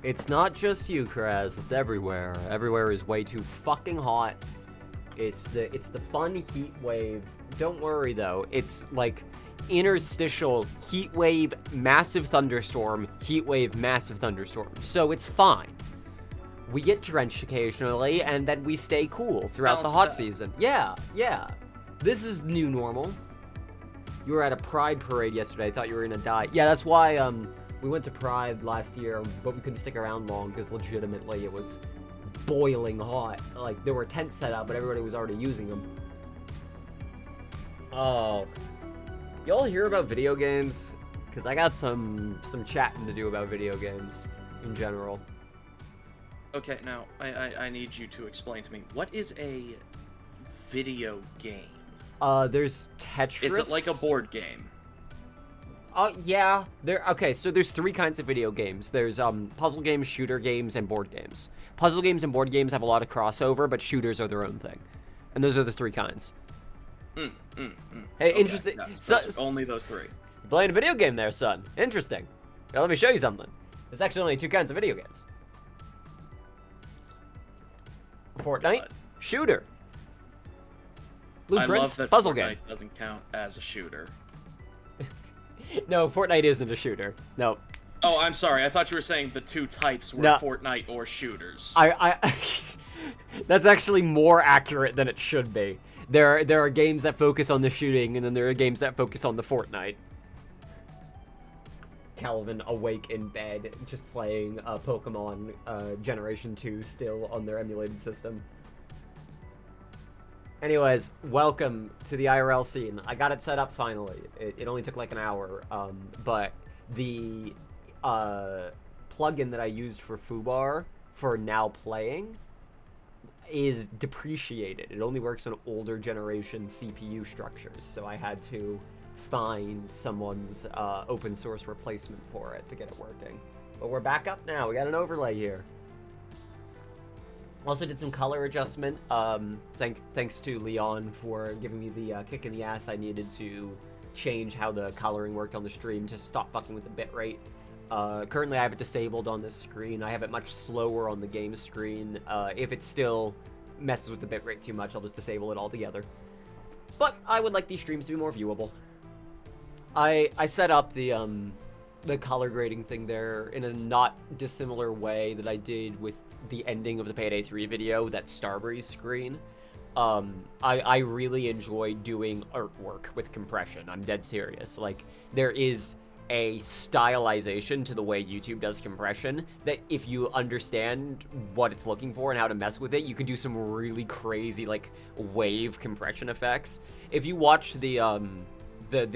It's not just you, Kraz. It's everywhere. Everywhere is way too fucking hot. It's the fun heat wave. Don't worry though. It's like interstitial heat wave, massive thunderstorm, heat wave, massive thunderstorm. So it's fine. We get drenched occasionally, and then we stay cool throughout the hot season. Yeah. This is new normal. You were at a Pride parade yesterday. I thought you were gonna die. Yeah, that's why we went to Pride last year, but we couldn't stick around long because legitimately it was boiling hot. Like, there were tents set up, but everybody was already using them. Oh. Y'all hear about video games? Because I got some chatting to do about video games in general. Okay, now, I need you to explain to me, what is a video game? There's Tetris. Is it like a board game? Yeah. Okay, so there's three kinds of video games. There's puzzle games, shooter games, and board games. Puzzle games and board games have a lot of crossover, but shooters are their own thing. And those are the three kinds. Hey, okay, interesting. Yes, only those three. You're playing a video game there, son. Interesting. Now, let me show you something. There's actually only two kinds of video games. Fortnite, shooter. Blueprints, I love that puzzle Fortnite game. Doesn't count as a shooter. No, Fortnite isn't a shooter. No. Oh, I'm sorry. I thought you were saying the two types were No. Fortnite or shooters. That's actually more accurate than it should be. There are games that focus on the shooting, and then there are games that focus on the Fortnite. Calvin awake in bed, just playing Pokemon Generation 2 still on their emulated system. Anyways, welcome to the IRL scene. I got it set up finally. It only took like an hour, but the plugin that I used for Fubar for now playing is depreciated. It only works on older generation CPU structures, so I had to find someone's open source replacement for it to get it working. But we're back up now. We got an overlay here. Also did some color adjustment. Thanks to Leon for giving me the kick in the ass I needed to change how the coloring worked on the stream to stop fucking with the bitrate. Currently I have it disabled on this screen. I have it much slower on the game screen. If it still messes with the bitrate too much, I'll just disable it altogether. But I would like these streams to be more viewable. I set up the color grading thing there in a not dissimilar way that I did with the ending of the Payday 3 video, that Starbreeze screen. I really enjoy doing artwork with compression. I'm dead serious. Like, there is a stylization to the way YouTube does compression that if you understand what it's looking for and how to mess with it, you can do some really crazy, like, wave compression effects. If you watch the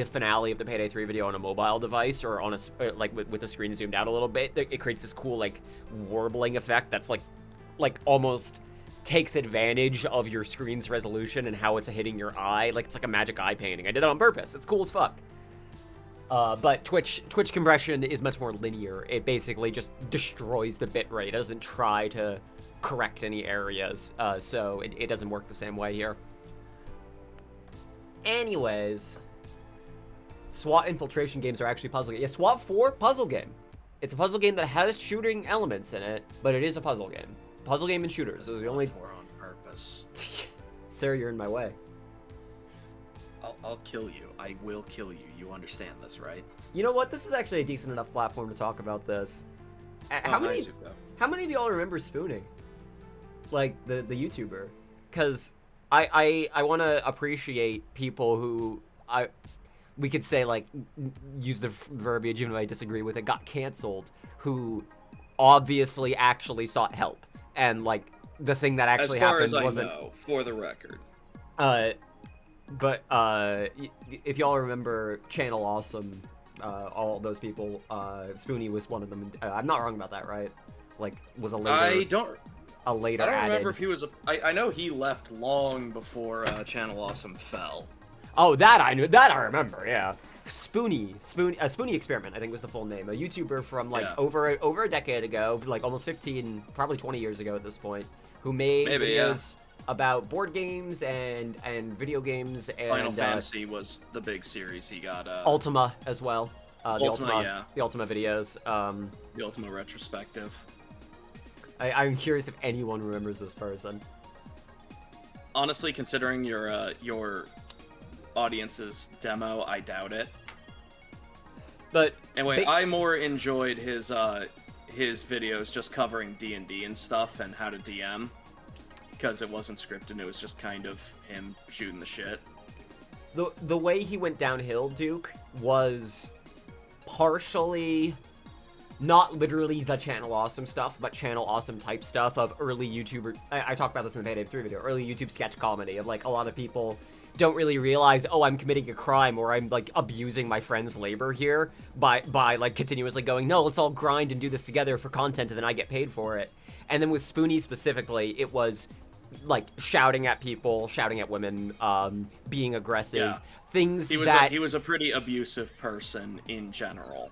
finale of the Payday 3 video on a mobile device or on a like with the screen zoomed out a little bit, it creates this cool like warbling effect that's like almost takes advantage of your screen's resolution and how it's hitting your eye. Like, it's like a magic eye painting. I did it on purpose. It's cool as fuck. But Twitch compression is much more linear. It basically just destroys the bitrate. It doesn't try to correct any areas, so it doesn't work the same way here. Anyways, SWAT infiltration games are actually puzzle games. Yeah, SWAT 4, puzzle game. It's a puzzle game that has shooting elements in it, but it is a puzzle game. Puzzle game and shooters. Those are the only... For on purpose. Sir, you're in my way. I'll kill you. I will kill you. You understand this, right? You know what? This is actually a decent enough platform to talk about this. How many of y'all remember Spoonie? Like, the YouTuber? Because I want to appreciate people who... we could say, like, use the verbiage even if I disagree with it, got canceled, who obviously actually sought help. And, like, the thing that actually happened wasn't... As far as I know, for the record. But if y'all remember Channel Awesome, all those people, Spoonie was one of them. I'm not wrong about that, right? Like, was a later... I don't remember if he was I know he left long before Channel Awesome fell. Oh, that I knew. That I remember, yeah. Spoonie Experiment, I think was the full name. A YouTuber from, like, over a decade ago, like, almost 15, probably 20 years ago at this point, who made videos about board games and video games. And Final Fantasy was the big series he got. Ultima as well. Ultima, the Ultima videos. The Ultima retrospective. I'm curious if anyone remembers this person. Honestly, considering your audience's demo, I doubt it. But anyway, I more enjoyed his videos just covering D&D and stuff and how to DM, because it wasn't scripted. It was just kind of him shooting the shit. The way he went downhill, Duke, was partially not literally the Channel Awesome stuff, but Channel Awesome type stuff of early YouTuber. I talked about this in the Payday 3 video. Early YouTube sketch comedy of like a lot of people don't really realize, oh, I'm committing a crime or I'm like abusing my friend's labor here by like continuously going, no, let's all grind and do this together for content and then I get paid for it. And then with Spoonie specifically, it was like shouting at people, shouting at women, being aggressive, yeah. things he was a pretty abusive person in general.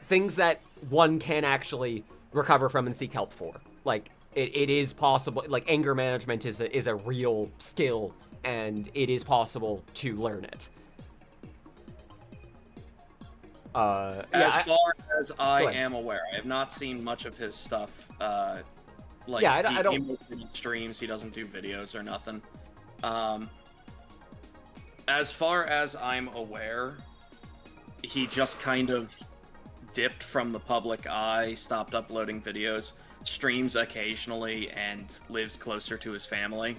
Things that one can actually recover from and seek help for. Like it is possible. Like anger management is a real skill, and it is possible to learn it. As far as I am aware, I have not seen much of his stuff. Like, yeah, I don't. He mostly streams. He doesn't do videos or nothing. As far as I'm aware, he just kind of dipped from the public eye, stopped uploading videos, streams occasionally, and lives closer to his family.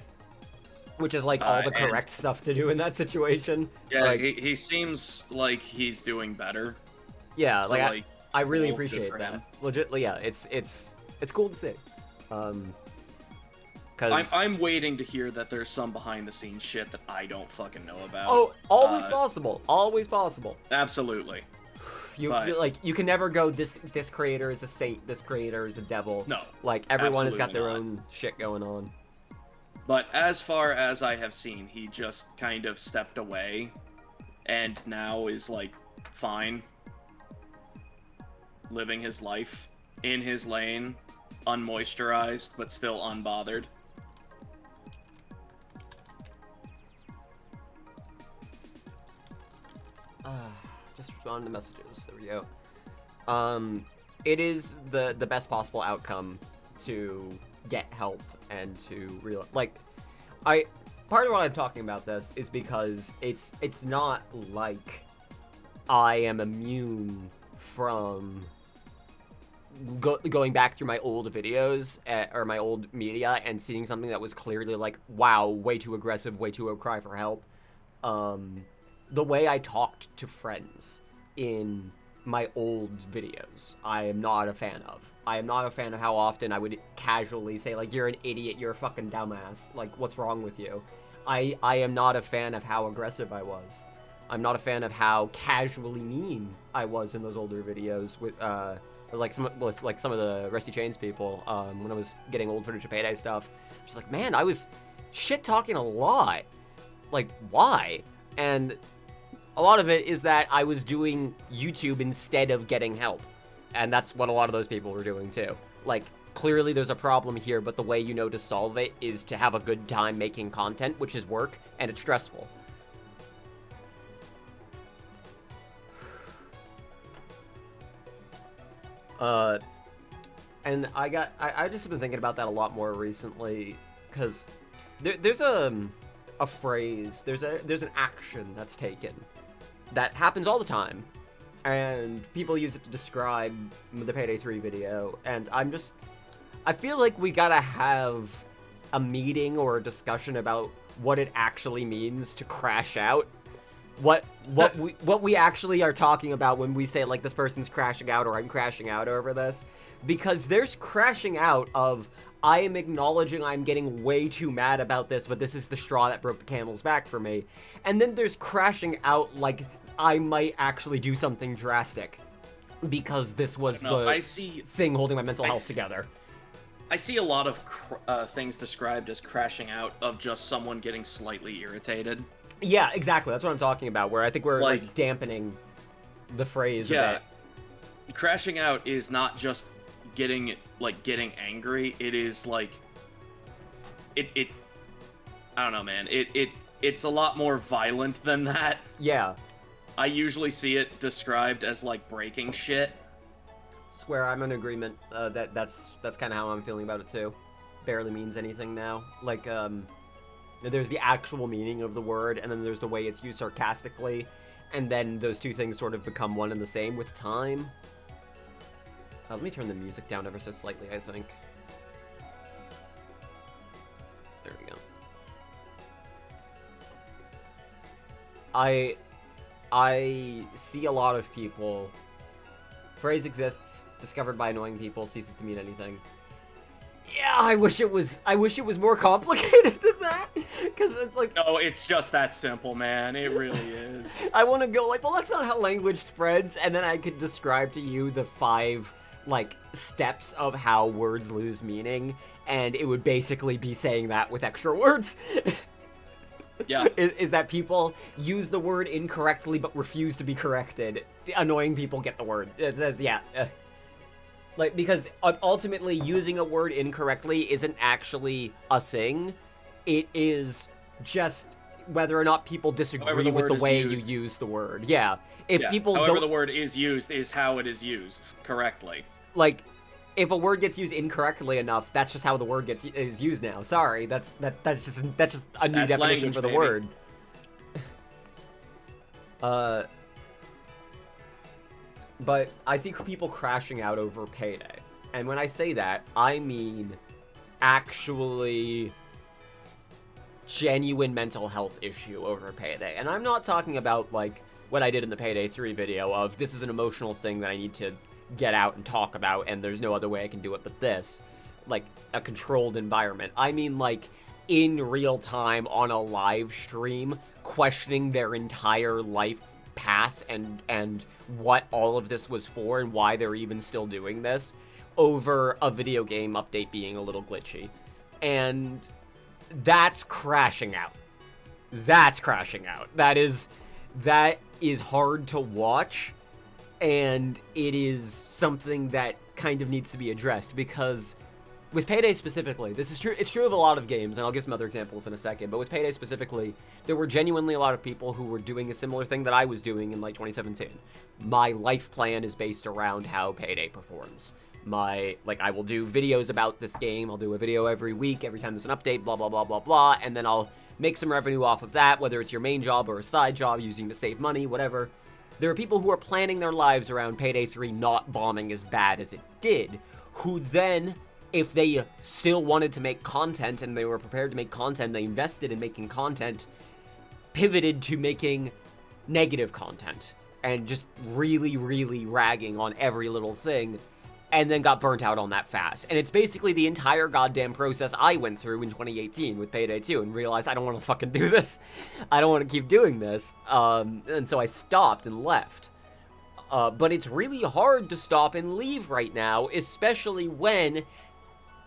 Which is like all the correct stuff to do in that situation. Yeah, like, he seems like he's doing better. Yeah, so, like I really cool, appreciate that. Legitly, yeah, it's cool to see. Cause I'm waiting to hear that there's some behind the scenes shit that I don't fucking know about. Oh, always possible. Always possible. Absolutely. You can never go this creator is a saint, this creator is a devil. No. Like everyone has got their own shit going on. But as far as I have seen, he just kind of stepped away and now is like fine, living his life in his lane, unmoisturized but still unbothered. Just respond to messages. There we go. It is the best possible outcome to get help and to part of why I'm talking about this is because it's not like I am immune from going back through my old videos or my old media and seeing something that was clearly like, wow, way too aggressive, way too a cry for help. The way I talked to friends in my old videos, I am not a fan of. I am not a fan of how often I would casually say, like, you're an idiot, you're a fucking dumbass, like, what's wrong with you? I am not a fan of how aggressive I was. I'm not a fan of how casually mean I was in those older videos with some of the Rusty Chains people, when I was getting old footage of Payday stuff. Just like, man, I was shit-talking a lot. Like, why? And a lot of it is that I was doing YouTube instead of getting help. And that's what a lot of those people were doing too. Like, clearly there's a problem here, but the way you know to solve it is to have a good time making content, which is work, and it's stressful. And I just have been thinking about that a lot more recently, because there's a phrase, there's an action that's taken that happens all the time, and people use it to describe the Payday 3 video, and I feel like we gotta have a meeting or a discussion about what it actually means to crash out. What we actually are talking about when we say, like, this person's crashing out or I'm crashing out over this. Because there's crashing out of, I am acknowledging I'm getting way too mad about this, but this is the straw that broke the camel's back for me. And then there's crashing out like I might actually do something drastic because this was thing holding my mental health together. I see a lot of things described as crashing out of just someone getting slightly irritated. Yeah, exactly. That's what I'm talking about, where I think we're like dampening the phrase a bit. Crashing out is not just getting angry. It is like it I don't know, man. It's a lot more violent than that. Yeah. I usually see it described as like breaking shit. Square, I'm in agreement. That's kind of how I'm feeling about it too. Barely means anything now. Like, there's the actual meaning of the word, and then there's the way it's used sarcastically, and then those two things sort of become one and the same with time. Let me turn the music down ever so slightly, I think. There we go. I see a lot of people. Phrase exists, discovered by annoying people, ceases to mean anything. Yeah, I wish it was more complicated than that. Cause like, no, it's just that simple, man. It really is. I want to go like, well, that's not how language spreads, and then I could describe to you the 5 like steps of how words lose meaning, and it would basically be saying that with extra words. Yeah. Is that people use the word incorrectly but refuse to be corrected. Annoying people get the word. It says, yeah. Like, because ultimately using a word incorrectly isn't actually a thing. It is just whether or not people disagree with the way you use the word. Yeah. If people however the word is used is how it is used correctly. Like, if a word gets used incorrectly enough, that's just how the word is used now. Sorry, that's just a new definition for the word. But I see people crashing out over Payday, and when I say that, I mean actually genuine mental health issue over Payday. And I'm not talking about like what I did in the Payday 3 video of this is an emotional thing that I need to get out and talk about, and there's no other way I can do it but this. Like, a controlled environment. I mean, like, in real time on a live stream, questioning their entire life path and what all of this was for and why they're even still doing this over a video game update being a little glitchy. And that's crashing out. That's crashing out. That is hard to watch. And it is something that kind of needs to be addressed, because with Payday specifically, this is true, it's true of a lot of games, and I'll give some other examples in a second, but with Payday specifically, there were genuinely a lot of people who were doing a similar thing that I was doing in, like, 2017. My life plan is based around how Payday performs. I will do videos about this game, I'll do a video every week, every time there's an update, blah, blah, blah, blah, blah, and then I'll make some revenue off of that, whether it's your main job or a side job, using to save money, whatever. There are people who are planning their lives around Payday 3 not bombing as bad as it did, who then, if they still wanted to make content and they were prepared to make content, they invested in making content, pivoted to making negative content and just really, really ragging on every little thing, and then got burnt out on that fast. And it's basically the entire goddamn process I went through in 2018 with Payday 2 and realized I don't want to fucking do this. I don't want to keep doing this. And so I stopped and left. But it's really hard to stop and leave right now, especially when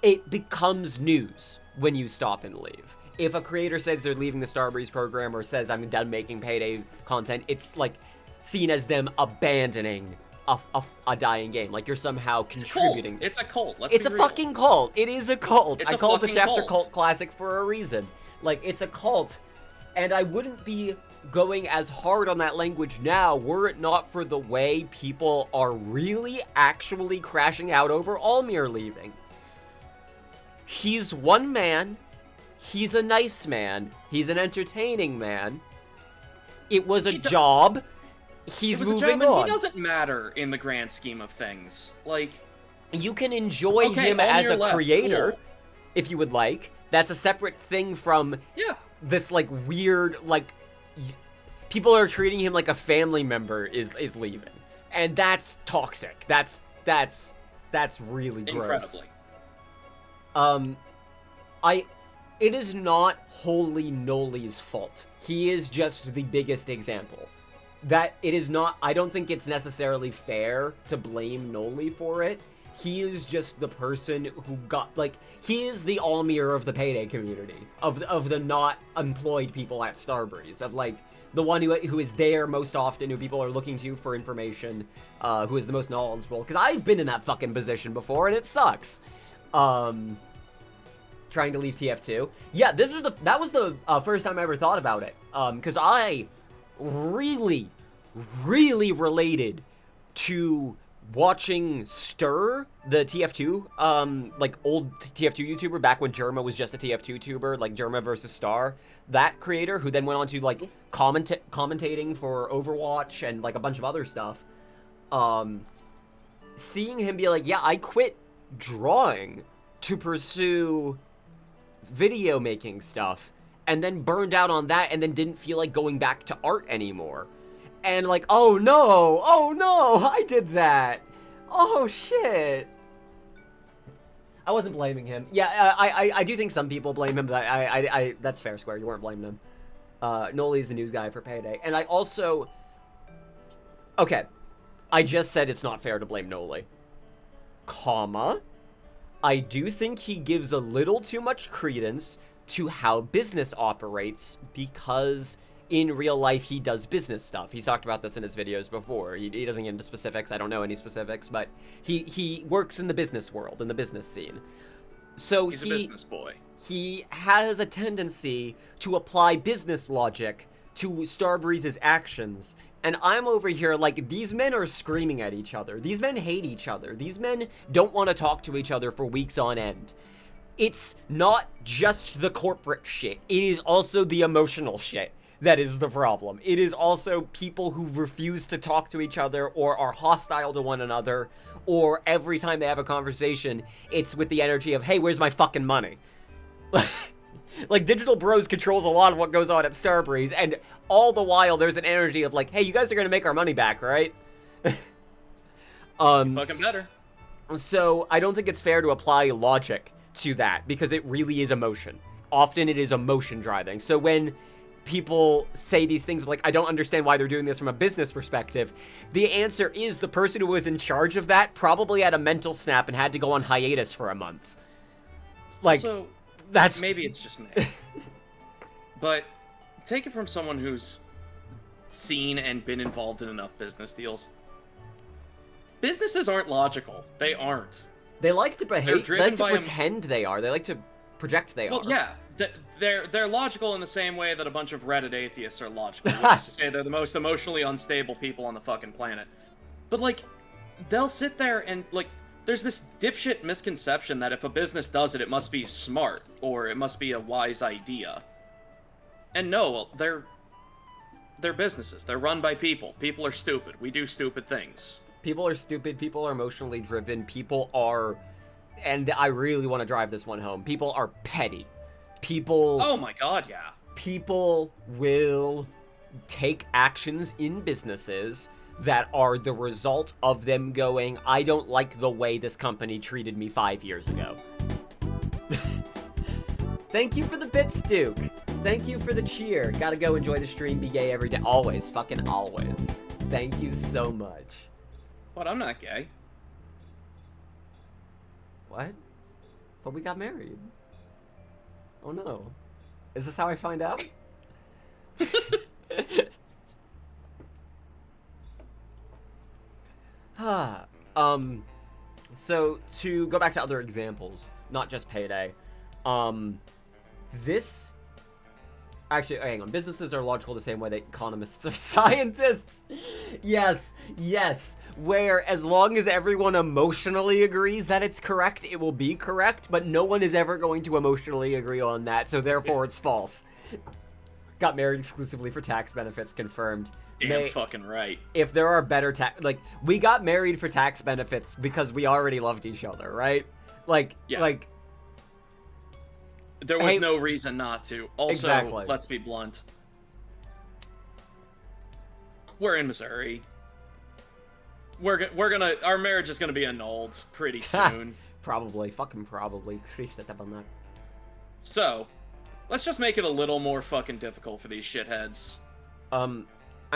it becomes news when you stop and leave. If a creator says they're leaving the Starbreeze program or says I'm done making Payday content, it's like seen as them abandoning a dying game. Like you're somehow contributing. It's a cult. It's a fucking cult. It is a cult. I call it the Chapter Cult Classic for a reason. Like, it's a cult. And I wouldn't be going as hard on that language now were it not for the way people are really actually crashing out over Almir leaving. He's one man. He's a nice man. He's an entertaining man. It was a job. He's moving on. He doesn't matter in the grand scheme of things. Like, you can enjoy him as a creator, if you would like. That's a separate thing from this, like, weird, like, people are treating him like a family member is leaving. And that's toxic. That's really gross. Incredibly. It is not wholly Noli's fault. He is just the biggest example. That it is not, I don't think it's necessarily fair to blame Noli for it. He is just the person who got, like, he is the Almir of the Payday community, of the not employed people at Starbreeze, of, like, the one who is there most often, who people are looking to for information, who is the most knowledgeable, because I've been in that fucking position before, and it sucks. Trying to leave TF2. Yeah, that was the first time I ever thought about it, because I really related to watching Stir, the TF2, like old TF2 YouTuber back when Germa was just a TF2 tuber, like Germa versus Star, that creator who then went on to like commentating for Overwatch and like a bunch of other stuff. Seeing him be like, yeah, I quit drawing to pursue video making stuff, and then burned out on that, and then didn't feel like going back to art anymore. And like, oh no, I did that. Oh shit. I wasn't blaming him. Yeah, I do think some people blame him, but I that's fair, Square. You weren't blaming him. Noli's the news guy for Payday. And I also, okay, I just said it's not fair to blame Noli. Comma, I do think he gives a little too much credence to how business operates, because in real life he does business stuff. He's talked about this in his videos before. He doesn't get into specifics. I don't know any specifics, but he works in the business world, in the business scene. So he's a business boy. He has a tendency to apply business logic to Starbreeze's actions. And I'm over here like, these men are screaming at each other. These men hate each other. These men don't want to talk to each other for weeks on end. It's not just the corporate shit. It is also the emotional shit that is the problem. It is also people who refuse to talk to each other or are hostile to one another, or every time they have a conversation, it's with the energy of, hey, where's my fucking money? Like, Digital Bros controls a lot of what goes on at Starbreeze, and all the while there's an energy of like, hey, you guys are gonna make our money back, right? Fucking better. So I don't think it's fair to apply logic to that, because it really is emotion. Often it is emotion driving. So when people say these things like, I don't understand why they're doing this from a business perspective, the answer is the person who was in charge of that probably had a mental snap and had to go on hiatus for a month. Like, so, that's... maybe it's just me. But take it from someone who's seen and been involved in enough business deals. Businesses aren't logical. They aren't. They like to behave. They like to pretend they are. They like to project they are. Well, yeah. They're logical in the same way that a bunch of Reddit atheists are logical. Which is to say they're the most emotionally unstable people on the fucking planet. But, like, they'll sit there and, like, there's this dipshit misconception that if a business does it, it must be smart, or it must be a wise idea. And no, well, they're businesses. They're run by people. People are stupid. We do stupid things. People are stupid. People are emotionally driven. People are, and I really want to drive this one home, people are petty. People... Oh my god, yeah. People will take actions in businesses that are the result of them going, I don't like the way this company treated me 5 years ago. Thank you for the bits, Duke. Thank you for the cheer. Gotta go enjoy the stream, be gay every day. Always, fucking always. Thank you so much. What? I'm not gay. What? But we got married. Oh no. Is this how I find out? So to go back to other examples, not just Payday, this... Actually, hang on. Businesses are logical the same way that economists are scientists. Yes, yes. Where as long as everyone emotionally agrees that it's correct, it will be correct, but no one is ever going to emotionally agree on that, so therefore it's false. Got married exclusively for tax benefits, confirmed. Damn fucking right. If there are better tax... Like, we got married for tax benefits because we already loved each other, right? Like, yeah. Like... There was no reason not to. Also, exactly. Let's be blunt. We're in Missouri. We're gonna... Our marriage is gonna be annulled pretty soon. Probably. Fucking probably. So, let's just make it a little more fucking difficult for these shitheads. I'm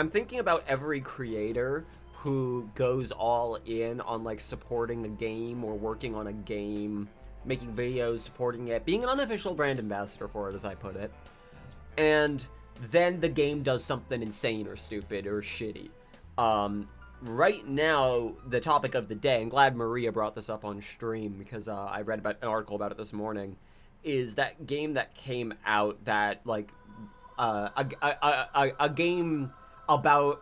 thinking about every creator who goes all in on, like, supporting a game or working on a game, making videos, supporting it, being an unofficial brand ambassador for it, as I put it. And then the game does something insane or stupid or shitty. Right now, the topic of the day, I'm glad Maria brought this up on stream because I read about an article about it this morning, is that game that came out that, like, a game about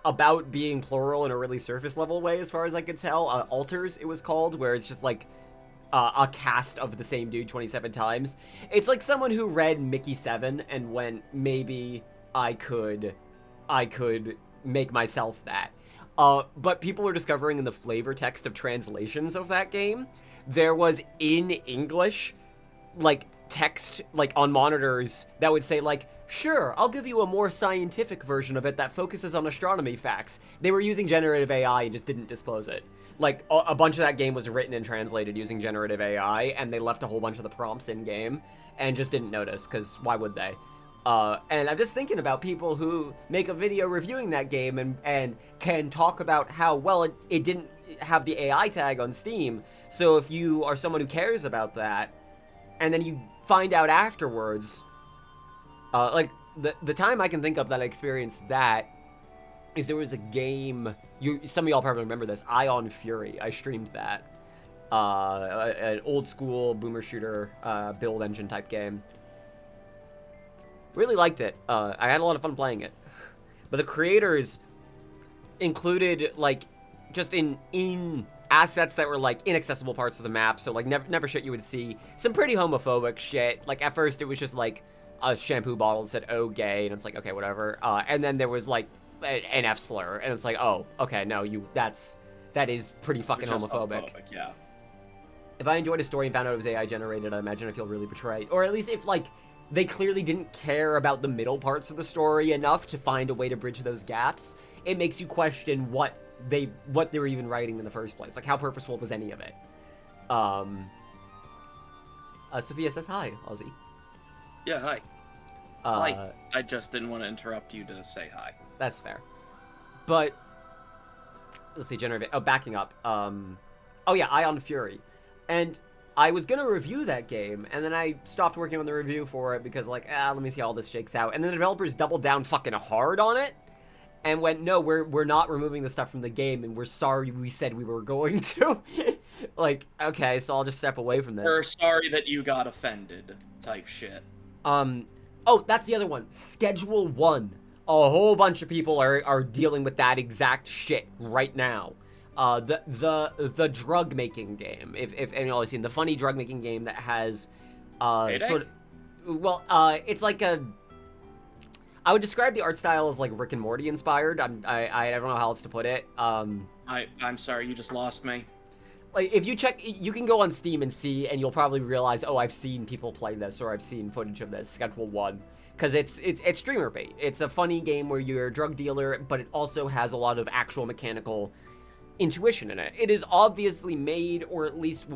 about being plural in a really surface level way, as far as I could tell. Alters, it was called, where it's just like a cast of the same dude 27 times. It's like someone who read Mickey 7 and went, maybe I could make myself that. But people are discovering in the flavor text of translations of that game, there was in English, like, text, like, on monitors that would say, like, sure, I'll give you a more scientific version of it that focuses on astronomy facts. They were using generative AI and just didn't disclose it. Like, a bunch of that game was written and translated using generative AI, and they left a whole bunch of the prompts in-game and just didn't notice, because why would they? And I'm just thinking about people who make a video reviewing that game and can talk about how, well, it didn't have the AI tag on Steam. So if you are someone who cares about that, and then you find out afterwards, like, the time I can think of that I experienced that is there was a game, some of y'all probably remember this, Ion Fury. I streamed that. An old school boomer shooter build engine type game. Really liked it. I had a lot of fun playing it. But the creators included, like, just in assets that were, like, inaccessible parts of the map, so, like, never shit you would see. Some pretty homophobic shit. Like, at first it was just, like, a shampoo bottle that said, oh, gay, and it's like, okay, whatever. And then there was, like, an F slur, and it's like, oh, okay, no, that is pretty fucking homophobic. Yeah. If I enjoyed a story and found out it was AI generated, I imagine I feel really betrayed. Or at least if, like, they clearly didn't care about the middle parts of the story enough to find a way to bridge those gaps, it makes you question what they were even writing in the first place. Like, how purposeful was any of it? Sophia says hi, Ozzy. Yeah, hi. Hi. I just didn't want to interrupt you to say hi. That's fair. But, let's see, backing up. Oh yeah, Ion Fury. And I was gonna review that game, and then I stopped working on the review for it because, like, let me see how all this shakes out. And then the developers doubled down fucking hard on it, and went, no, we're not removing the stuff from the game, and we're sorry we said we were going to. Like, okay, so I'll just step away from this. We're sorry that you got offended, type shit. Oh, that's the other one. Schedule 1. A whole bunch of people are dealing with that exact shit right now. The drug making game. If anyone has seen the funny drug making game that has sort of, well, it's like a, I would describe the art style as like Rick and Morty inspired. I don't know how else to put it. I'm sorry, you just lost me. Like, if you check, you can go on Steam and see, and you'll probably realize, oh, I've seen people play this, or I've seen footage of this, Schedule 1. Because it's streamer bait. It's a funny game where you're a drug dealer, but it also has a lot of actual mechanical intuition in it. It is obviously made, or at least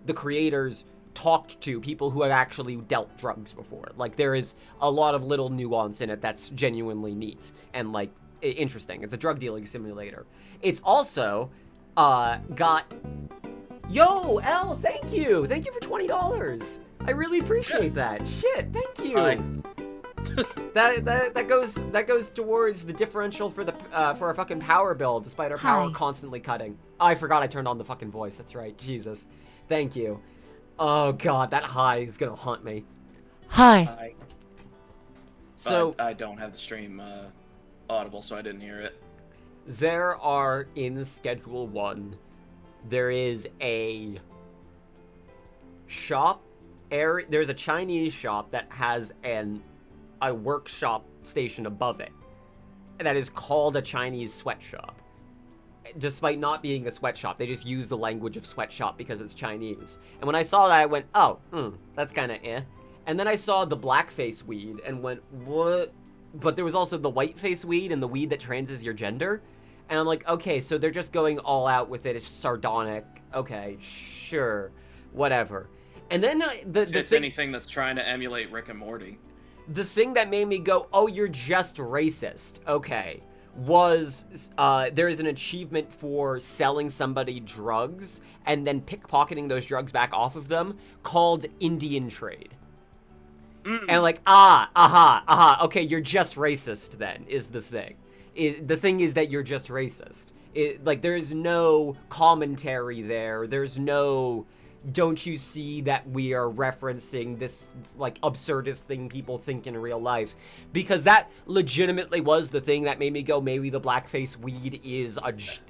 the creators talked to people who have actually dealt drugs before. Like, there is a lot of little nuance in it that's genuinely neat and, like, interesting. It's a drug dealing simulator. It's also got... Yo, L, thank you! Thank you for $20! I really appreciate that. Shit, thank you! That goes towards the differential for the for our fucking power bill, despite our power constantly cutting. Oh, I forgot I turned on the fucking voice. That's right. Jesus. Thank you. Oh god, that hi is gonna haunt me. Hi. So I don't have the stream audible, so I didn't hear it. There are in Schedule 1. There is a shop area. There's a Chinese shop that has a workshop station above it that is called a Chinese sweatshop. Despite not being a sweatshop, they just use the language of sweatshop because it's Chinese. And when I saw that, I went, oh, that's kind of eh. And then I saw the blackface weed and went, what? But there was also the whiteface weed and the weed that transes your gender. And I'm like, okay, so they're just going all out with it. It's sardonic. Okay, sure, whatever. And then it's anything that's trying to emulate Rick and Morty. The thing that made me go, oh, you're just racist. Okay, was there is an achievement for selling somebody drugs and then pickpocketing those drugs back off of them called Indian trade. And like, okay, you're just racist then, is the thing. The thing is that you're just racist. Like, there's no commentary there. There's no don't you see that we are referencing this, like, absurdist thing people think in real life? Because that legitimately was the thing that made me go, maybe the blackface weed is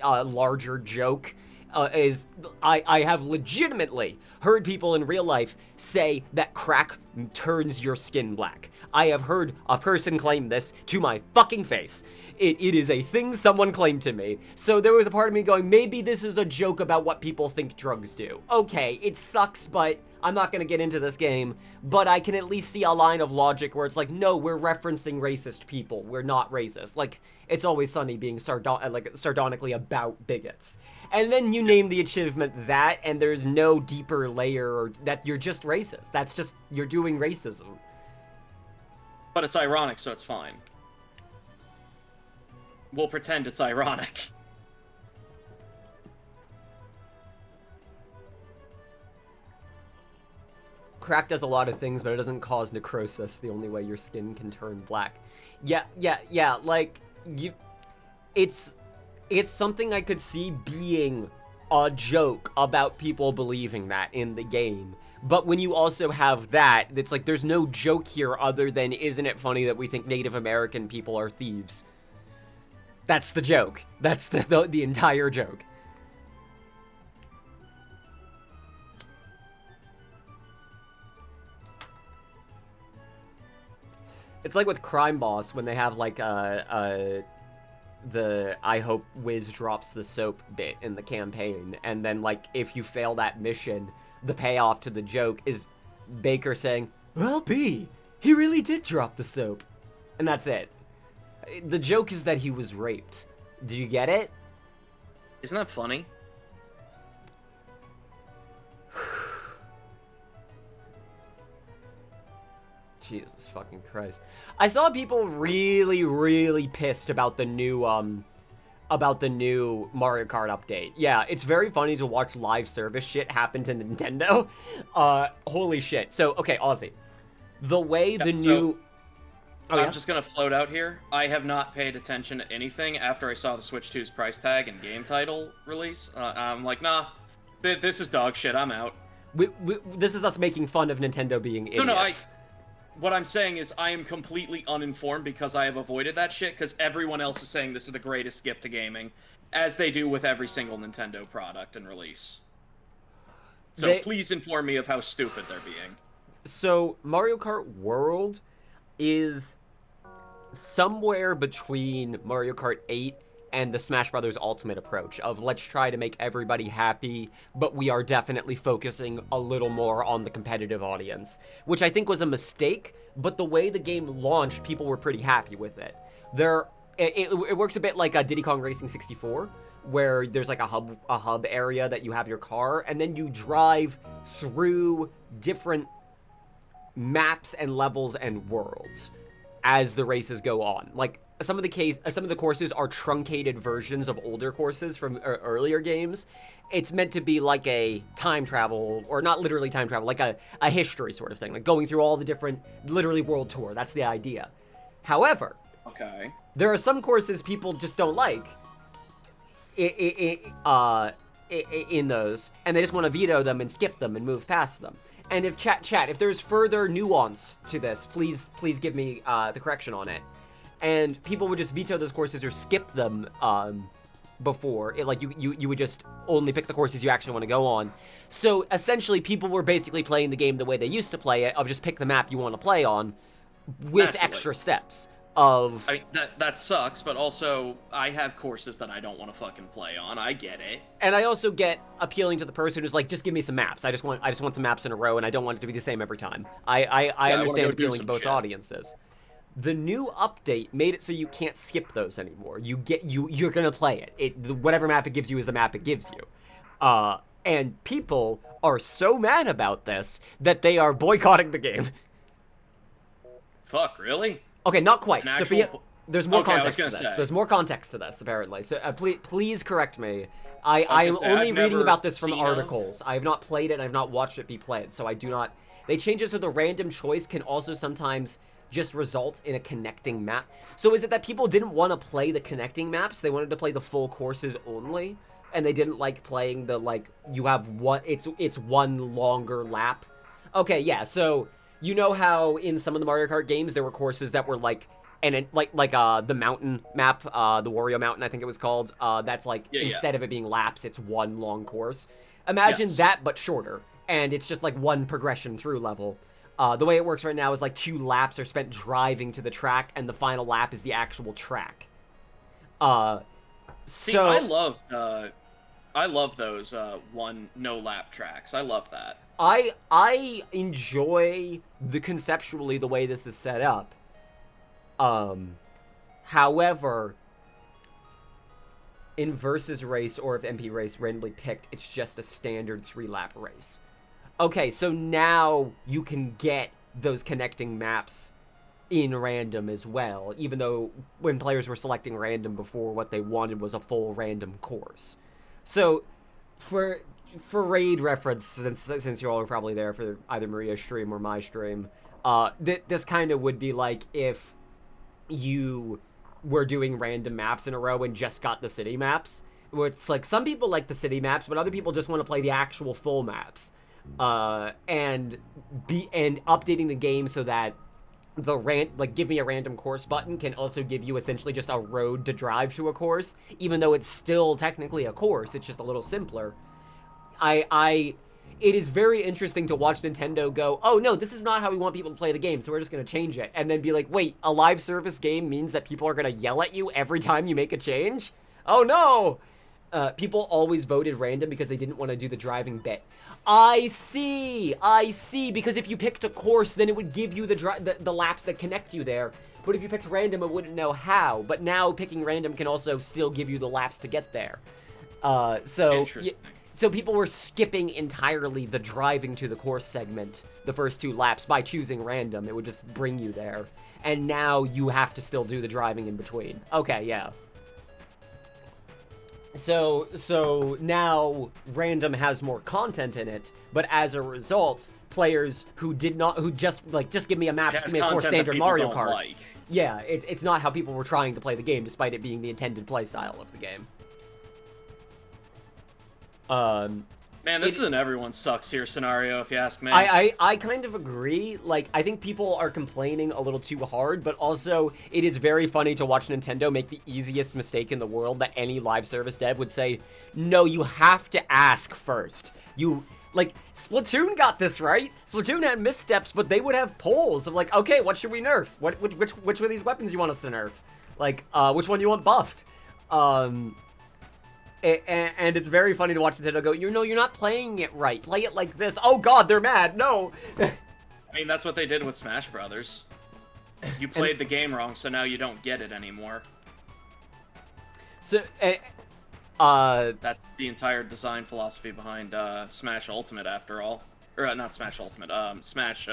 a larger joke. I have legitimately heard people in real life say that crack turns your skin black. I have heard a person claim this to my fucking face. It is a thing someone claimed to me. So there was a part of me going, maybe this is a joke about what people think drugs do. Okay, it sucks, but I'm not gonna get into this game. But I can at least see a line of logic where it's like, no, we're referencing racist people. We're not racist. Like, It's Always Sunny being sardonically about bigots. And then you name the achievement that, and there's no deeper layer or that you're just racist. That's just, you're doing racism. But it's ironic, so it's fine. We'll pretend it's ironic. Crack does a lot of things, but it doesn't cause necrosis, the only way your skin can turn black. Yeah, like, it's something I could see being a joke about people believing that in the game. But when you also have that, it's like, there's no joke here other than, isn't it funny that we think Native American people are thieves? That's the joke. That's the entire joke. It's like with Crime Boss when they have like the I hope Wiz drops the soap bit in the campaign, and then like if you fail that mission, the payoff to the joke is Baker saying, "Well, B, he really did drop the soap," and that's it. The joke is that he was raped. Do you get it? Isn't that funny? Jesus fucking Christ. I saw people really pissed about the new Mario Kart update. Yeah, it's very funny to watch live service shit happen to Nintendo. Holy shit. So, okay, Ozzy. The way the new... I'm just gonna float out here. I have not paid attention to anything after I saw the Switch 2's price tag and game title release. I'm like, nah, this is dog shit, I'm out. This is us making fun of Nintendo being idiots. No, what I'm saying is I am completely uninformed because I have avoided that shit, because everyone else is saying this is the greatest gift to gaming, as they do with every single Nintendo product and release. So please inform me of how stupid they're being. So, Mario Kart World is somewhere between Mario Kart 8 and the Smash Brothers Ultimate approach of, let's try to make everybody happy, but we are definitely focusing a little more on the competitive audience, which I think was a mistake, but the way the game launched, people were pretty happy with it. It works a bit like a Diddy Kong Racing 64, where there's like a hub area that you have your car, and then you drive through different maps and levels and worlds as the races go on. Like, some of the courses are truncated versions of older courses from earlier games. It's meant to be like a time travel, or not literally time travel, like a history sort of thing, like going through all the different, literally world tour. That's the idea. However, there are some courses people just don't like in those, and they just want to veto them and skip them and move past them. And if chat, if there's further nuance to this, please give me the correction on it. And people would just veto those courses or skip them before. Like, you would just only pick the courses you actually want to go on. So, essentially, people were basically playing the game the way they used to play it, of just pick the map you want to play on, with extra steps of... I mean, that sucks, but also, I have courses that I don't want to fucking play on. I get it. And I also get appealing to the person who's like, just give me some maps. I just want some maps in a row, and I don't want it to be the same every time. I understand appealing to both audiences. The new update made it so you can't skip those anymore. You're gonna play it. Whatever map it gives you is the map it gives you. And people are so mad about this that they are boycotting the game. Fuck, really? Okay, not quite. Sophia, there's more context to this. There's more context to this, apparently. So please correct me. I am only reading about this from articles. I have not played it, and I have not watched it be played, so I do not... They change it so the random choice can also sometimes just result in a connecting map. So is it that people didn't want to play the connecting maps? They wanted to play the full courses only? and they didn't like playing the, like, you have one, it's one longer lap. Okay, yeah, so you know how in some of the Mario Kart games there were courses that were like, and it, like the mountain map, the Wario Mountain, I think it was called. That's like, instead of it being laps, it's one long course. Imagine that, but shorter, and it's just like one progression through level. The way it works right now is like 2 laps are spent driving to the track, and the final lap is the actual track. See, I love those one no lap tracks. I love that. I enjoy conceptually the way this is set up. However, in versus race, or if MP race randomly picked, it's just a standard 3-lap race. Okay, so now you can get those connecting maps in random as well, even though when players were selecting random before, what they wanted was a full random course. So for raid reference, since you all are probably there for either Maria's stream or my stream, this kind of would be like if you were doing random maps in a row and just got the city maps, where it's like some people like the city maps, but other people just want to play the actual full maps. And updating the game so that like give me a random course button can also give you essentially just a road to drive to a course, even though it's still technically a course. It's just a little simpler. It is very interesting to watch Nintendo go, oh no, this is not how we want people to play the game, so we're just going to change it. And then be like, wait, a live service game means that people are going to yell at you every time you make a change? Oh no! People always voted random because they didn't want to do the driving bit. I see, because if you picked a course, then it would give you the laps that connect you there. But if you picked random, it wouldn't know how. But now picking random can also still give you the laps to get there. So people were skipping entirely the driving to the course segment the first 2 laps by choosing random. It would just bring you there. And now you have to still do the driving in between. Okay, yeah. So now random has more content in it, but as a result, players who just give me a map, just give me a core standard Mario Kart. Like. Yeah, it's not how people were trying to play the game, despite it being the intended play style of the game. Man, this is an everyone sucks here scenario, if you ask me. I kind of agree. Like, I think people are complaining a little too hard, but also it is very funny to watch Nintendo make the easiest mistake in the world that any live service dev would say, no, you have to ask first. Like, Splatoon got this right. Splatoon had missteps, but they would have polls of like, okay, what should we nerf? Which of these weapons you want us to nerf? Like, which one you want buffed? And it's very funny to watch Nintendo go, you're not playing it right. Play it like this. Oh god, they're mad. No. I mean, that's what they did with Smash Brothers. You played the game wrong, so now you don't get it anymore. So, that's the entire design philosophy behind Smash Ultimate, after all. Or, not Smash Ultimate, Smash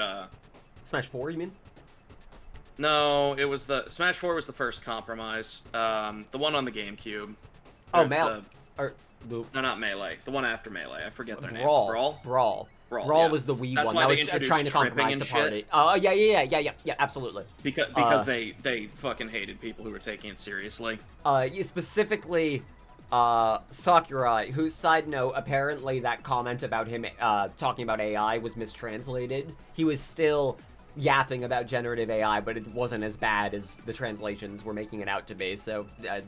4, you mean? No, it was Smash 4 was the first compromise. The one on the GameCube. Oh, Melee. No, not Melee. The one after Melee. I forget their names. Brawl Yeah. was the Wii That's one. Why that they was trying to compromise the party. Oh, yeah, absolutely. Because they fucking hated people who were taking it seriously. Specifically, Sakurai, whose, side note, apparently that comment about him talking about AI was mistranslated. He was still yapping about generative AI, but it wasn't as bad as the translations were making it out to be, so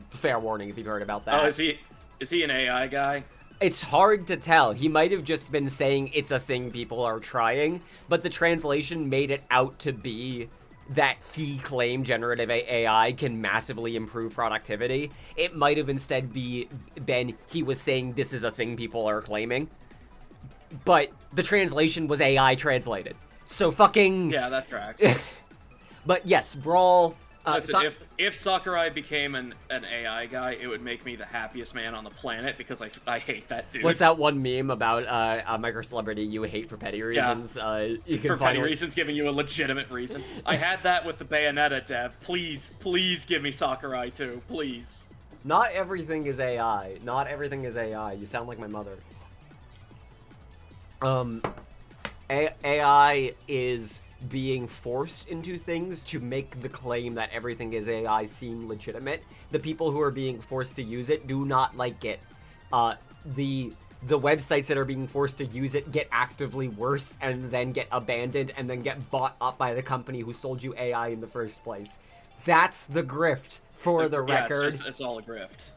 fair warning if you've heard about that. Oh, is he an AI guy? It's hard to tell. He might have just been saying it's a thing people are trying, but the translation made it out to be that he claimed generative AI can massively improve productivity. It might have instead been he was saying this is a thing people are claiming, but the translation was AI translated. So fucking... Yeah, that tracks. But yes, Brawl... Listen, if Sakurai became an AI guy, it would make me the happiest man on the planet, because I hate that dude. What's that one meme about a micro celebrity you hate for petty reasons? Yeah. For petty reasons, giving you a legitimate reason. I had that with the Bayonetta dev. Please give me Sakurai too, please. Not everything is AI. Not everything is AI. You sound like my mother. AI is being forced into things to make the claim that everything is AI seem legitimate. The people who are being forced to use it do not like it. the websites that are being forced to use it get actively worse and then get abandoned and then get bought up by the company who sold you AI in the first place. That's the grift, for the record. It's all a grift.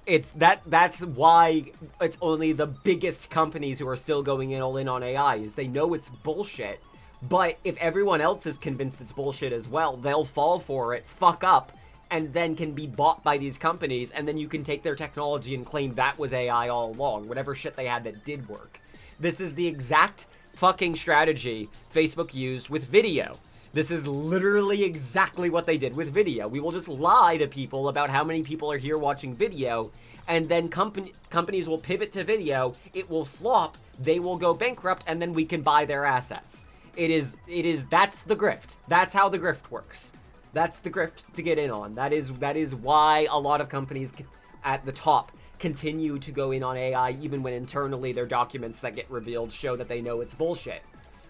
That's why it's only the biggest companies who are still going in all in on AI, is they know it's bullshit. But if everyone else is convinced it's bullshit as well, they'll fall for it, fuck up, and then can be bought by these companies, and then you can take their technology and claim that was AI all along, whatever shit they had that did work. This is the exact fucking strategy Facebook used with video. This is literally exactly what they did with video. We will just lie to people about how many people are here watching video, and then companies will pivot to video, it will flop, they will go bankrupt, and then we can buy their assets. That's the grift. That's how the grift works. That's the grift to get in on. That is why a lot of companies at the top continue to go in on AI, even when internally their documents that get revealed show that they know it's bullshit.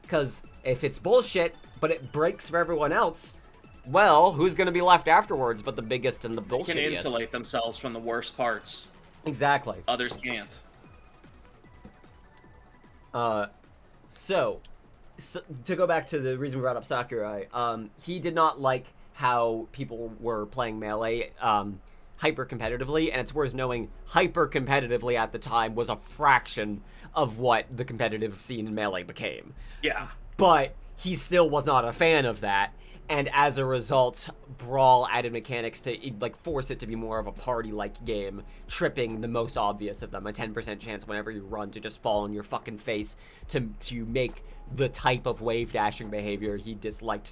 Because if it's bullshit, but it breaks for everyone else, well, who's going to be left afterwards but the biggest and the bullshittiest? They can insulate themselves from the worst parts. Exactly. Others can't. So, to go back to the reason we brought up Sakurai, he did not like how people were playing Melee hyper competitively, and it's worth knowing hyper competitively at the time was a fraction of what the competitive scene in Melee became. Yeah. But he still was not a fan of that, and as a result, Brawl added mechanics to like force it to be more of a party-like game, tripping the most obvious of them, a 10% chance whenever you run to just fall on your fucking face to make the type of wave dashing behavior he disliked.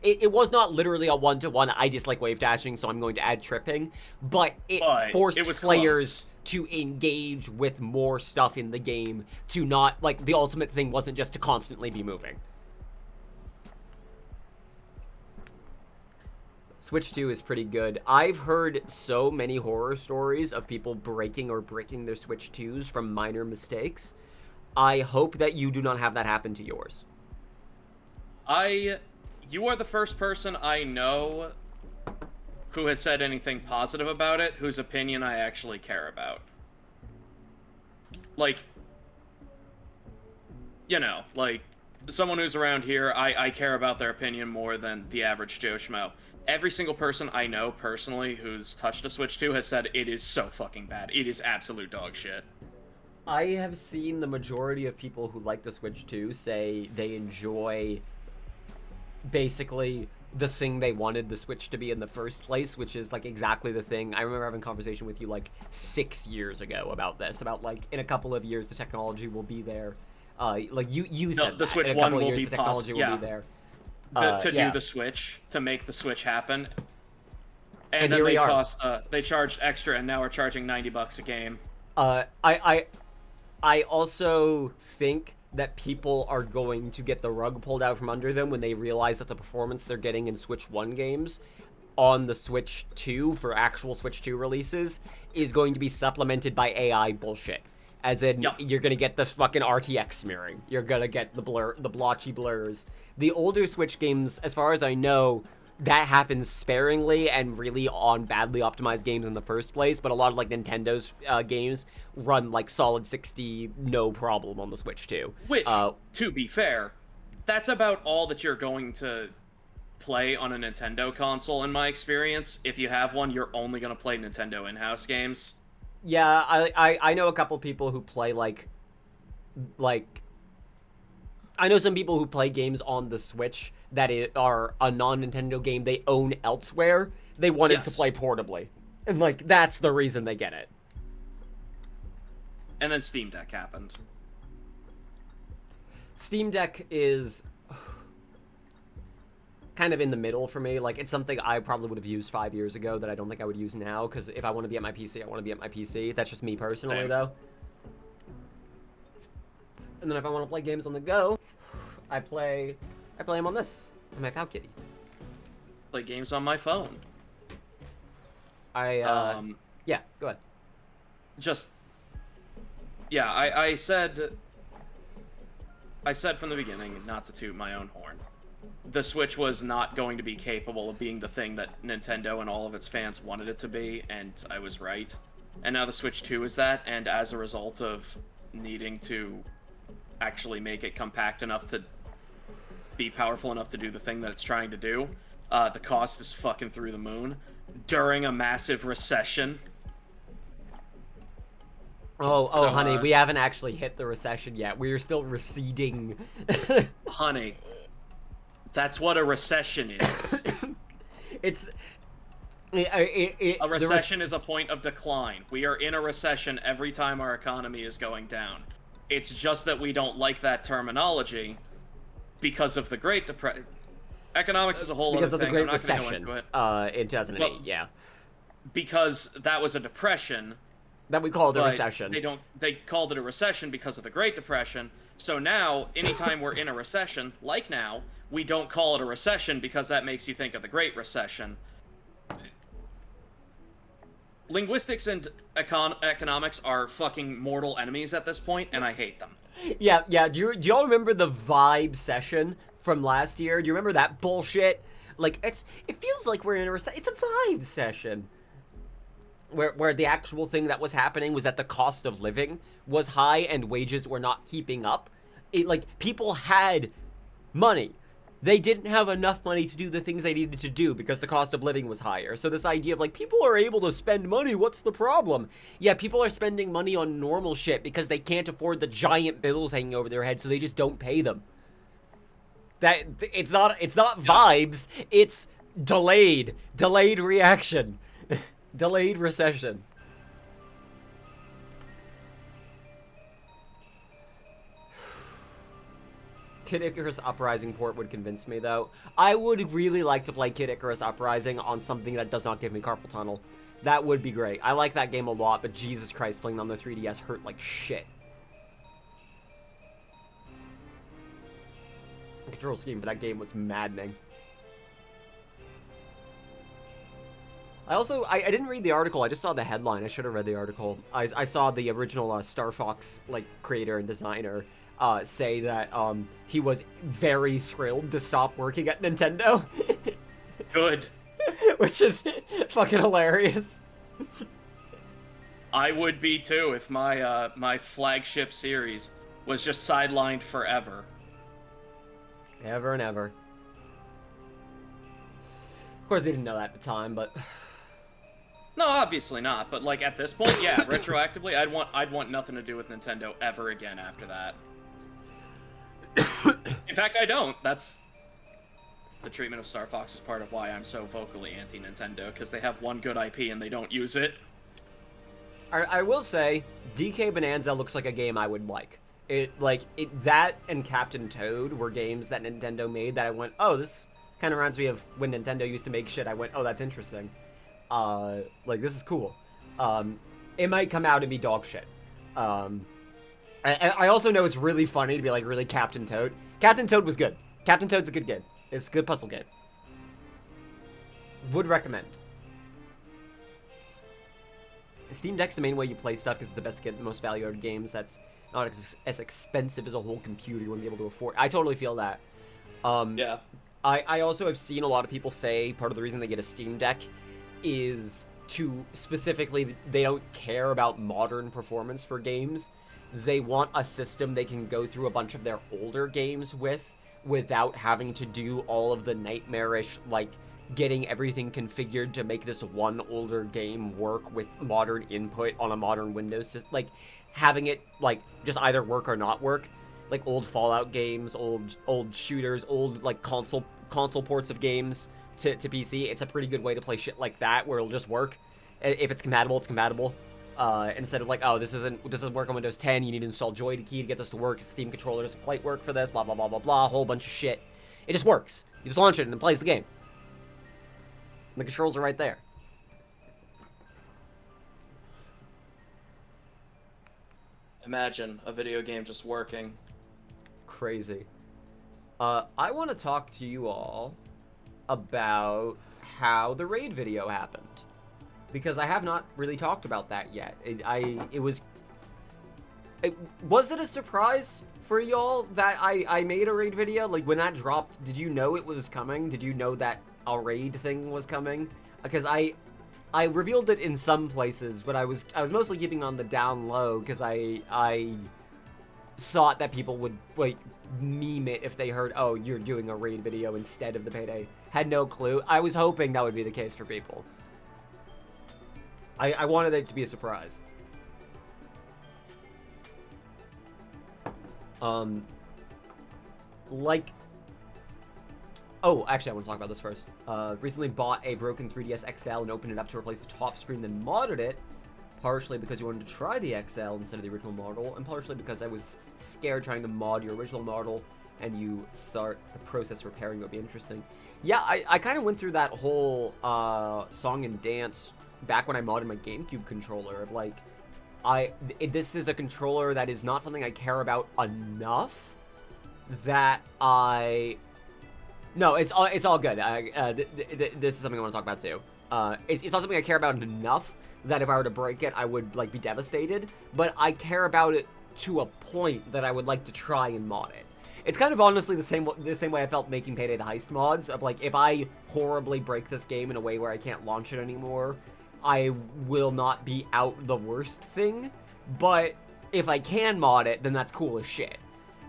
It was not literally a one-to-one, I dislike wave dashing, so I'm going to add tripping, but it forced players to engage with more stuff in the game, to not, like, the ultimate thing wasn't just to constantly be moving. Switch 2 is pretty good. I've heard so many horror stories of people breaking or breaking their Switch 2s from minor mistakes. I hope that you do not have that happen to yours. You are the first person I know who has said anything positive about it, whose opinion I actually care about. Like, you know, like, someone who's around here, I care about their opinion more than the average Joe Schmo. Every single person I know personally who's touched a Switch 2 has said it is so fucking bad. It is absolute dog shit. I have seen the majority of people who like the Switch 2 say they enjoy basically the thing they wanted the Switch to be in the first place, which is like exactly the thing. I remember having a conversation with you like 6 years ago about this, about like in a couple of years the technology will be there. Like you said the that. Switch in a couple 1 of will years, be the technology will be there. To do the Switch, to make the Switch happen. And here then we are. they charged extra, and now we're charging $90 a game. I also think that people are going to get the rug pulled out from under them when they realize that the performance they're getting in Switch 1 games on the Switch 2 for actual Switch 2 releases is going to be supplemented by AI bullshit. As in, you're gonna get the fucking RTX smearing. You're gonna get the blotchy blurs. The older Switch games, as far as I know, that happens sparingly and really on badly optimized games in the first place, but a lot of like Nintendo's games run like solid 60 no problem on the Switch 2. Which, to be fair, that's about all that you're going to play on a Nintendo console in my experience. If you have one, you're only going to play Nintendo in-house games. Yeah, I know a couple people who play like I know some people who play games on the Switch that are a non-Nintendo game they own elsewhere. They wanted to play portably. And, like, that's the reason they get it. And then Steam Deck happened. Steam Deck is kind of in the middle for me. Like, it's something I probably would have used 5 years ago that I don't think I would use now, because if I want to be at my PC, I want to be at my PC. That's just me personally, though. And then if I want to play games on the go, I play them on this, on my Palkitty. Play games on my phone. Yeah, go ahead. I said from the beginning, not to toot my own horn, the Switch was not going to be capable of being the thing that Nintendo and all of its fans wanted it to be, and I was right. And now the Switch 2 is that, and as a result of needing to actually make it compact enough to be powerful enough to do the thing that it's trying to do, the cost is fucking through the moon during a massive recession. Oh, so, honey, we haven't actually hit the recession yet. We're still receding. Honey, that's what a recession is. It's... a recession is a point of decline. We are in a recession every time our economy is going down. It's just that we don't like that terminology because of the Great Depression. Economics is a whole other thing. Because of the Great Recession in 2008, well, yeah. Because that was a depression. That we called a recession. They called it a recession because of the Great Depression. So now, anytime we're in a recession, like now, we don't call it a recession because that makes you think of the Great Recession. Linguistics and economics are fucking mortal enemies at this point, and I hate them. Yeah. Do y'all remember the vibe session from last year? Do you remember that bullshit? Like, it feels like we're in a recession. It's a vibe session. Where the actual thing that was happening was that the cost of living was high and wages were not keeping up. People had money. They didn't have enough money to do the things they needed to do because the cost of living was higher. So this idea of, people are able to spend money, what's the problem? Yeah, people are spending money on normal shit because they can't afford the giant bills hanging over their heads, so they just don't pay them. It's not vibes, it's delayed reaction. Delayed recession. Kid Icarus Uprising port would convince me, though. I would really like to play Kid Icarus Uprising on something that does not give me carpal tunnel. That would be great. I like that game a lot, but Jesus Christ, playing on the 3DS hurt like shit. The control scheme for that game was maddening. I didn't read the article, I just saw the headline. I should have read the article. I saw the original Star Fox creator and designer say that he was very thrilled to stop working at Nintendo. Good. Which is fucking hilarious. I would be too if my my flagship series was just sidelined forever. Ever and ever. Of course, they didn't know that at the time, but... No, obviously not. But at this point, yeah, retroactively, I'd want nothing to do with Nintendo ever again after that. In fact, I don't. That's the treatment of Star Fox is part of why I'm so vocally anti-Nintendo, because they have one good IP and they don't use it. I will say, DK Bonanza looks like a game I would like. That and Captain Toad were games that Nintendo made that I went, oh, this kind of reminds me of when Nintendo used to make shit. I went, oh, that's interesting. This is cool. It might come out and be dog shit. I also know it's really funny to be really Captain Toad. Captain Toad was good. Captain Toad's a good game. It's a good puzzle game. Would recommend. Steam Deck's the main way you play stuff because it's the best to get the most value out of games. That's not as expensive as a whole computer you wouldn't be able to afford. I totally feel that. Yeah. I also have seen a lot of people say part of the reason they get a Steam Deck is to specifically, they don't care about modern performance for games. They want a system they can go through a bunch of their older games with without having to do all of the nightmarish, getting everything configured to make this one older game work with modern input on a modern Windows system. Having it, just either work or not work. Old Fallout games, old shooters, old, console ports of games to PC. It's a pretty good way to play shit like that, where it'll just work. If it's compatible, it's compatible. Instead of oh, this doesn't work on Windows 10, you need to install Joy-Key to get this to work, Steam controller doesn't quite work for this, blah, blah, blah, blah, blah, a whole bunch of shit. It just works. You just launch it and it plays the game. And the controls are right there. Imagine a video game just working. Crazy. I want to talk to you all about how the raid video happened. Because I have not really talked about that yet. Was it a surprise for y'all that I made a raid video? When that dropped, did you know it was coming? Did you know that a raid thing was coming? Because I revealed it in some places, but I was mostly keeping on the down low because I thought that people would like meme it if they heard, oh, you're doing a raid video instead of the Payday. Had no clue. I was hoping that would be the case for people. I wanted it to be a surprise. Like, oh, actually, I want to talk about this first. Recently bought a broken 3DS XL and opened it up to replace the top screen, then modded it, partially because you wanted to try the XL instead of the original model, and partially because I was scared trying to mod your original model, and you thought the process repairing would be interesting. Yeah, I kind of went through that whole song and dance back when I modded my GameCube controller. Of like, this is a controller that is not something I care about enough that No, it's all good. This is something I want to talk about too. It's not something I care about enough that if I were to break it, I would like be devastated. But I care about it to a point that I would like to try and mod it. It's kind of honestly the same way I felt making Payday the Heist mods. Of like, if I horribly break this game in a way where I can't launch it anymore, I will not be out the worst thing. But if I can mod it, then that's cool as shit.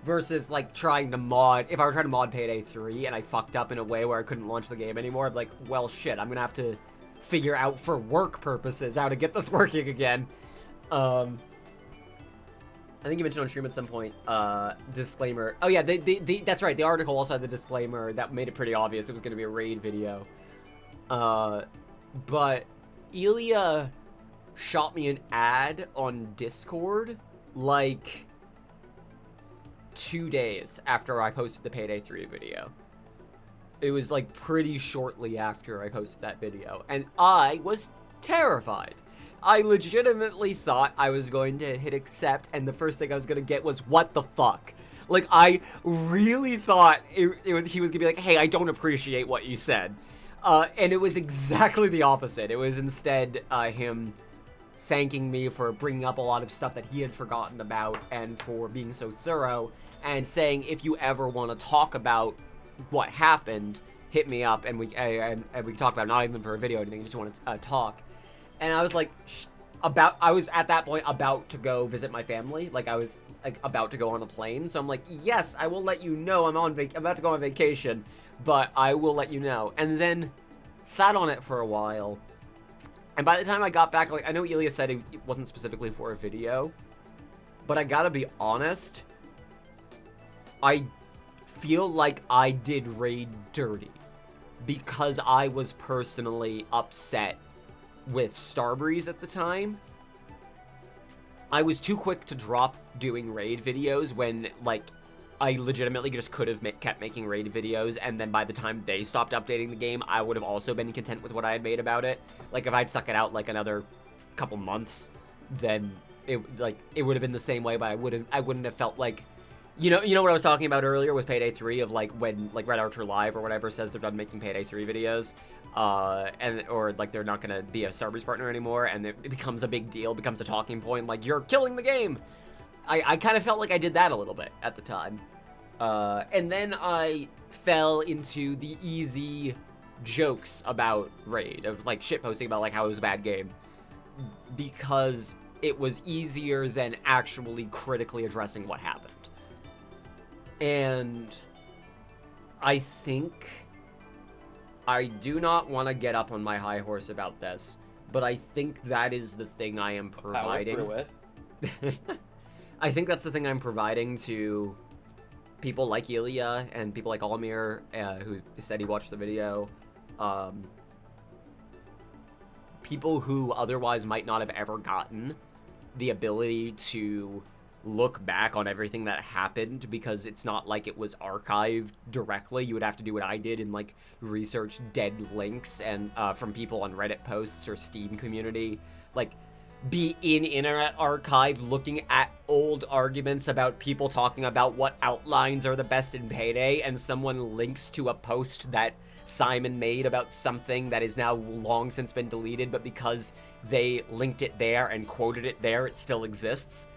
Versus, like, trying to mod... If I were trying to mod Payday 3 and I fucked up in a way where I couldn't launch the game anymore, I'd be like, well, shit, I'm gonna have to figure out for work purposes how to get this working again. I think you mentioned on stream at some point, disclaimer. Oh, yeah, that's right. The article also had the disclaimer that made it pretty obvious it was gonna be a raid video. But Ilya shot me an ad on Discord, like... 2 days after I posted the Payday 3 video. It was like pretty shortly after I posted that video, and I was terrified. I legitimately thought I was going to hit accept, and the first thing I was gonna get was, what the fuck? Like, I really thought he was gonna be like, hey, I don't appreciate what you said. And it was exactly the opposite. It was instead him thanking me for bringing up a lot of stuff that he had forgotten about and for being so thorough, and saying, if you ever want to talk about what happened, hit me up and we can talk about it, not even for a video or anything, just want to talk. And I was like, I was at that point about to go visit my family, like I was like about to go on a plane, so I'm like, yes, I will let you know I'm about to go on vacation, but I will let you know. And then sat on it for a while. And by the time I got back, like, I know Ilya said it wasn't specifically for a video, but I gotta be honest, I feel like I did raid dirty because I was personally upset with Starbreeze at the time. I was too quick to drop doing raid videos when, like, I legitimately just could have kept making raid videos, and then by the time they stopped updating the game, I would have also been content with what I had made about it. Like, if I'd stuck it out, like, another couple months, then it would have been the same way, but I wouldn't have felt like, you know what I was talking about earlier with Payday 3, of, like, when, like, Red Archer Live or whatever says they're done making Payday 3 videos, or, like, they're not gonna be a Starbreeze partner anymore, and it becomes a big deal, becomes a talking point, like, you're killing the game! I kind of felt like I did that a little bit at the time. And then I fell into the easy jokes about Raid, of, like, shitposting about, like, how it was a bad game, because it was easier than actually critically addressing what happened. And I think I do not want to get up on my high horse about this, but I think that is the thing I am providing. Power through it. I think that's the thing I'm providing to people like Ilya and people like Almir, who said he watched the video. People who otherwise might not have ever gotten the ability to look back on everything that happened, because it's not like it was archived directly. You would have to do what I did and, like, research dead links and from people on Reddit posts or Steam community, like, be in Internet Archive looking at old arguments about people talking about what outlines are the best in Payday, and someone links to a post that Simon made about something that is now long since been deleted, but because they linked it there and quoted it there, it still exists.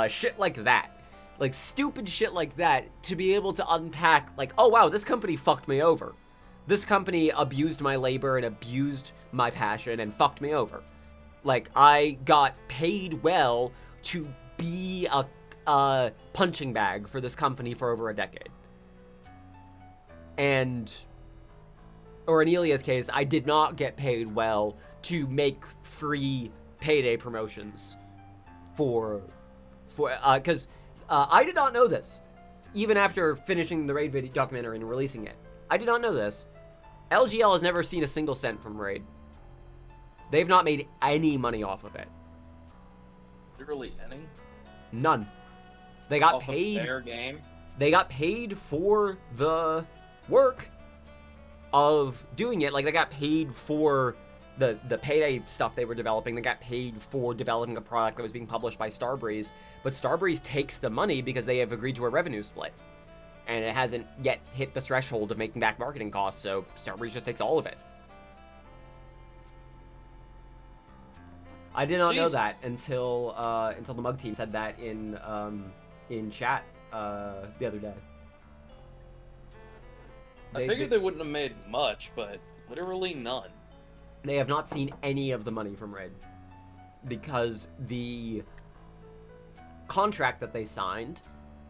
Shit like that. Like, stupid shit like that, to be able to unpack, like, oh wow, this company fucked me over. This company abused my labor and abused my passion and fucked me over. Like, I got paid well to be a punching bag for this company for over a decade. Or in Elia's case, I did not get paid well to make free payday promotions because I did not know this. Even after finishing the Raid video documentary and releasing it, I did not know this. LGL has never seen a single cent from Raid. They've not made any money off of it. Literally any? None. They got Off paid. Of their game? They got paid for the work of doing it. Like, they got paid for the payday stuff they were developing. They got paid for developing a product that was being published by Starbreeze. But Starbreeze takes the money because they have agreed to a revenue split. And it hasn't yet hit the threshold of making back marketing costs, so Starbreeze just takes all of it. I did not know that until the Mug team said that in chat the other day. I figured they wouldn't have made much, but literally none. They have not seen any of the money from Raid because the contract that they signed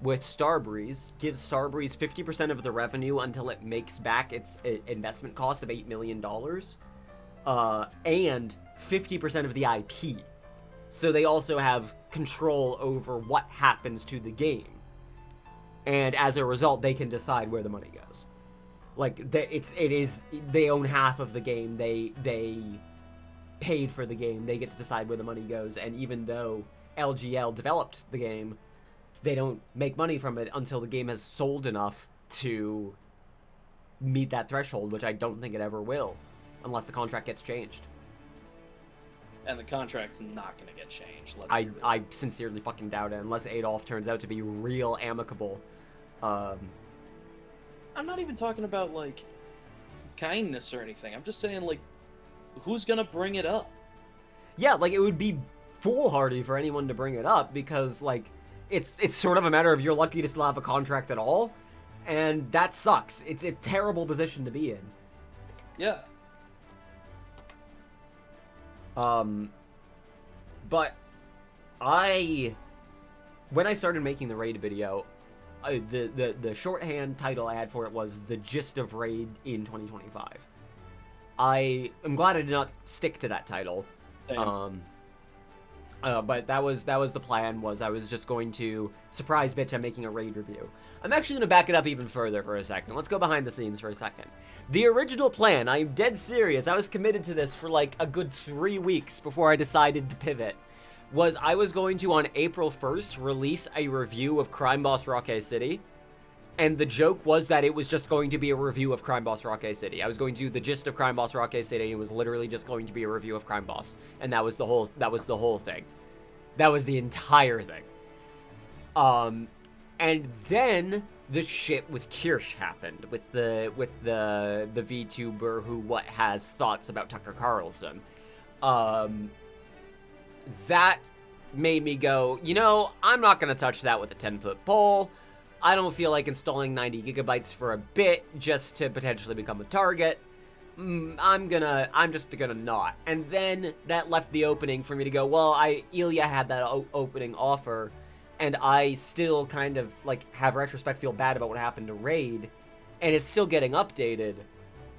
with Starbreeze gives Starbreeze 50% of the revenue until it makes back its investment cost of $8 million, and 50% of the IP. So they also have control over what happens to the game. And as a result, they can decide where the money goes. Like, they own half of the game. They paid for the game. They get to decide where the money goes. And even though LGL developed the game, they don't make money from it until the game has sold enough to meet that threshold, which I don't think it ever will, unless the contract gets changed. And the contract's not going to get changed. I sincerely fucking doubt it, unless Adolf turns out to be real amicable. I'm not even talking about, like, kindness or anything. I'm just saying, like, who's going to bring it up? Yeah, like, it would be foolhardy for anyone to bring it up, because, like, it's sort of a matter of you're lucky to still have a contract at all, and that sucks. It's a terrible position to be in. Yeah. But when I started making the Raid video, the shorthand title I had for it was The Gist of Raid in 2025. I am glad I did not stick to that title. Same. But that was the plan, was I was just going to surprise bitch I'm making a Raid review. I'm actually going to back it up even further for a second. Let's go behind the scenes for a second. The original plan, I'm dead serious, I was committed to this for like a good 3 weeks before I decided to pivot, was I was going to, on April 1st, release a review of Crime Boss Rockay City. And the joke was that it was just going to be a review of Crime Boss Rockay City. I was going to do the gist of Crime Boss Rockay City. It was literally just going to be a review of Crime Boss, and that was the whole thing. That was the entire thing. And then the shit with Kirsch happened, with the VTuber who has thoughts about Tucker Carlson. That made me go, you know, I'm not gonna touch that with a 10-foot pole. I don't feel like installing 90 gigabytes for a bit just to potentially become a target. I'm just gonna not. And then that left the opening for me to go, well, Ilya had that opening offer, and I still kind of, like, have retrospect feel bad about what happened to Raid, and it's still getting updated.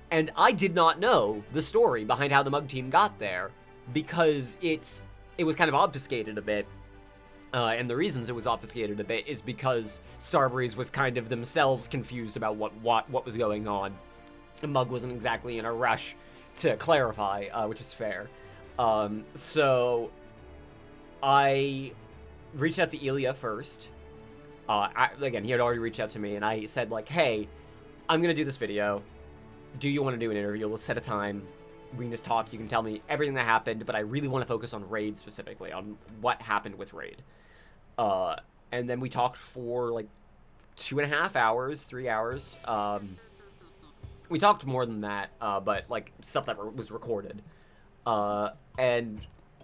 And I did not know the story behind how the Mug team got there, because it was kind of obfuscated a bit. And the reasons it was obfuscated a bit is because Starbreeze was kind of themselves confused about what was going on. And Mug wasn't exactly in a rush to clarify, which is fair. So I reached out to Ilya first. Again, he had already reached out to me, and I said, like, hey, I'm going to do this video. Do you want to do an interview? Let's set a time. We can just talk. You can tell me everything that happened, but I really want to focus on Raid specifically, on what happened with Raid. And then we talked for, like, 2.5 hours, 3 hours. We talked more than that, but, like, stuff that was recorded. And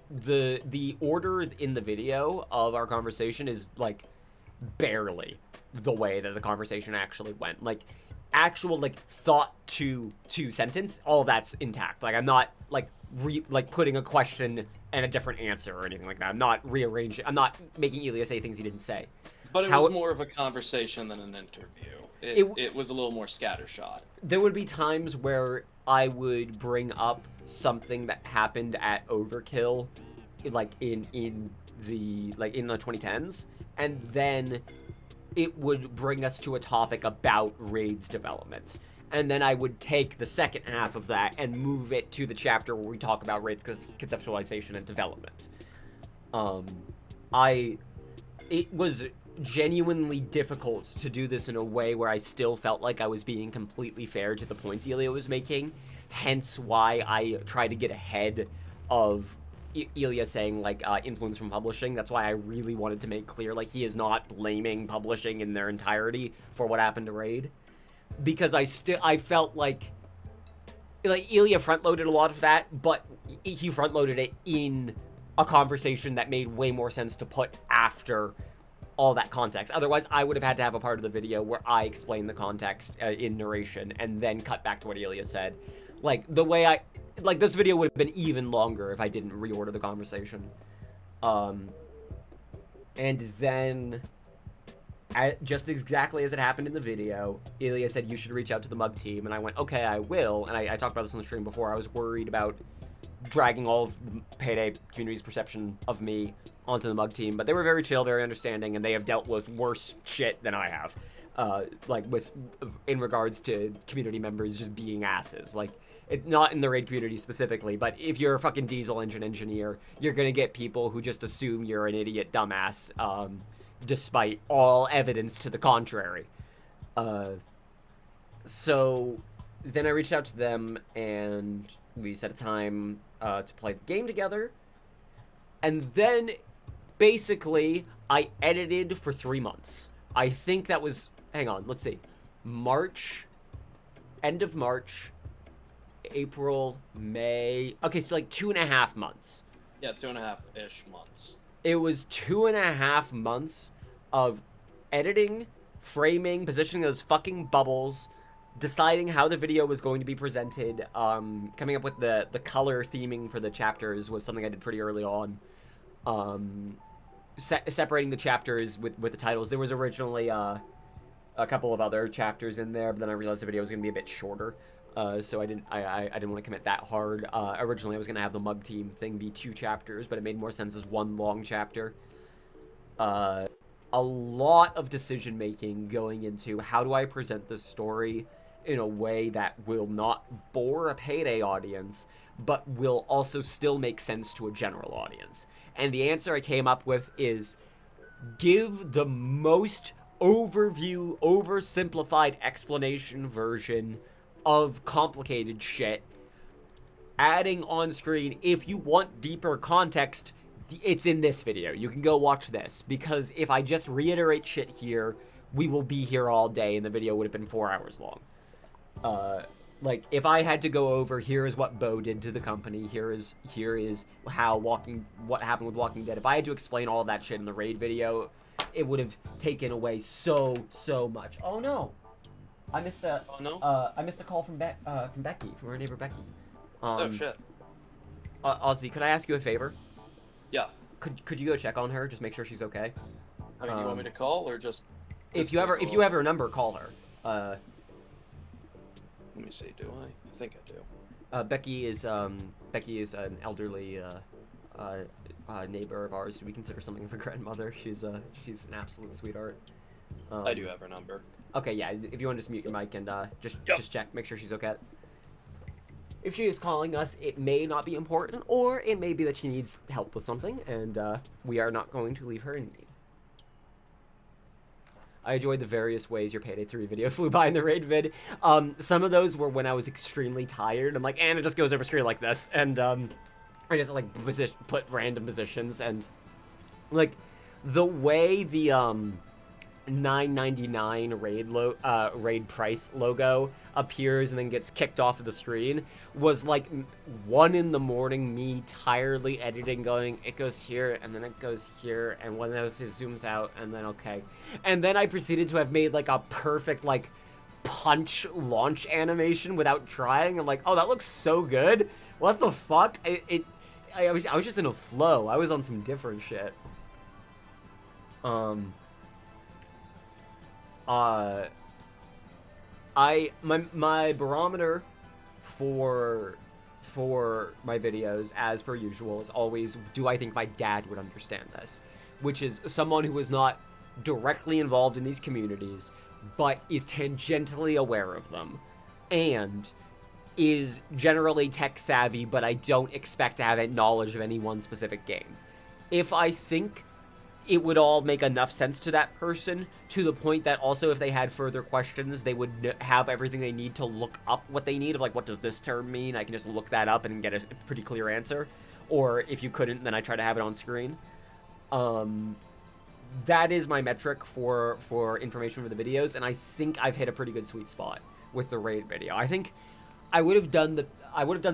the order in the video of our conversation is, like, barely the way that the conversation actually went. Like, actual like thought to sentence, all that's intact. Like I'm not like putting a question and a different answer or anything like that. I'm not rearranging. I'm not making Ilya say things he didn't say. But it was more of a conversation than an interview. It was a little more scattershot. There would be times where I would bring up something that happened at Overkill, like in the 2010s, and then it would bring us to a topic about Raid's development. And then I would take the second half of that and move it to the chapter where we talk about Raid's conceptualization and development. It was genuinely difficult to do this in a way where I still felt like I was being completely fair to the points Ilya was making, hence why I tried to get ahead of Ilya saying, like, influence from publishing. That's why I really wanted to make clear, like, he is not blaming publishing in their entirety for what happened to Raid. Because I felt like Ilya front-loaded a lot of that, but he front-loaded it in a conversation that made way more sense to put after all that context. Otherwise, I would have had to have a part of the video where I explain the context in narration and then cut back to what Ilya said. Like, the way this video would have been even longer if I didn't reorder the conversation. And then, just exactly as it happened in the video, Ilya said, you should reach out to the mug team. And I went, okay, I will. And I talked about this on the stream before. I was worried about dragging all of the Payday community's perception of me onto the mug team. But they were very chill, very understanding, and they have dealt with worse shit than I have. In regards to community members just being asses. Like, not in the Raid community specifically, but if you're a fucking diesel engine engineer, you're gonna get people who just assume you're an idiot dumbass, despite all evidence to the contrary. So then I reached out to them, and we set a time to play the game together. And then, basically, I edited for 3 months. I think that was... Hang on, let's see. End of March, April, May... Okay, so like 2.5 months. Yeah, 2.5-ish months. It was 2.5 months of editing, framing, positioning those fucking bubbles, deciding how the video was going to be presented, coming up with the color theming for the chapters was something I did pretty early on. Separating the chapters with the titles. There was originally a couple of other chapters in there, but then I realized the video was going to be a bit shorter, so I didn't want to commit that hard. Originally I was going to have the mug team thing be 2 chapters, but it made more sense as 1 long chapter. A lot of decision making going into how do I present this story in a way that will not bore a Payday audience, but will also still make sense to a general audience. And the answer I came up with is give the most overview, oversimplified explanation version of complicated shit, adding on screen, if you want deeper context, it's in this video. You can go watch this, because if I just reiterate shit here, we will be here all day and the video would have been 4 hours long. Like, if I had to go over, here is what Bo did to the company, here is how what happened with Walking Dead. If I had to explain all of that shit in the Raid video, it would have taken away so much. Oh no, I missed a call from Becky, from our neighbor Becky. Oh shit. Ozzy, could I ask you a favor? Yeah. Could you go check on her, just make sure she's okay? I mean, you want me to call or just? If you have her number, call her. Let me see. Do I? I think I do. Becky is an elderly neighbor of ours who we consider something of a grandmother. She's an absolute sweetheart. I do have her number. Okay, yeah. If you want to just mute your mic and just check, make sure she's okay. If she is calling us, it may not be important, or it may be that she needs help with something, and we are not going to leave her in need. I enjoyed the various ways your Payday 3 video flew by in the Raid vid. Some of those were when I was extremely tired. I'm like, and it just goes over screen like this. And I just like put random positions, and like the way the $9.99 raid price logo appears and then gets kicked off of the screen was like 1 in the morning, me tiredly editing, going, it goes here and then it goes here, and one of it zooms out and then okay, and then I proceeded to have made like a perfect like punch launch animation without trying. I'm like, oh, that looks so good. What the fuck? I was just in a flow. I was on some different shit. My barometer for my videos, as per usual, is always, do I think my dad would understand this? Which is someone who is not directly involved in these communities, but is tangentially aware of them, and is generally tech savvy, but I don't expect to have a knowledge of any one specific game. If I think it would all make enough sense to that person, to the point that also if they had further questions, they would have everything they need to look up what they need, of like, what does this term mean? I can just look that up and get a pretty clear answer. Or if you couldn't, then I try to have it on screen. That is my metric for information for the videos, and I think I've hit a pretty good sweet spot with the raid video. I think I would have done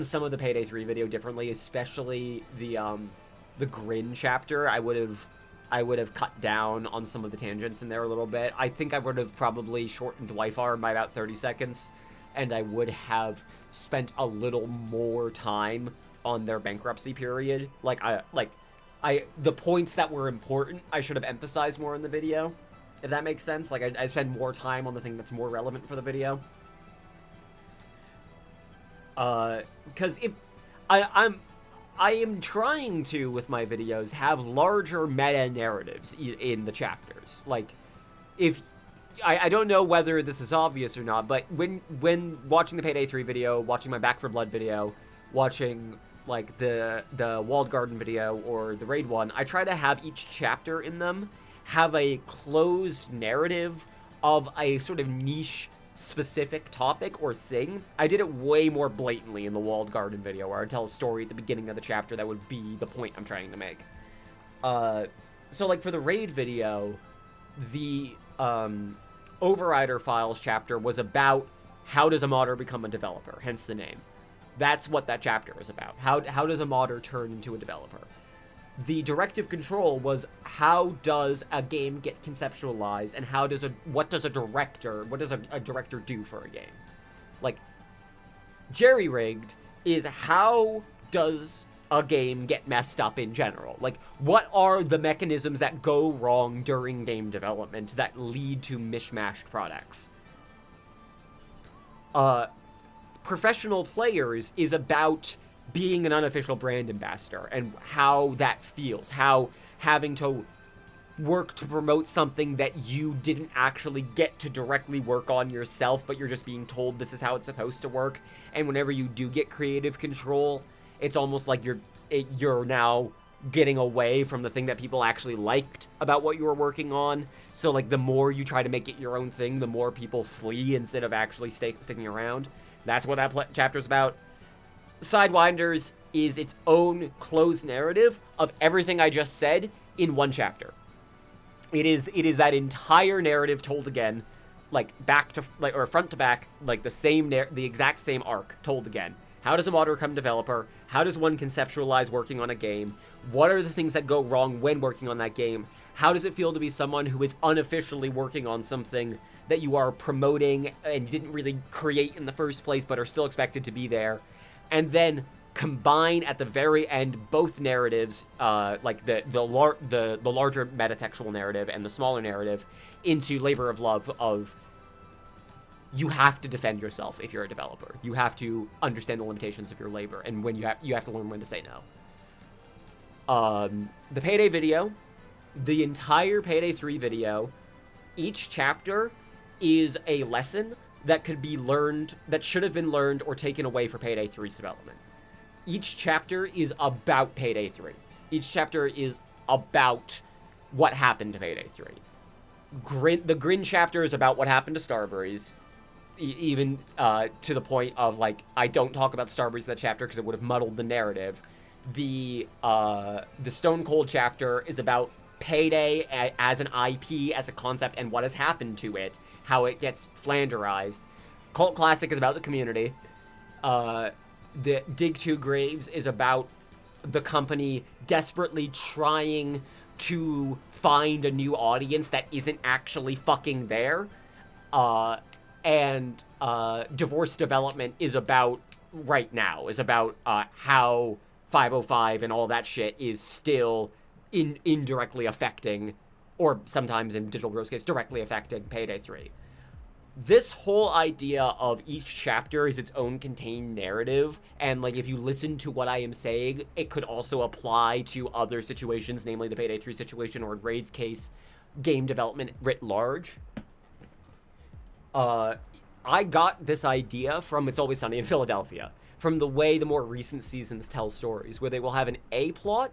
some of the Payday 3 video differently, especially the Grin chapter. I would have cut down on some of the tangents in there a little bit. I think I would have probably shortened Wi-Fi by about 30 seconds, and I would have spent a little more time on their bankruptcy period. The points that were important, I should have emphasized more in the video, if that makes sense. Like, I spend more time on the thing that's more relevant for the video. Because if I am trying to, with my videos, have larger meta-narratives in the chapters. Like, if... I don't know whether this is obvious or not, but when watching the Payday 3 video, watching my Back 4 Blood video, watching, like, the Walled Garden video, or the Raid one, I try to have each chapter in them have a closed narrative of a sort of niche specific topic or thing. I did it way more blatantly in the Walled Garden video, where I tell a story at the beginning of the chapter that would be the point I'm trying to make. So, like, for the Raid video, the Overrider Files chapter was about how does a modder become a developer, hence the name. That's what that chapter is about. How does a modder turn into a developer? The directive control was how does a game get conceptualized, and what does a director do for a game? Like, jerry-rigged is how does a game get messed up in general? Like, what are the mechanisms that go wrong during game development that lead to mishmashed products? Professional Players is about being an unofficial brand ambassador and how that feels, how having to work to promote something that you didn't actually get to directly work on yourself, but you're just being told this is how it's supposed to work. And whenever you do get creative control, it's almost like you're now getting away from the thing that people actually liked about what you were working on. So, like, the more you try to make it your own thing, the more people flee instead of actually sticking around. That's what that chapter's about. Sidewinders is its own closed narrative of everything I just said in one chapter. It is that entire narrative told again, like back to or front to back, like the exact same arc told again. How does a modder become developer? How does one conceptualize working on a game? What are the things that go wrong when working on that game? How does it feel to be someone who is unofficially working on something that you are promoting and didn't really create in the first place, but are still expected to be there? And then combine at the very end both narratives, like the larger metatextual narrative and the smaller narrative, into labor of love of you have to defend yourself if you're a developer. You have to understand the limitations of your labor, and when you have to learn when to say no. The Payday video, the entire Payday 3 video, each chapter is a lesson that could be learned, that should have been learned or taken away for Payday 3's development. Each chapter is about Payday 3. Each chapter is about what happened to Payday 3. The Grin chapter is about what happened to Starbreeze, even to the point of, like, I don't talk about Starbreeze in that chapter because it would have muddled the narrative. The Stone Cold chapter is about Payday as an IP, as a concept, and what has happened to it, how it gets flanderized. Cult Classic is about the community. The Dig Two Graves is about the company desperately trying to find a new audience that isn't actually fucking there. and divorce development is about right now, is about how 505 and all that shit is still indirectly affecting, or sometimes in Digital Bros case, directly affecting Payday 3. This whole idea of each chapter is its own contained narrative, and like if you listen to what I am saying, it could also apply to other situations, namely the Payday 3 situation, or in Raid's case, game development writ large. I got this idea from It's Always Sunny in Philadelphia, from the way the more recent seasons tell stories, where they will have an A plot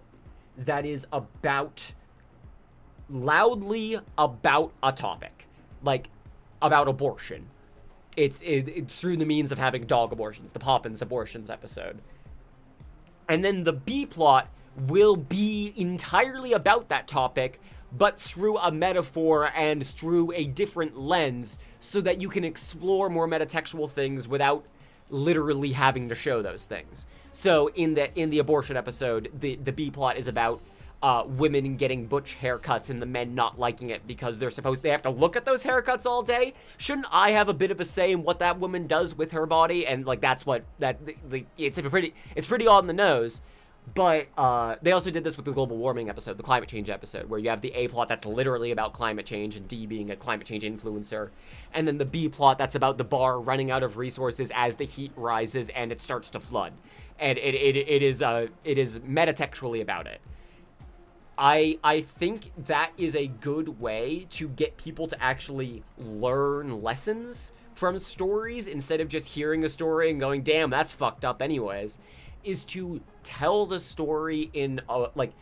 that is loudly about a topic, like about abortion. It's through the means of having dog abortions, the Poppins abortions episode. And then the B plot will be entirely about that topic, but through a metaphor and through a different lens, so that you can explore more metatextual things without literally having to show those things. So in the abortion episode, the B plot is about women getting butch haircuts and the men not liking it because they have to look at those haircuts all day. Shouldn't I have a bit of a say in what that woman does with her body? And like it's pretty on the nose. But they also did this with the global warming episode, the climate change episode, where you have the A plot that's literally about climate change and D being a climate change influencer, and then the B plot that's about the bar running out of resources as the heat rises and it starts to flood, and it is metatextually about it. I think that is a good way to get people to actually learn lessons from stories instead of just hearing a story and going, damn, that's fucked up anyways, is to tell the story in,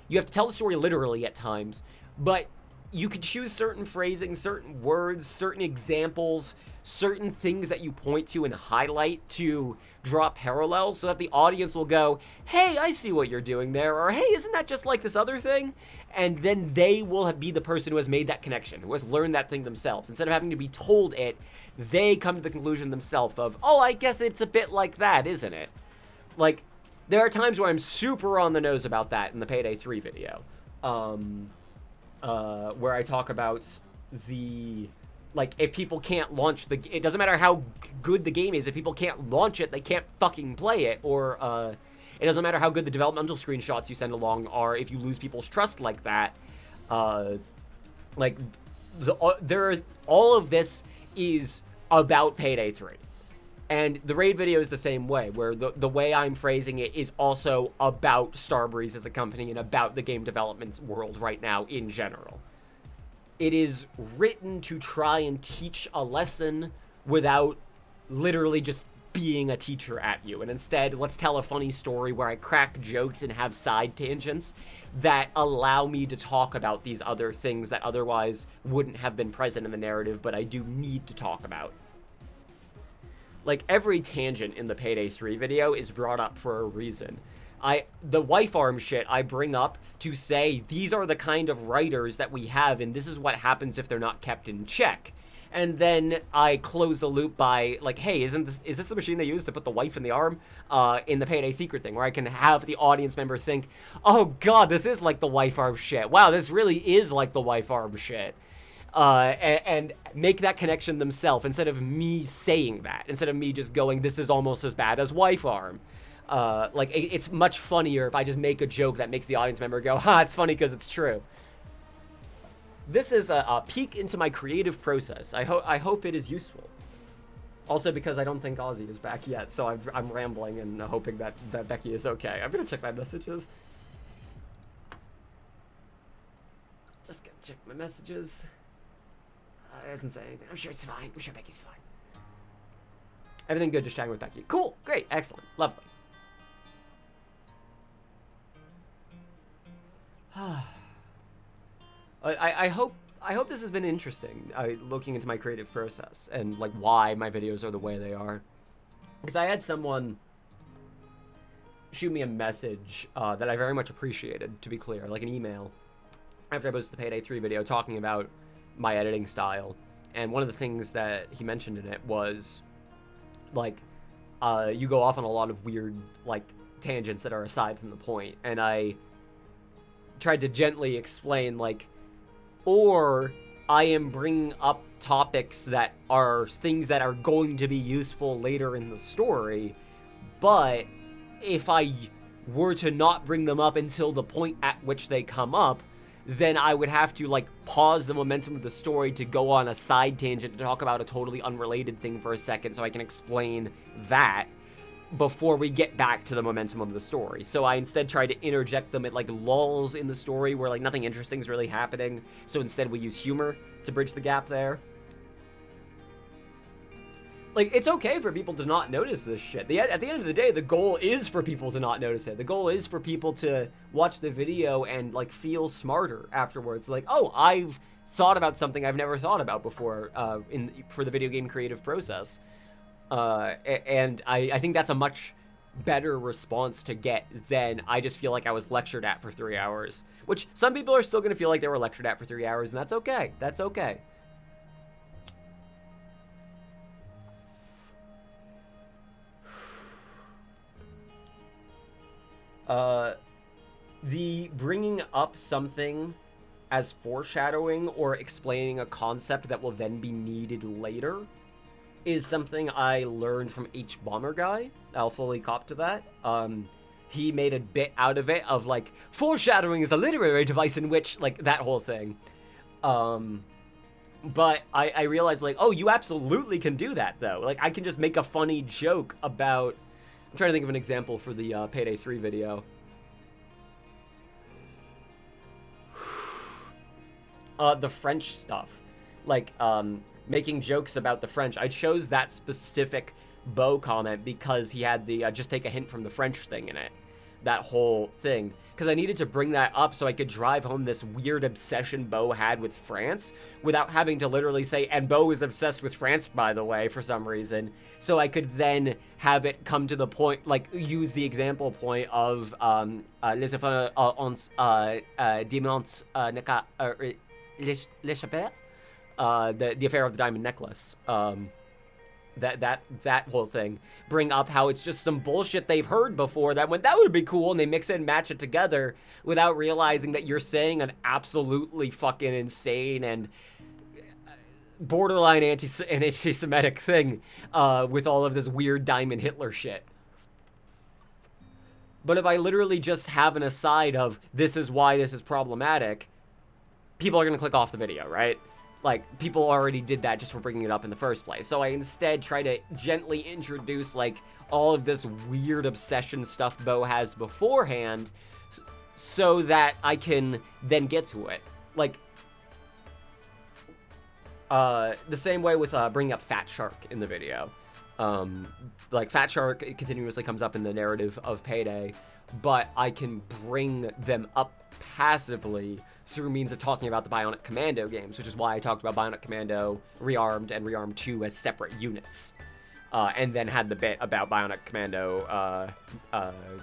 you have to tell the story literally at times, but you could choose certain phrasing, certain words, certain examples, certain things that you point to and highlight to draw parallels so that the audience will go, hey, I see what you're doing there, or hey, isn't that just like this other thing? And then they will be the person who has made that connection, who has learned that thing themselves. Instead of having to be told it, they come to the conclusion themselves of, oh, I guess it's a bit like that, isn't it? Like, there are times where I'm super on the nose about that in the Payday 3 video, where I talk about if people can't launch it doesn't matter how good the game is, if people can't launch it, they can't fucking play it, or, it doesn't matter how good the developmental screenshots you send along are, if you lose people's trust like that, all of this is about Payday 3. And the Raid video is the same way, where the way I'm phrasing it is also about Starbreeze as a company and about the game development world right now in general. It is written to try and teach a lesson without literally just being a teacher at you. And instead, let's tell a funny story where I crack jokes and have side tangents that allow me to talk about these other things that otherwise wouldn't have been present in the narrative, but I do need to talk about. Like, every tangent in the Payday 3 video is brought up for a reason. The wife arm shit I bring up to say, these are the kind of writers that we have, and this is what happens if they're not kept in check. And then I close the loop by, like, hey, is this the machine they use to put the wife in the arm in the Payday Secret thing, where I can have the audience member think, oh god, this is like the wife arm shit. Wow, this really is like the wife arm shit. And make that connection themselves instead of me saying that, instead of me just going, this is almost as bad as wife arm. It's much funnier if I just make a joke that makes the audience member go, ha, it's funny because it's true. This is a peek into my creative process. I hope it is useful. Also because I don't think Ozzy is back yet, so I'm rambling and hoping that Becky is okay. I'm gonna check my messages. Just gonna check my messages. It doesn't say anything. I'm sure it's fine. I'm sure Becky's fine. Everything good, just chatting with Becky. Cool, great, excellent, lovely. I hope this has been interesting, looking into my creative process and like why my videos are the way they are. Because I had someone shoot me a message that I very much appreciated, to be clear, like an email, after I posted the Payday 3 video talking about my editing style. And one of the things that he mentioned in it was, like, you go off on a lot of weird, like, tangents that are aside from the point. And I tried to gently explain, like, or I am bringing up topics that are things that are going to be useful later in the story, but if I were to not bring them up until the point at which they come up, then I would have to, like, pause the momentum of the story to go on a side tangent to talk about a totally unrelated thing for a second so I can explain that before we get back to the momentum of the story. So I instead try to interject them at, like, lulls in the story where, like, nothing interesting is really happening. So instead we use humor to bridge the gap there. Like, it's okay for people to not notice this shit. At the end of the day, the goal is for people to not notice it. The goal is for people to watch the video and, like, feel smarter afterwards. Like, oh, I've thought about something I've never thought about before for the video game creative process. And I think that's a much better response to get than I just feel like I was lectured at for 3 hours. Which some people are still going to feel like they were lectured at for 3 hours, and that's okay. That's okay. The bringing up something as foreshadowing or explaining a concept that will then be needed later is something I learned from H Bomber Guy. I'll fully cop to that. He made a bit out of it of, like, foreshadowing is a literary device in which, like, that whole thing. But I realized, like, oh, you absolutely can do that, though. Like, I can just make a funny joke about... I'm trying to think of an example for the Payday 3 video. The French stuff. Like, making jokes about the French. I chose that specific Bo comment because he had the just take a hint from the French thing in it. That whole thing. Because I needed to bring that up so I could drive home this weird obsession Bo had with France without having to literally say, and Bo is obsessed with France, by the way, for some reason. So I could then have it come to the point, like, use the example point of Les enfants dimanche l'échappée, the affair of the diamond necklace. That whole thing, bring up how it's just some bullshit they've heard before that went, that would be cool, and they mix it and match it together without realizing that you're saying an absolutely fucking insane and borderline anti-Semitic thing with all of this weird Diamond Hitler shit. But if I literally just have an aside of this is why this is problematic, people are gonna click off the video, right? Like, people already did that just for bringing it up in the first place. So I instead try to gently introduce, like, all of this weird obsession stuff Bo has beforehand so that I can then get to it. Like, the same way with bringing up Fat Shark in the video. Like, Fat Shark continuously comes up in the narrative of Payday, but I can bring them up passively through means of talking about the Bionic Commando games, which is why I talked about Bionic Commando Rearmed and Rearmed 2 as separate units. And then had the bit about Bionic Commando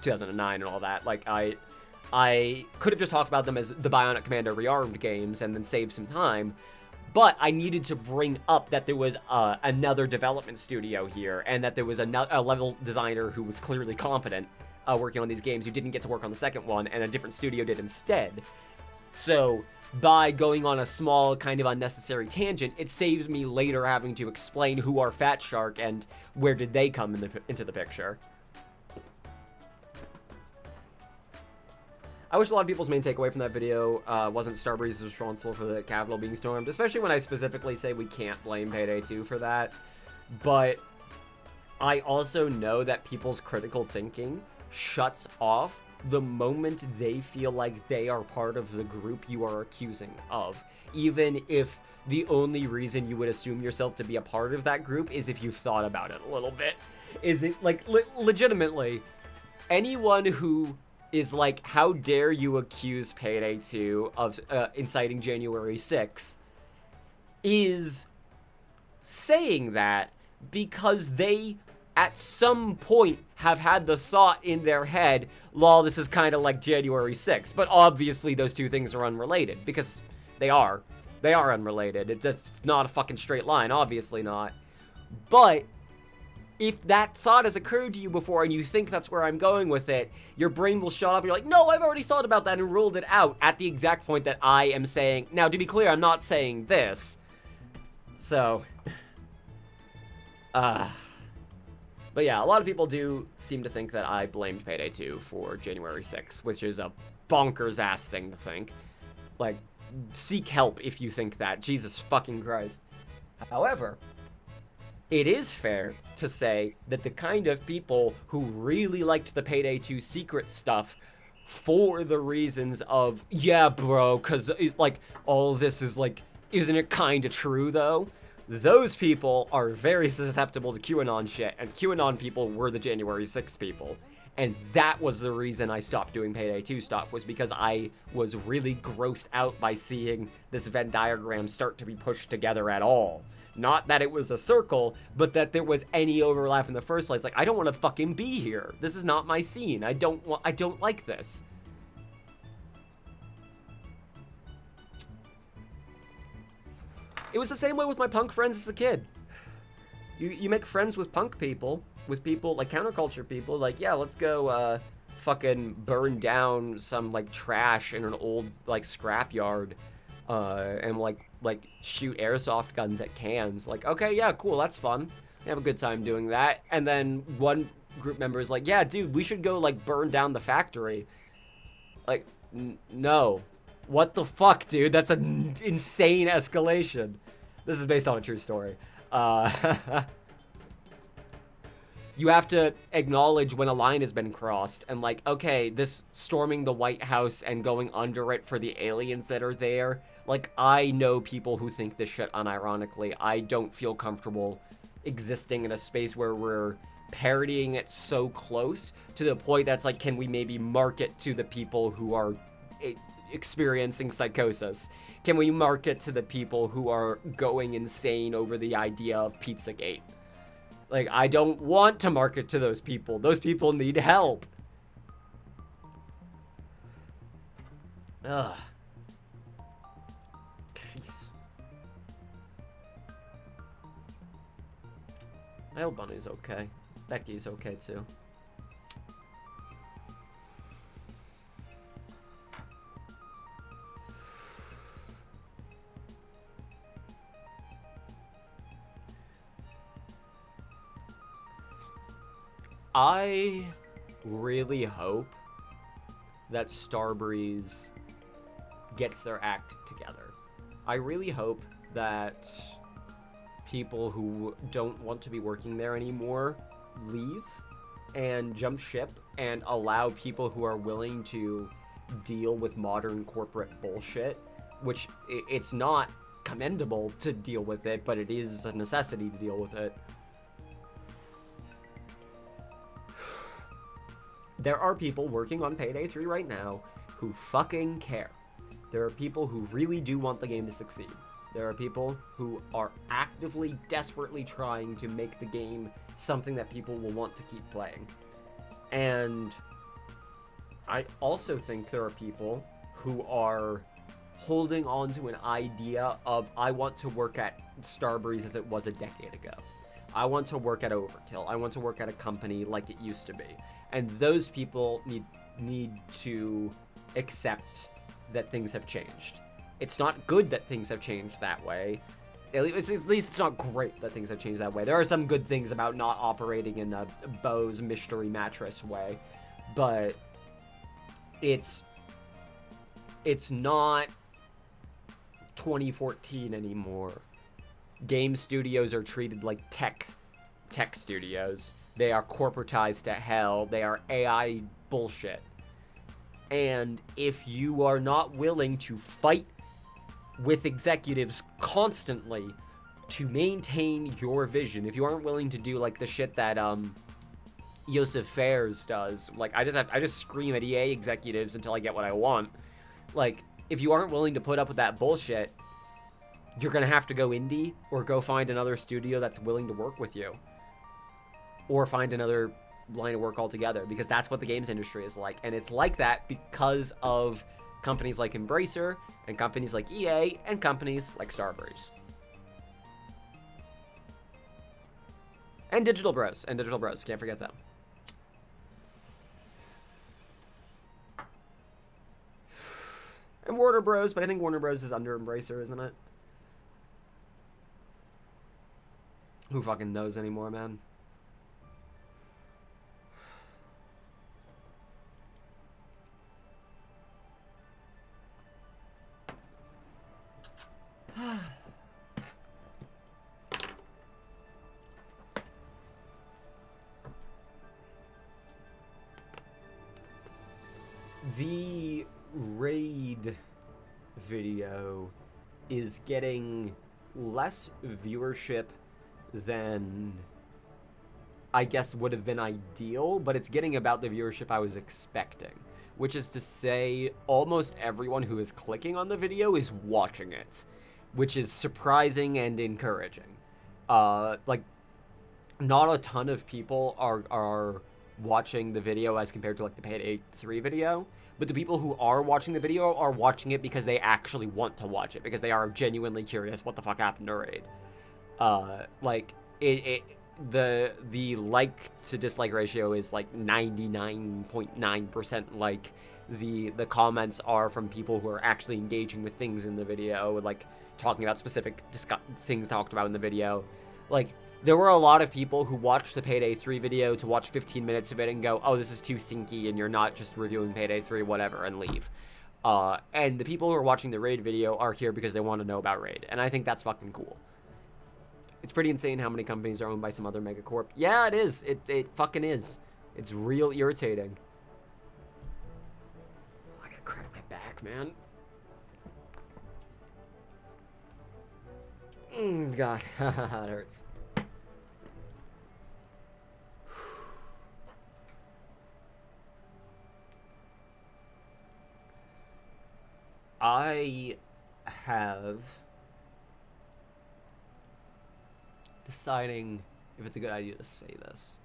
2009 and all that. Like, I could have just talked about them as the Bionic Commando Rearmed games and then saved some time, but I needed to bring up that there was another development studio here and that there was a level designer who was clearly competent working on these games who didn't get to work on the second one, and a different studio did instead. So, by going on a small, kind of unnecessary tangent, it saves me later having to explain who are Fat Shark and where did they come into the picture. I wish a lot of people's main takeaway from that video wasn't Starbreeze is responsible for the Capitol being stormed, especially when I specifically say we can't blame Payday 2 for that. But I also know that people's critical thinking shuts off the moment they feel like they are part of the group you are accusing of. Even if the only reason you would assume yourself to be a part of that group is if you've thought about it a little bit. Is it, like, legitimately, anyone who is like, how dare you accuse Payday 2 of inciting January 6th, is saying that because they at some point have had the thought in their head, lol, this is kind of like January 6th. But obviously those two things are unrelated, because they are. They are unrelated. It's just not a fucking straight line, obviously not. But if that thought has occurred to you before and you think that's where I'm going with it, your brain will shut up and you're like, no, I've already thought about that and ruled it out at the exact point that I am saying. Now, to be clear, I'm not saying this. So, but yeah, a lot of people do seem to think that I blamed Payday 2 for January 6th, which is a bonkers ass thing to think. Like, seek help if you think that. Jesus fucking Christ. However, it is fair to say that the kind of people who really liked the Payday 2 secret stuff for the reasons of, yeah, bro, because, like, all this is, like, isn't it kind of true, though? Those people are very susceptible to QAnon shit, and QAnon people were the January 6th people. And that was the reason I stopped doing Payday 2 stuff, was because I was really grossed out by seeing this Venn diagram start to be pushed together at all. Not that it was a circle, but that there was any overlap in the first place. Like, I don't want to fucking be here. This is not my scene. I don't like this. It was the same way with my punk friends as a kid. You make friends with punk people, with people, like, counterculture people, like, yeah, let's go, fucking burn down some, like, trash in an old, like, scrapyard, and, like, shoot airsoft guns at cans. Like, okay, yeah, cool, that's fun. We have a good time doing that. And then one group member is like, yeah, dude, we should go, like, burn down the factory. Like, no. What the fuck, dude? That's an insane escalation. This is based on a true story. You have to acknowledge when a line has been crossed and, like, okay, this storming the White House and going under it for the aliens that are there. Like, I know people who think this shit unironically. I don't feel comfortable existing in a space where we're parodying it so close to the point that's like, can we maybe market to the people who are experiencing psychosis? Can we market to the people who are going insane over the idea of Pizzagate? Like, I don't want to market to those people. Those people need help. Ugh. Jeez. I hope Bunny's okay. Becky's okay, too. I really hope that Starbreeze gets their act together. I really hope that people who don't want to be working there anymore leave and jump ship and allow people who are willing to deal with modern corporate bullshit, which it's not commendable to deal with it, but it is a necessity to deal with it. There are people working on Payday 3 right now who fucking care. There are people who really do want the game to succeed. There are people who are actively, desperately trying to make the game something that people will want to keep playing. And I also think there are people who are holding on to an idea of, I want to work at Starbreeze as it was a decade ago. I want to work at Overkill. I want to work at a company like it used to be. And those people need to accept that things have changed. It's not good that things have changed that way. At least it's not great that things have changed that way. There are some good things about not operating in a Bose mystery mattress way, but it's not 2014 anymore. Game studios are treated like tech studios. They are corporatized to hell. They are AI bullshit. And if you are not willing to fight with executives constantly to maintain your vision, if you aren't willing to do like the shit that Joseph Fares does, like I just scream at EA executives until I get what I want. Like, if you aren't willing to put up with that bullshit, you're gonna have to go indie or go find another studio that's willing to work with you. Or find another line of work altogether, because that's what the games industry is like. And it's like that because of companies like Embracer, and companies like EA, and companies like Starbreeze. And Digital Bros. Can't forget them. And Warner Bros, but I think Warner Bros is under Embracer, isn't it? Who fucking knows anymore, man? The raid video is getting less viewership than I guess would have been ideal, but it's getting about the viewership I was expecting, which is to say almost everyone who is clicking on the video is watching it, which is surprising and encouraging. Like, not a ton of people are watching the video as compared to like the Payday 3 video, but the people who are watching the video are watching it because they actually want to watch it, because they are genuinely curious what the fuck happened to Raid. Like the like to dislike ratio is like 99.9%. Like the comments are from people who are actually engaging with things in the video, like talking about specific things talked about in the video. Like, there were a lot of people who watched the Payday 3 video to watch 15 minutes of it and go, oh, this is too thinky and you're not just reviewing Payday 3, whatever, and leave. And the people who are watching the Raid video are here because they want to know about Raid, and I think that's fucking cool. It's pretty insane how many companies are owned by some other megacorp. Yeah, it is. It fucking is. It's real irritating. Oh, I gotta crack my back, man. God, that hurts. I have deciding if it's a good idea to say this.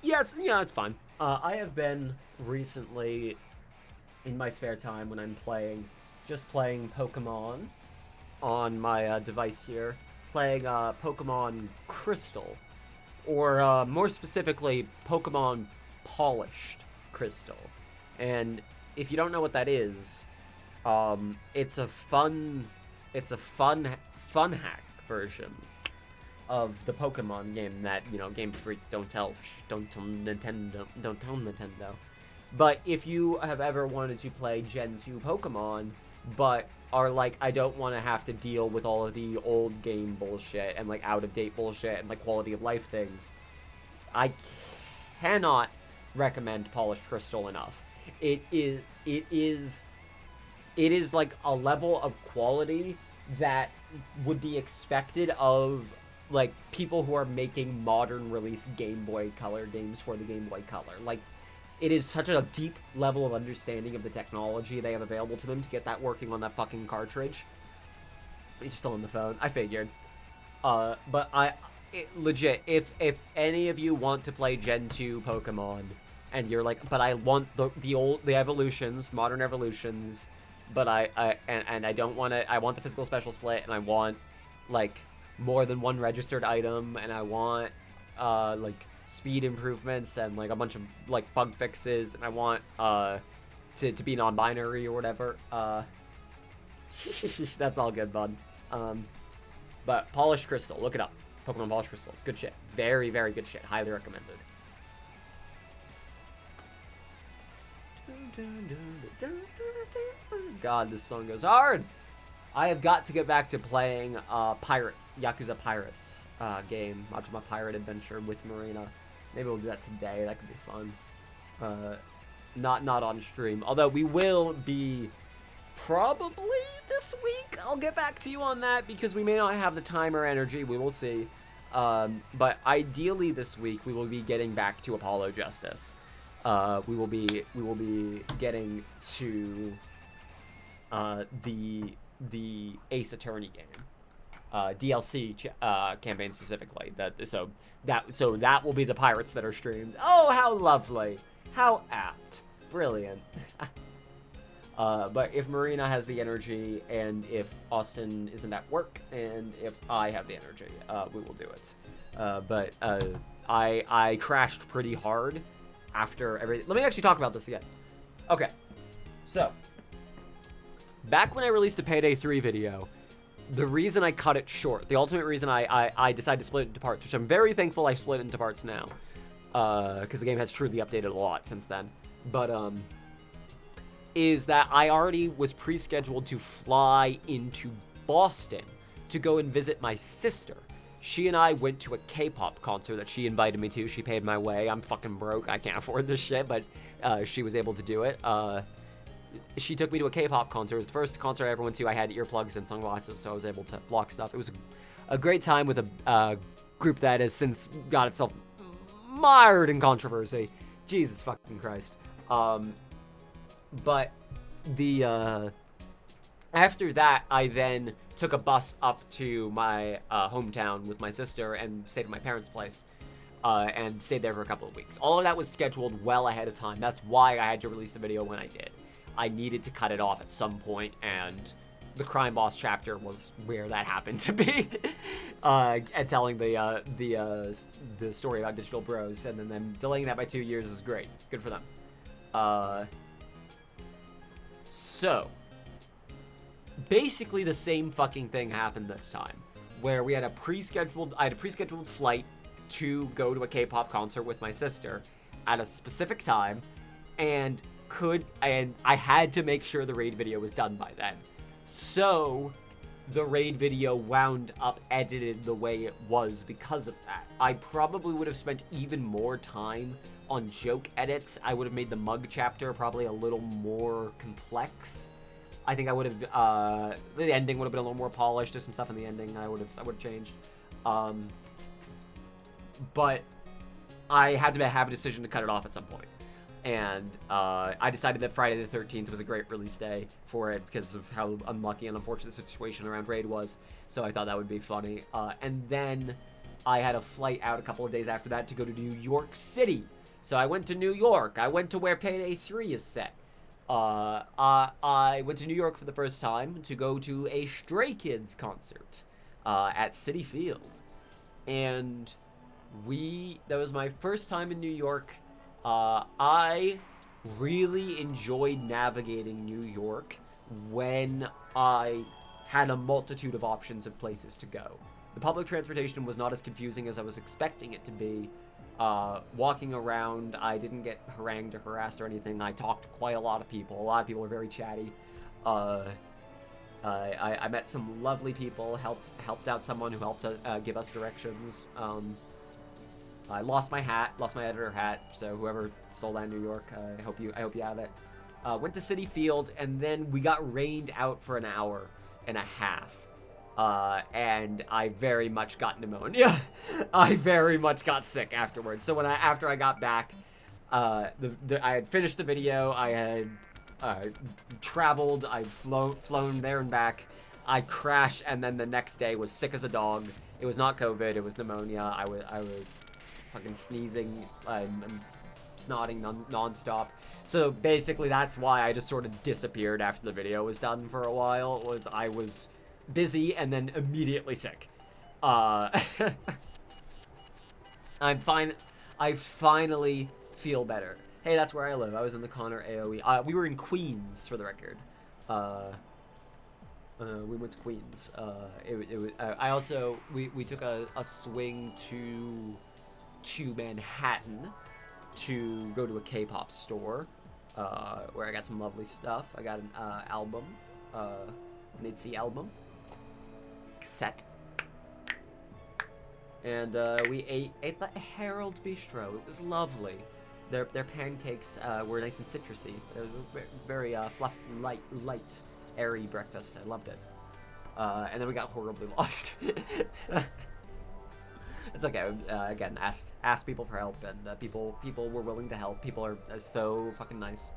Yeah, it's fine. I have been recently, in my spare time when I'm just playing Pokemon on my device here, playing Pokemon Crystal, or more specifically, Pokemon Polished Crystal. And if you don't know what that is, it's a fun hack version of the Pokemon game that, you know, Game Freak don't tell Nintendo. But if you have ever wanted to play Gen 2 Pokemon, but are like, I don't want to have to deal with all of the old game bullshit and like out-of-date bullshit and like quality of life things, I cannot recommend Polished Crystal enough. It is like a level of quality that would be expected of like people who are making modern release Game Boy Color games for the Game Boy Color. Like, it is such a deep level of understanding of the technology they have available to them to get that working on that fucking cartridge. He's still on the phone. I figured. But legit, if any of you want to play Gen 2 Pokemon, and you're like, but I want the evolutions, modern evolutions, but I don't want to, I want the physical special split, and I want, like, more than one registered item, and I want, like, speed improvements, and, like, a bunch of, like, bug fixes, and I want, to be non-binary or whatever, that's all good, bud. But Polished Crystal, look it up. Pokemon Polished Crystal, it's good shit. Very, very good shit. Highly recommended. God, this song goes hard. I have got to get back to playing Yakuza Pirates game, Majima Pirate Adventure with Marina. Maybe we'll do that today. That could be fun. Not on stream, although we will be probably this week. I'll get back to you on that because we may not have the time or energy. We will see. But ideally this week we will be getting back to Apollo Justice. We will be getting to the Ace Attorney game, DLC campaign specifically. So that will be the pirates that are streamed. Oh, how lovely, how apt, brilliant. But if Marina has the energy, and if Austin isn't at work, and if I have the energy, we will do it. But I crashed pretty hard after everything. Let me actually talk about this again. Okay, so back when I released the Payday 3 video, the reason I cut it short, the ultimate reason I decided to split it into parts, which I'm very thankful I split it into parts now, because the game has truly updated a lot since then, but is that I already was pre-scheduled to fly into Boston to go and visit my sister. She and I went to a K-pop concert that she invited me to. She paid my way. I'm fucking broke. I can't afford this shit, but she was able to do it. She took me to a K-pop concert. It was the first concert I ever went to. I had earplugs and sunglasses, so I was able to block stuff. It was a great time with a group that has since got itself mired in controversy. Jesus fucking Christ. But the after that, I then took a bus up to my hometown with my sister and stayed at my parents' place and stayed there for a couple of weeks. All of that was scheduled well ahead of time. That's why I had to release the video when I did. I needed to cut it off at some point, and the Crime Boss chapter was where that happened to be. And telling the story about Digital Bros, and then them delaying that by 2 years is great. Good for them. So, basically the same fucking thing happened this time, where I had a pre-scheduled flight to go to a K-pop concert with my sister at a specific time, and I had to make sure the raid video was done by then. So, the raid video wound up edited the way it was because of that. I probably would have spent even more time on joke edits. I would have made the mug chapter probably a little more complex. I think I would have, the ending would have been a little more polished. There's some stuff in the ending I would have changed. But I had to have a decision to cut it off at some point. And I decided that Friday the 13th was a great release day for it because of how unlucky and unfortunate the situation around Raid was. So I thought that would be funny. And then I had a flight out a couple of days after that to go to New York City. So I went to New York. I went to where Payday 3 is set. I went to New York for the first time to go to a Stray Kids concert at Citi Field. And that was my first time in New York. I really enjoyed navigating New York when I had a multitude of options of places to go. The public transportation was not as confusing as I was expecting it to be. Walking around, I didn't get harangued or harassed or anything. I talked to quite a lot of people. A lot of people were very chatty. I met some lovely people, helped out someone who helped give us directions. I lost my editor hat, so whoever stole that in New York, I hope you have it. Went to Citi Field, and then we got rained out for an hour and a half. And I very much got pneumonia. I very much got sick afterwards. So after I got back, I had finished the video, I had traveled, I'd flown there and back. I crashed, and then the next day was sick as a dog. It was not COVID, it was pneumonia. I was fucking sneezing and snotting non-stop. So basically that's why I just sort of disappeared after the video was done for a while. I was busy and then immediately sick. I'm fine. I finally feel better. Hey, that's where I live. I was in the Connor AoE. We were in Queens, for the record. We went to Queens. I also we took a swing to Manhattan to go to a K-pop store where I got some lovely stuff. I got an album, an ITZY album, cassette, and we ate the Herald Bistro. It was lovely. Their pancakes were nice and citrusy. It was a very light, airy breakfast. I loved it. And then we got horribly lost. It's okay. Again, asked people for help, and people were willing to help. People are so fucking nice.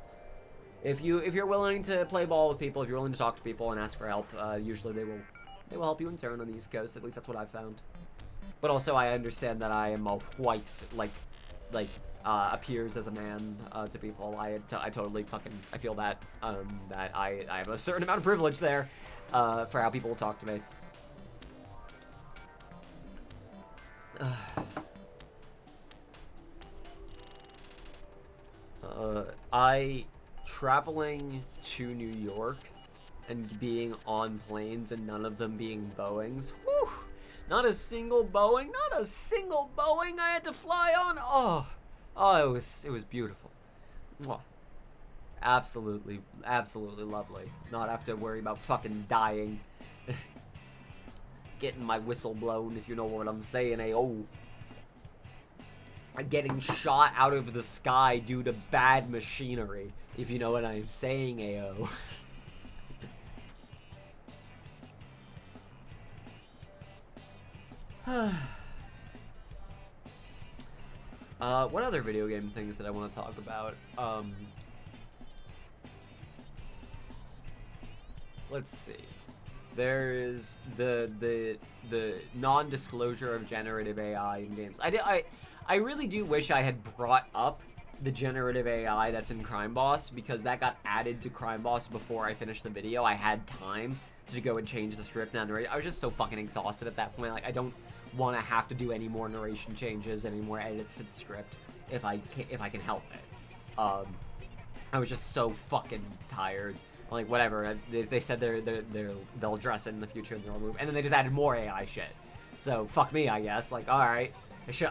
If you're willing to play ball with people, if you're willing to talk to people and ask for help, usually they will help you in turn on the East Coast. At least that's what I've found. But also, I understand that I am a white, like appears as a man to people. I totally fucking I feel that that I have a certain amount of privilege there for how people will talk to me. Traveling to New York and being on planes and none of them being Boeings. Whew, not a single Boeing, not a single Boeing I had to fly on. Oh, it was beautiful. Mwah. Absolutely lovely. Not have to worry about fucking dying. Getting my whistle blown, if you know what I'm saying, ayo. Getting shot out of the sky due to bad machinery, if you know what I'm saying, ayo. What other video game things that I want to talk about? Let's see. There is the non-disclosure of generative AI in games. I really do wish I had brought up the generative AI that's in Crime Boss, because that got added to Crime Boss before I finished the video. I had time to go and change the script and narrate. I was just so fucking exhausted at that point. Like, I don't want to have to do any more narration changes, any more edits to the script if I can help it. I was just so fucking tired. Like, whatever. They said they'll address it in the future and they'll remove, and then they just added more AI shit. So fuck me, I guess. Like, all right,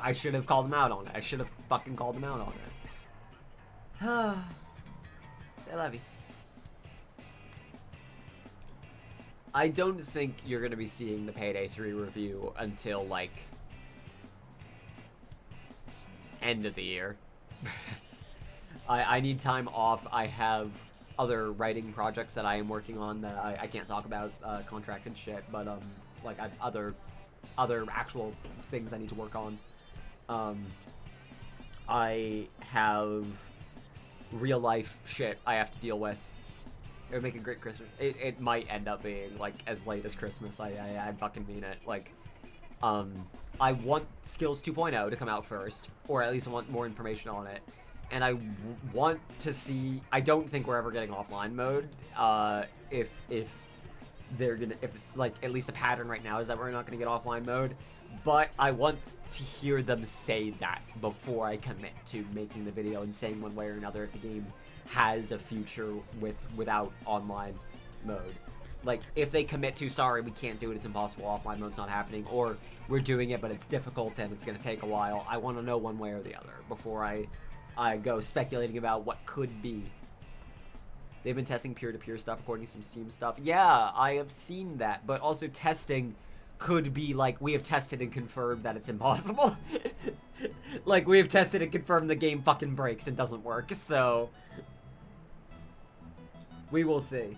I should have called them out on it. I should have fucking called them out on it. Say love you. I don't think you're gonna be seeing the Payday 3 review until like end of the year. I need time off. I have other writing projects that I am working on that I can't talk about, contract and shit, but like other actual things I need to work on. I have real life shit I have to deal with. It would make a great Christmas. It might end up being like as late as Christmas. I fucking mean it. Like, I want Skills 2.0 to come out first, or at least I want more information on it. And I want to see. I don't think we're ever getting offline mode. If they're gonna, if like at least the pattern right now is that we're not gonna get offline mode. But I want to hear them say that before I commit to making the video and saying one way or another if the game has a future without online mode. Like, if they commit to, sorry, we can't do it, it's impossible, offline mode's not happening, or we're doing it but it's difficult and it's gonna take a while, I want to know one way or the other before I go speculating about what could be. They've been testing peer-to-peer stuff according to some Steam stuff. Yeah, I have seen that, but also testing could be like, we have tested and confirmed that it's impossible. Like, we have tested and confirmed the game fucking breaks and doesn't work, so we will see.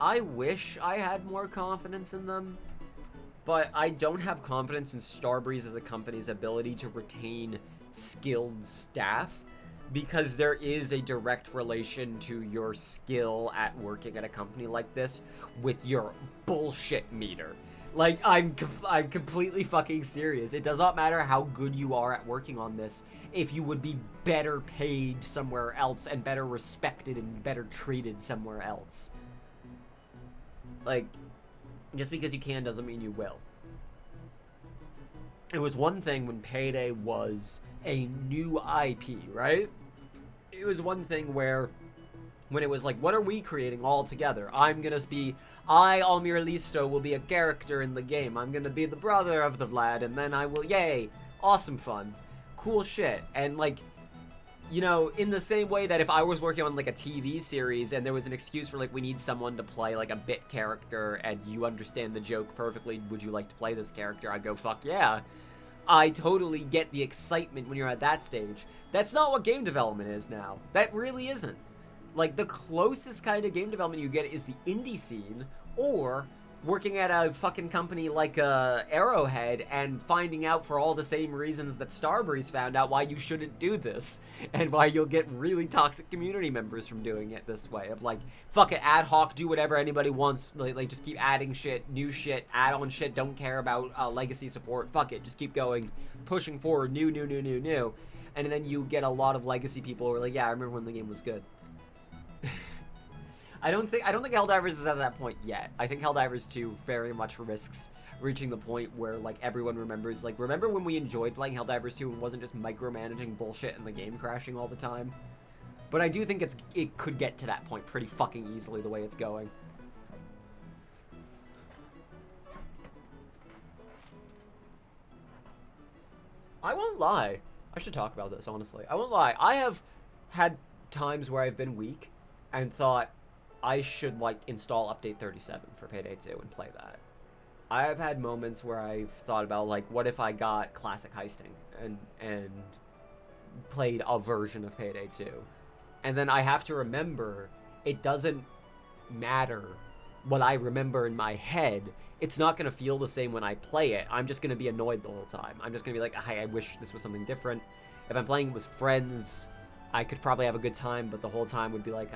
I wish I had more confidence in them, but I don't have confidence in Starbreeze as a company's ability to retain skilled staff, because there is a direct relation to your skill at working at a company like this with your bullshit meter. Like, I'm completely fucking serious. It does not matter how good you are at working on this if you would be better paid somewhere else and better respected and better treated somewhere else. Like, just because you can doesn't mean you will. It was one thing when Payday was a new IP, right? It was one thing where, when it was like, what are we creating all together? Almir Listo, will be a character in the game. I'm gonna be the brother of the Vlad, and then I will, yay, awesome fun. Cool shit. And like, you know, in the same way that if I was working on like a TV series and there was an excuse for like, we need someone to play like a bit character and you understand the joke perfectly, would you like to play this character? I'd go, fuck yeah. I totally get the excitement when you're at that stage. That's not what game development is now. That really isn't. Like, the closest kind of game development you get is the indie scene, or working at a fucking company like Arrowhead and finding out for all the same reasons that Starbreeze found out why you shouldn't do this and why you'll get really toxic community members from doing it this way of like, fuck it, ad hoc, do whatever anybody wants, like just keep adding shit, new shit, add on shit, don't care about legacy support, fuck it, just keep going, pushing forward, new, and then you get a lot of legacy people who are like, yeah, I remember when the game was good. I don't think Helldivers is at that point yet. I think Helldivers 2 very much risks reaching the point where like everyone remembers, like, remember when we enjoyed playing Helldivers 2 and wasn't just micromanaging bullshit and the game crashing all the time? But I do think it could get to that point pretty fucking easily the way it's going. I won't lie. I should talk about this, honestly. I won't lie. I have had times where I've been weak and thought I should, like, install Update 37 for Payday 2 and play that. I have had moments where I've thought about, like, what if I got Classic Heisting and played a version of Payday 2? And then I have to remember, it doesn't matter what I remember in my head. It's not going to feel the same when I play it. I'm just going to be annoyed the whole time. I'm just going to be like, hey, I wish this was something different. If I'm playing with friends, I could probably have a good time, but the whole time would be like,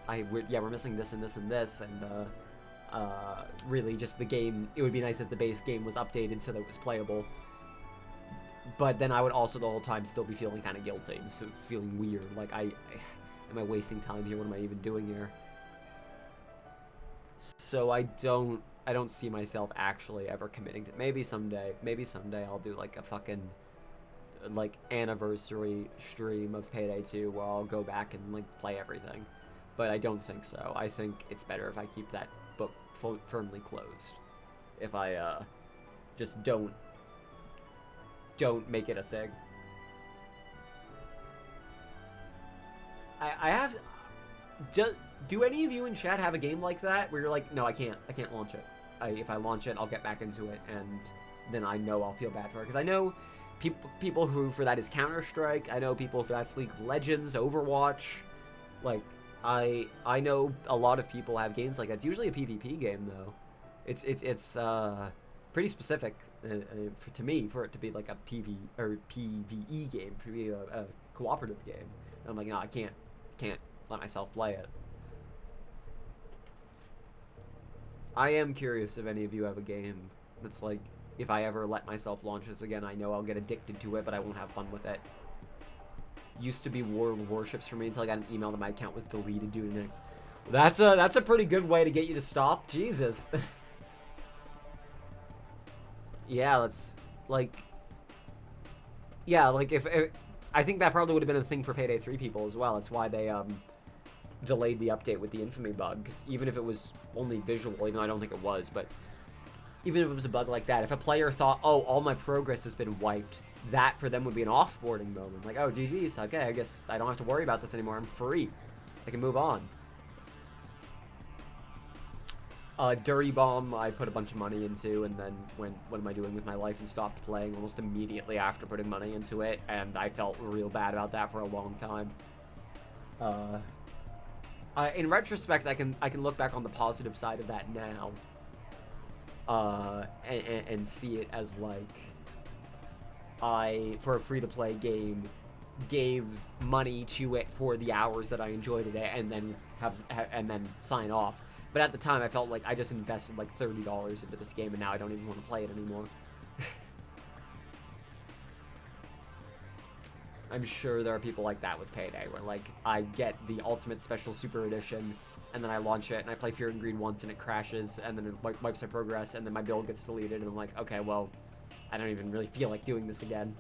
we're missing this and this and this, and really just the game, it would be nice if the base game was updated so that it was playable. But then I would also the whole time still be feeling kind of guilty and so feeling weird, like am I wasting time here? What am I even doing here? So I don't see myself actually ever committing to, maybe someday I'll do like a fucking like anniversary stream of Payday 2 where I'll go back and like play everything. But I don't think so. I think it's better if I keep that book firmly closed. If I just don't make it a thing. I have. Do any of you in chat have a game like that where you're like, no, I can't launch it. If I launch it, I'll get back into it, and then I know I'll feel bad for it. Because I know people who for that is Counter-Strike. I know people for that's League of Legends, Overwatch. Like, I know a lot of people have games like that. It's usually a PvP game though. It's pretty specific to me for it to be like a PvE game, to be a cooperative game. And I'm like, no, I can't let myself play it. I am curious if any of you have a game that's like, if I ever let myself launch this again, I know I'll get addicted to it, but I won't have fun with it. Used to be War of Warships for me until I got an email that my account was deleted due to nicked. That's a pretty good way to get you to stop. Jesus. Yeah, let's like. Yeah, like if I think that probably would have been a thing for Payday 3 people as well. That's why they delayed the update with the infamy bug. Because even if it was only visual, even though I don't think it was, but even if it was a bug like that, if a player thought, oh, all my progress has been wiped, that for them would be an offboarding moment. Like, oh, GG's, okay, I guess I don't have to worry about this anymore. I'm free. I can move on. Dirty Bomb, I put a bunch of money into, and then went, what am I doing with my life, and stopped playing almost immediately after putting money into it, and I felt real bad about that for a long time. In retrospect, I can look back on the positive side of that now, and see it as like, I, for a free-to-play game, gave money to it for the hours that I enjoyed it, and then sign off. But at the time, I felt like I just invested like $30 into this game, and now I don't even want to play it anymore. I'm sure there are people like that with Payday, where like I get the Ultimate Special Super Edition, and then I launch it, and I play Fear and Greed once, and it crashes, and then it wipes my progress, and then my build gets deleted, and I'm like, okay, well, I don't even really feel like doing this again.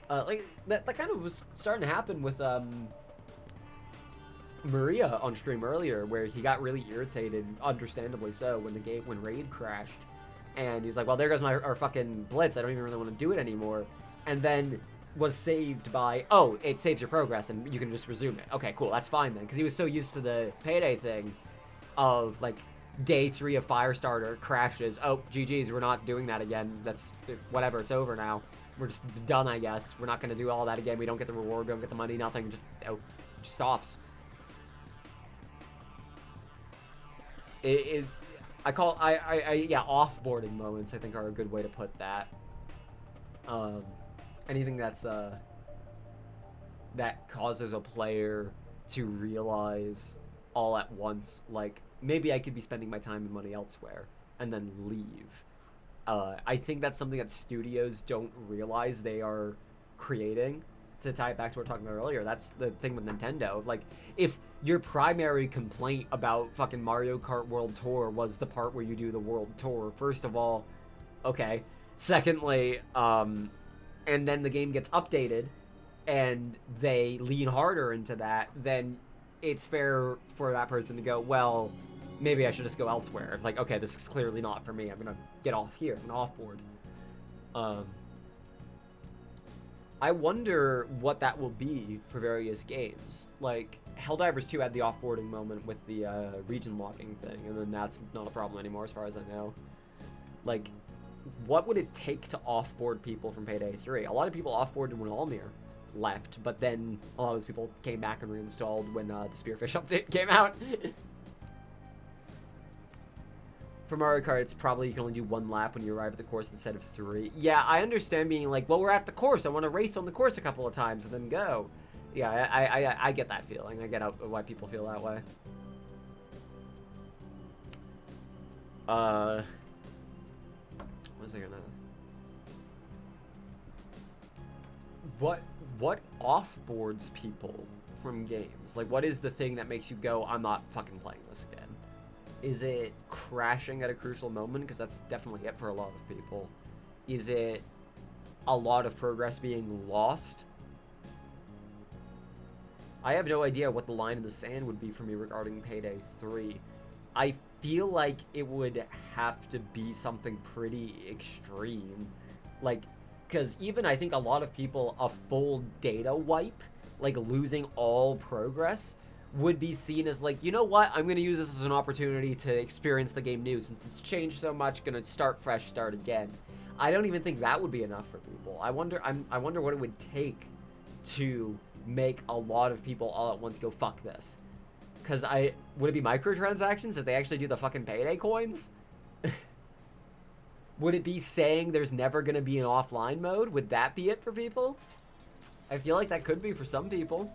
Like that kind of was starting to happen with Maria on stream earlier, where he got really irritated, understandably so, when Raid crashed, and he's like, well, there goes our fucking Blitz, I don't even really want to do it anymore, and then was saved by, oh, it saves your progress and you can just resume it. Okay, cool, that's fine then, because he was so used to the Payday thing of like day 3 of Firestarter crashes, oh, GG's, we're not doing that again, that's whatever, it's over now, we're just done, I guess, we're not going to do all that again, we don't get the reward, we don't get the money, nothing, just, oh, it just stops. yeah, offboarding moments, I think, are a good way to put that. Anything that's, that causes a player to realize all at once, like, maybe I could be spending my time and money elsewhere, and then leave. I think that's something that studios don't realize they are creating. To tie it back to what we were talking about earlier, that's the thing with Nintendo. Like, if your primary complaint about fucking Mario Kart World Tour was the part where you do the World Tour, first of all, okay. Secondly, and then the game gets updated, and they lean harder into that, then it's fair for that person to go, well, maybe I should just go elsewhere. Like, okay, this is clearly not for me. I'm gonna get off here. I'm gonna offboard. I wonder what that will be for various games. Like, Helldivers 2 had the offboarding moment with the region locking thing, and then that's not a problem anymore as far as I know. Like, what would it take to offboard people from Payday 3? A lot of people offboarded when Almir left, but then a lot of those people came back and reinstalled when the Spearfish update came out. For Mario Kart, it's probably you can only do 1 lap when you arrive at the course instead of 3. Yeah, I understand being like, well, we're at the course. I want to race on the course a couple of times and then go. Yeah, I get that feeling. I get why people feel that way. What was I gonna... What offboards people from games? Like, what is the thing that makes you go, I'm not fucking playing this again? Is it crashing at a crucial moment? Because that's definitely it for a lot of people. Is it a lot of progress being lost? I have no idea what the line in the sand would be for me regarding Payday 3. I feel like it would have to be something pretty extreme. Like, because even I think a lot of people, a full data wipe, like losing all progress, would be seen as like, you know what, I'm going to use this as an opportunity to experience the game new. Since it's changed so much, going to start fresh, start again. I don't even think that would be enough for people. I wonder what it would take to make a lot of people all at once go, fuck this. Because would it be microtransactions if they actually do the fucking Payday coins? Would it be saying there's never going to be an offline mode? Would that be it for people? I feel like that could be for some people.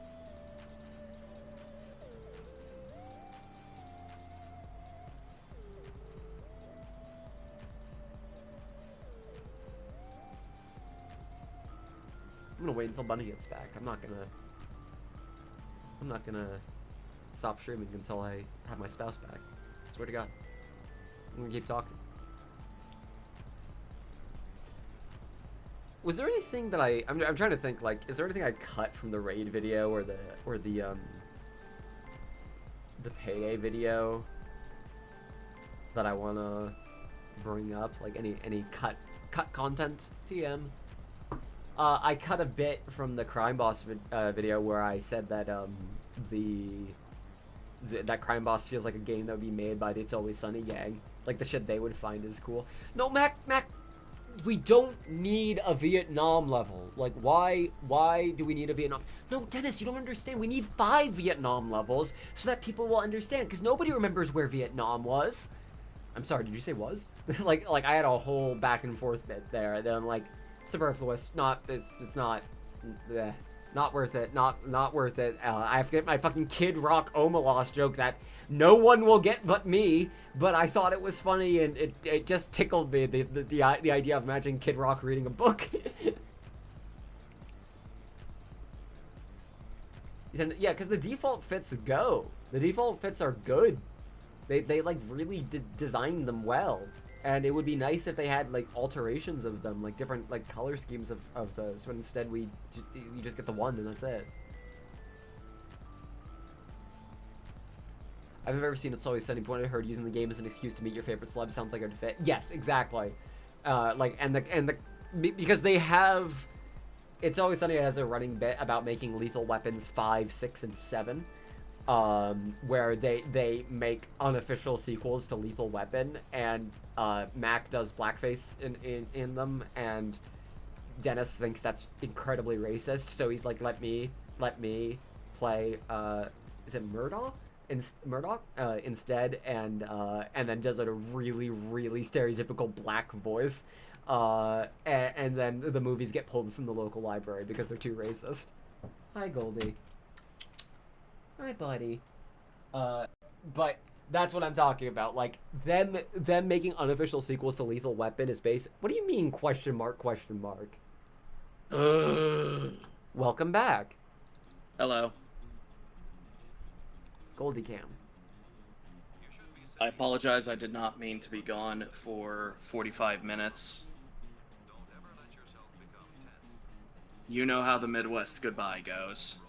I'm gonna wait until Bunny gets back. I'm not gonna stop streaming until I have my spouse back. I swear to God. I'm gonna keep talking. Was there anything that I'm trying to think, like, is there anything I cut from the raid video or the Payday video that I wanna bring up? Like any cut content? TM. I cut a bit from the Crime Boss video where I said that that Crime Boss feels like a game that would be made by the It's Always Sunny gang. Like the shit they would find is cool. No, Mac, we don't need a Vietnam level. Like, why do we need a Vietnam? No, Dennis, you don't understand. We need 5 Vietnam levels so that people will understand. Because nobody remembers where Vietnam was. I'm sorry, did you say was? like I had a whole back and forth bit there. Then like. Superfluous. It's not worth it. Not worth it. I have to get my fucking Kid Rock Omelas joke that no one will get but me, but I thought it was funny and it just tickled me, the idea of imagining Kid Rock reading a book. Yeah, because the default fits go. The default fits are good. They like really designed them well. And it would be nice if they had, like, alterations of them, like, different, like, color schemes of those, but instead you just get the one and that's it. I've never seen It's Always Sunny, but when I heard using the game as an excuse to meet your favorite celeb sounds like it would fit. Yes, exactly. Because they have... It's Always Sunny has a running bit about making Lethal Weapons 5, 6, and 7. Where they make unofficial sequels to Lethal Weapon, and Mac does blackface in them, and Dennis thinks that's incredibly racist, so he's like, let me play, is it Murdaugh? Murdoch instead, and then does a really really stereotypical black voice, and then the movies get pulled from the local library because they're too racist. Hi Goldie. Hi buddy. But that's what I'm talking about. Like them making unofficial sequels to Lethal Weapon is based. What do you mean question mark question mark? Welcome back. Hello. Goldie Cam. I apologize, I did not mean to be gone for 45 minutes. You know how the Midwest goodbye goes.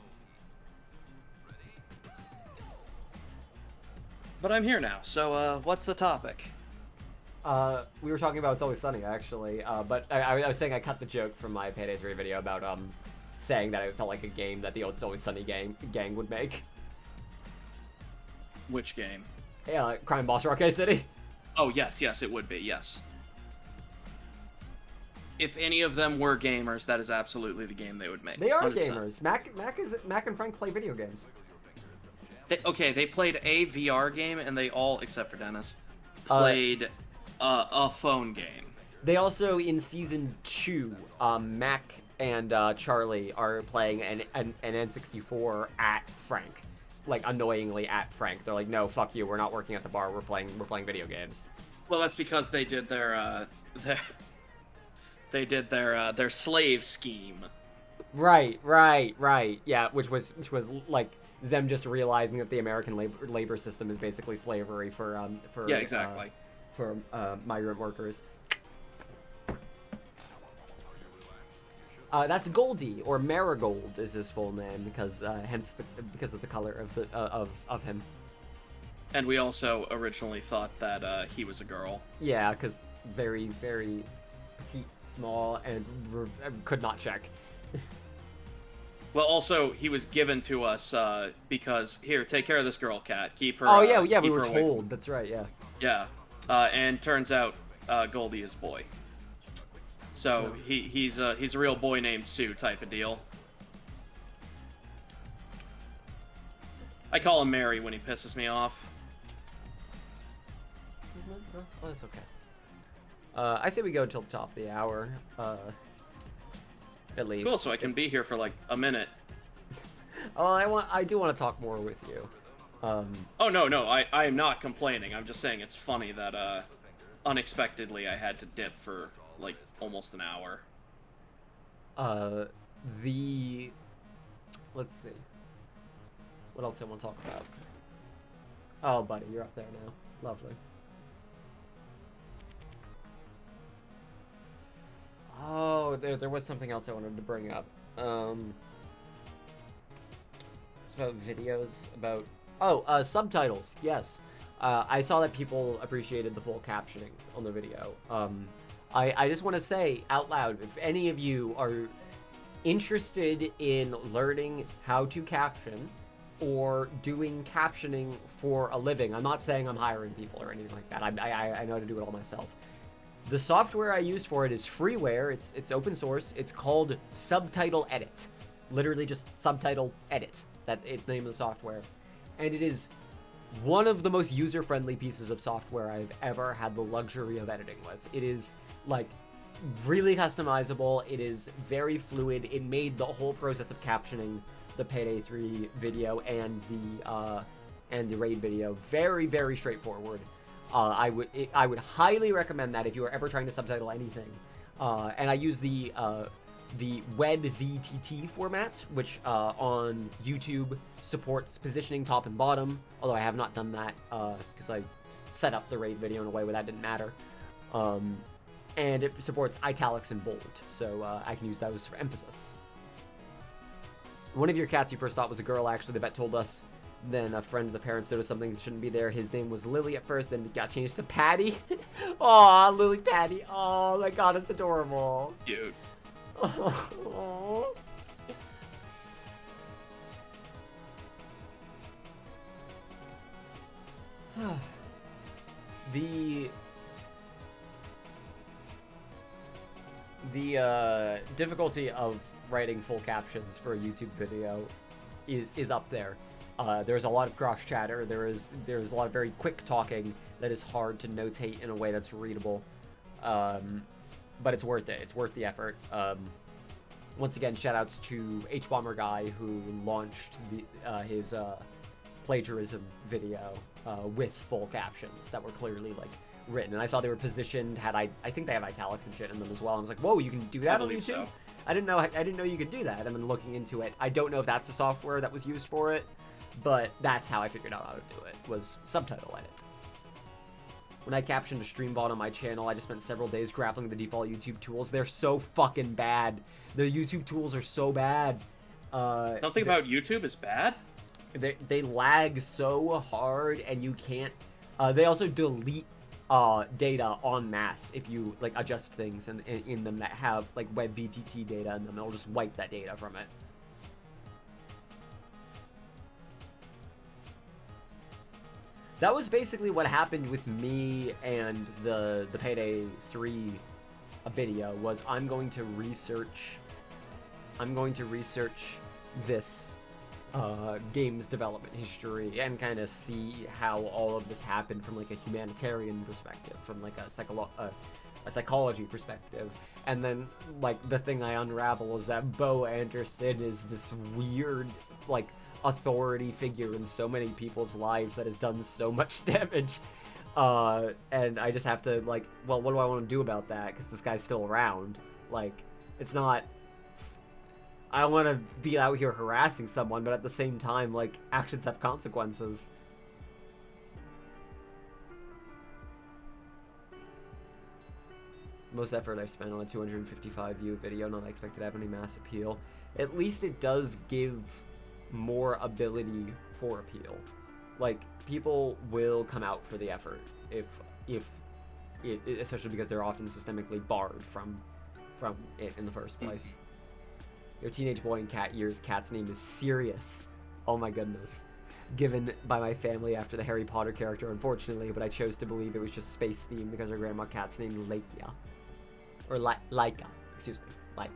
But I'm here now, so what's the topic? We were talking about It's Always Sunny, actually, but I was saying I cut the joke from my Payday 3 video about saying that it felt like a game that the It's Always Sunny gang would make. Which game? Yeah, Crime Boss Arcade City. Oh, yes, it would be, yes. If any of them were gamers, that is absolutely the game they would make. They are 100%. gamers. Mac and Frank play video games. They played a VR game, and they all, except for Dennis, played a phone game. They also, in Season 2, Mac and Charlie are playing an N64 at Frank. Like, annoyingly at Frank. They're like, no, fuck you, we're not working at the bar, we're playing video games. Well, that's because they did their slave scheme. Right. Yeah, which was like them just realizing that the American labor system is basically slavery for yeah, exactly. For migrant workers. That's Goldie, or Marigold is his full name, because because of the color of the of him. And we also originally thought that he was a girl. Yeah, because very very petite, small, and could not check. Well, also he was given to us because here, take care of this girl, cat. Keep her. Oh yeah, we were her away. told. That's right. Yeah. Yeah, and turns out Goldie is boy. So he's a real boy named Sue type of deal. I call him Mary when he pisses me off. Oh, that's okay. I say we go until the top of the hour. At least. Cool, so I can be here for like a minute. Oh, I do want to talk more with you. Oh no, I am not complaining. I'm just saying it's funny that unexpectedly I had to dip for like almost an hour. Let's see. What else I want to talk about? Oh, buddy, you're up there now. Lovely. Oh, there was something else I wanted to bring up. It's about videos, about... Oh, subtitles, yes. I saw that people appreciated the full captioning on the video. I just want to say out loud, if any of you are interested in learning how to caption or doing captioning for a living, I'm not saying I'm hiring people or anything like that. I know how to do it all myself. The software I use for it is freeware. It's open source. It's called Subtitle Edit. Literally just Subtitle Edit. That's the name of the software. And it is one of the most user-friendly pieces of software I've ever had the luxury of editing with. It is, like, really customizable. It is very fluid. It made the whole process of captioning the Payday 3 video and the Raid video very, very straightforward. I would highly recommend that if you are ever trying to subtitle anything. And I use the WED-VTT format, which on YouTube supports positioning top and bottom, although I have not done that because I set up the Raid video in a way where that didn't matter. And it supports italics and bold, so I can use those for emphasis. One of your cats you first thought was a girl, actually, the vet told us. Then a friend of the parents noticed something that shouldn't be there. His name was Lily at first, then it got changed to Patty. Aw, Lily Patty. Oh my god, it's adorable. Cute. Oh. The difficulty of writing full captions for a YouTube video is up there. There's a lot of cross chatter. There's a lot of very quick talking that is hard to notate in a way that's readable. But it's worth it. It's worth the effort. Once again, shoutouts to H-Bomber Guy, who launched his plagiarism video with full captions that were clearly like written. And I saw they were positioned. I think they have italics and shit in them as well. I was like, whoa, you can do that on YouTube? So. I didn't know you could do that. And then looking into it, I don't know if that's the software that was used for it, but that's how I figured out how to do it. Was subtitle edit. When I captioned a stream bot on my channel, I just spent several days grappling with the default YouTube tools. They're so fucking bad. The YouTube tools are so bad. Something about YouTube is bad? They lag so hard, and you can't... they also delete data en masse if you like adjust things in them that have like WebVTT data in them. It'll just wipe that data from it. That was basically what happened with me and the Payday 3 video. Was I'm going to research this game's development history and kind of see how all of this happened from like a humanitarian perspective, from like a psychology perspective. And then like the thing I unravel is that Bo Anderson is this weird like authority figure in so many people's lives that has done so much damage, and I just have to like, well, what do I want to do about that? Because this guy's still around. Like, it's not, I don't want to be out here harassing someone, but at the same time, like, actions have consequences. Most effort I've spent on a 255 view video, not expected to have any mass appeal. At least it does give more ability for appeal. Like, people will come out for the effort if it, especially because they're often systemically barred from it in the first place. Your teenage boy in cat years cat's name is Sirius. Oh my goodness. Given by my family after the Harry Potter character, unfortunately, but I chose to believe it was just space themed because our grandma cat's named Laika. Or Laika. Excuse me. Laika.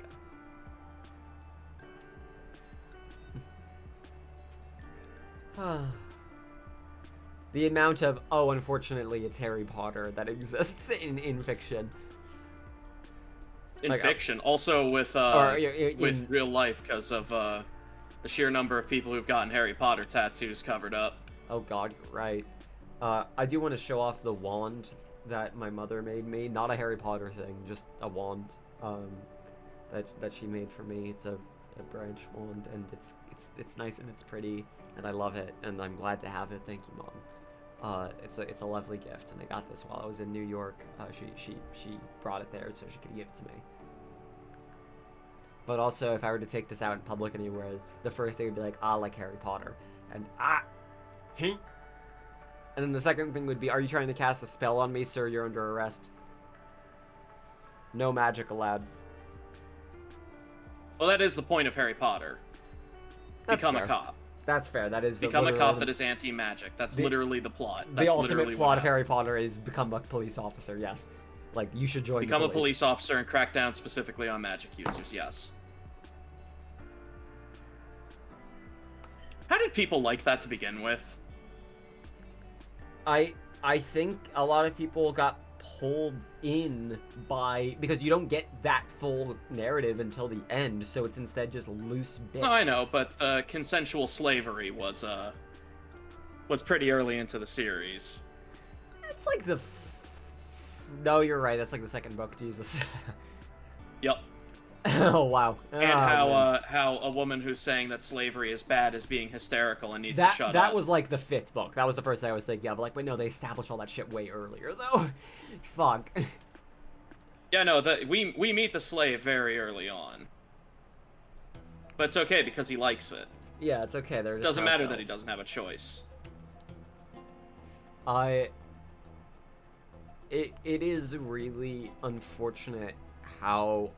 The amount of, oh, unfortunately, it's Harry Potter that exists in fiction. In like, fiction, also with real life, because of the sheer number of people who've gotten Harry Potter tattoos covered up. Oh God, you're right. I do want to show off the wand that my mother made me. Not a Harry Potter thing, just a wand that she made for me. It's a branch wand, and it's nice and it's pretty, and I love it, and I'm glad to have it. Thank you, Mom. It's a lovely gift, and I got this while I was in New York. She brought it there so she could give it to me. But also, if I were to take this out in public anywhere, the first thing would be like, like Harry Potter, and and then the second thing would be, are you trying to cast a spell on me, sir? You're under arrest. No magic allowed. Well, that is the point of Harry Potter. That's Become fair. a cop. That's fair. That is become a cop that is anti-magic. That's literally the plot. That's the ultimate literally plot of Harry Potter is become a police officer. Yes, like you should join. Become a police officer and crack down specifically on magic users. Yes. How did people like that to begin with? I think a lot of people got pulled in by, because you don't get that full narrative until the end, so it's instead just loose bits. Oh, I know, but consensual slavery was pretty early into the series. It's like the no, you're right, that's like the second book. Jesus. Yep. Oh wow. And how a woman who's saying that slavery is bad is being hysterical and needs to shut up. That was like the fifth book. That was the first thing I was thinking of. Like, wait, no, they established all that shit way earlier though. Fuck. Yeah, no, we meet the slave very early on. But it's okay because he likes it. Yeah, it's okay. It doesn't matter that he doesn't have a choice. It is really unfortunate how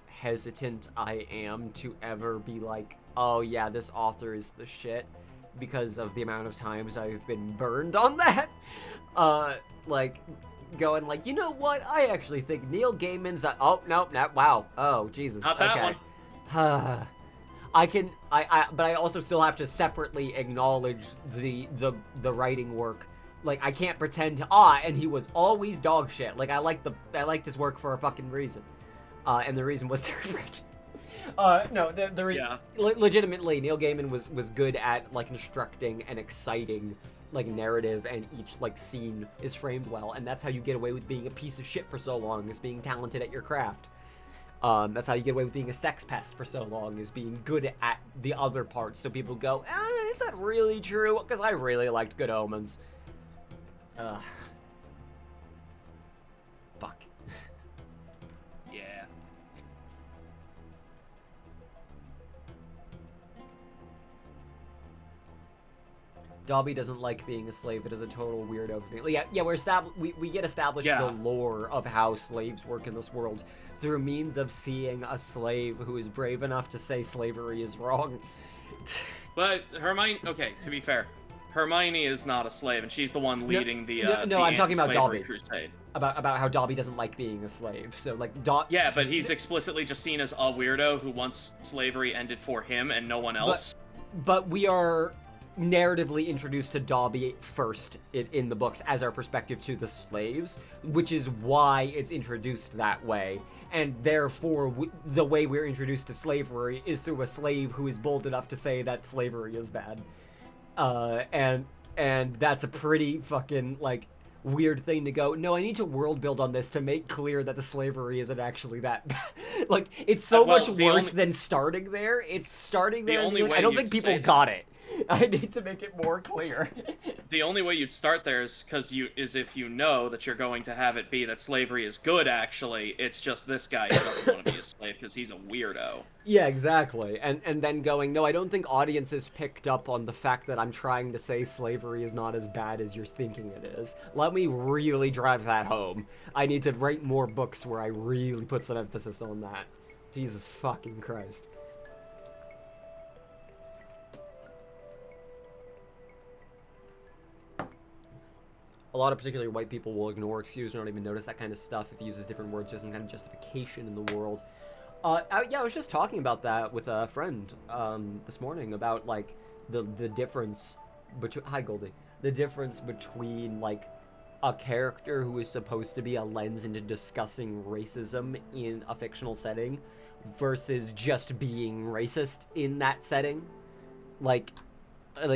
hesitant I am to ever be like, oh yeah, this author is the shit, because of the amount of times I've been burned on that. Like, going like, you know what, I actually think Neil Gaiman's oh, no, wow, oh, Jesus, Not that one. but I also still have to separately acknowledge the writing work. Like, I can't pretend, and he was always dog shit. Like, I liked his work for a fucking reason. And the reason was no, legitimately, Neil Gaiman was good at, like, constructing an exciting, like, narrative, and each, like, scene is framed well, and that's how you get away with being a piece of shit for so long, is being talented at your craft. That's how you get away with being a sex pest for so long, is being good at the other parts, so people go, is that really true? Because I really liked Good Omens. Ugh. Fuck. Yeah. Dobby doesn't like being a slave. It is a total weirdo thing. Yeah, we get established the lore of how slaves work in this world through means of seeing a slave who is brave enough to say slavery is wrong. But Hermione, okay, to be fair, Hermione is not a slave, and she's the one leading the I'm talking about Dobby. Crusade. About how Dobby doesn't like being a slave. So, like, yeah, but he's explicitly just seen as a weirdo who wants slavery ended for him and no one else. But we are narratively introduced to Dobby first in the books as our perspective to the slaves, which is why it's introduced that way. And therefore, the way we're introduced to slavery is through a slave who is bold enough to say that slavery is bad. And that's a pretty fucking, like, weird thing to go, no, I need to world build on this to make clear that the slavery isn't actually that bad. Like, it's so much worse than starting there. It's starting there. I don't think people got it. I need to make it more clear. The only way you'd start there is if you know that you're going to have it be that slavery is good, actually. It's just this guy who doesn't want to be a slave because he's a weirdo. Yeah, exactly. And then going, no, I don't think audiences picked up on the fact that I'm trying to say slavery is not as bad as you're thinking it is. Let me really drive that home. I need to write more books where I really put some emphasis on that. Jesus fucking Christ. A lot of particularly white people will ignore, excuse, or not even notice that kind of stuff if he uses different words for some kind of justification in the world. Yeah, I was just talking about that with a friend this morning about, like, the difference between... Hi, Goldie. The difference between, like, a character who is supposed to be a lens into discussing racism in a fictional setting versus just being racist in that setting. Like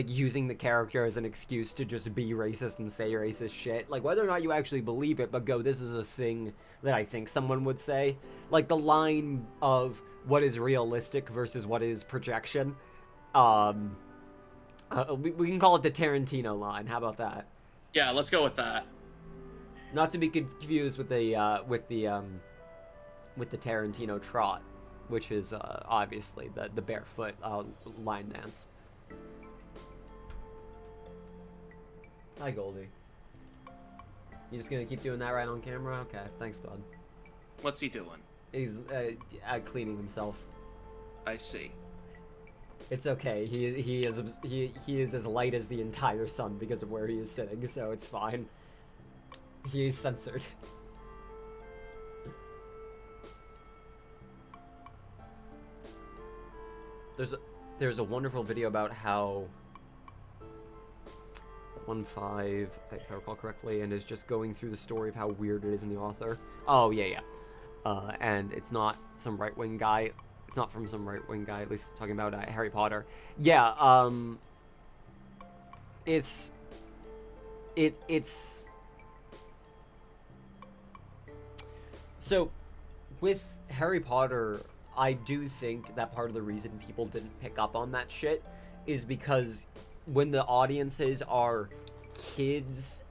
using the character as an excuse to just be racist and say racist shit. Like, whether or not you actually believe it, but go, this is a thing that I think someone would say. Like, the line of what is realistic versus what is projection. We can call it the Tarantino line. How about that? Yeah, let's go with that. Not to be confused with the Tarantino trot, which is obviously the barefoot line dance. Hi, Goldie. You just gonna keep doing that right on camera? Okay, thanks, bud. What's he doing? He's cleaning himself. I see. It's okay. He is as light as the entire sun because of where he is sitting, so it's fine. He is censored. There's a wonderful video about how 1.5, if I recall correctly, and is just going through the story of how weird it is in the author. Oh, yeah. And it's not some right-wing guy. It's not from some right-wing guy, at least talking about Harry Potter. Yeah, it's... So, with Harry Potter, I do think that part of the reason people didn't pick up on that shit is because when the audiences are kids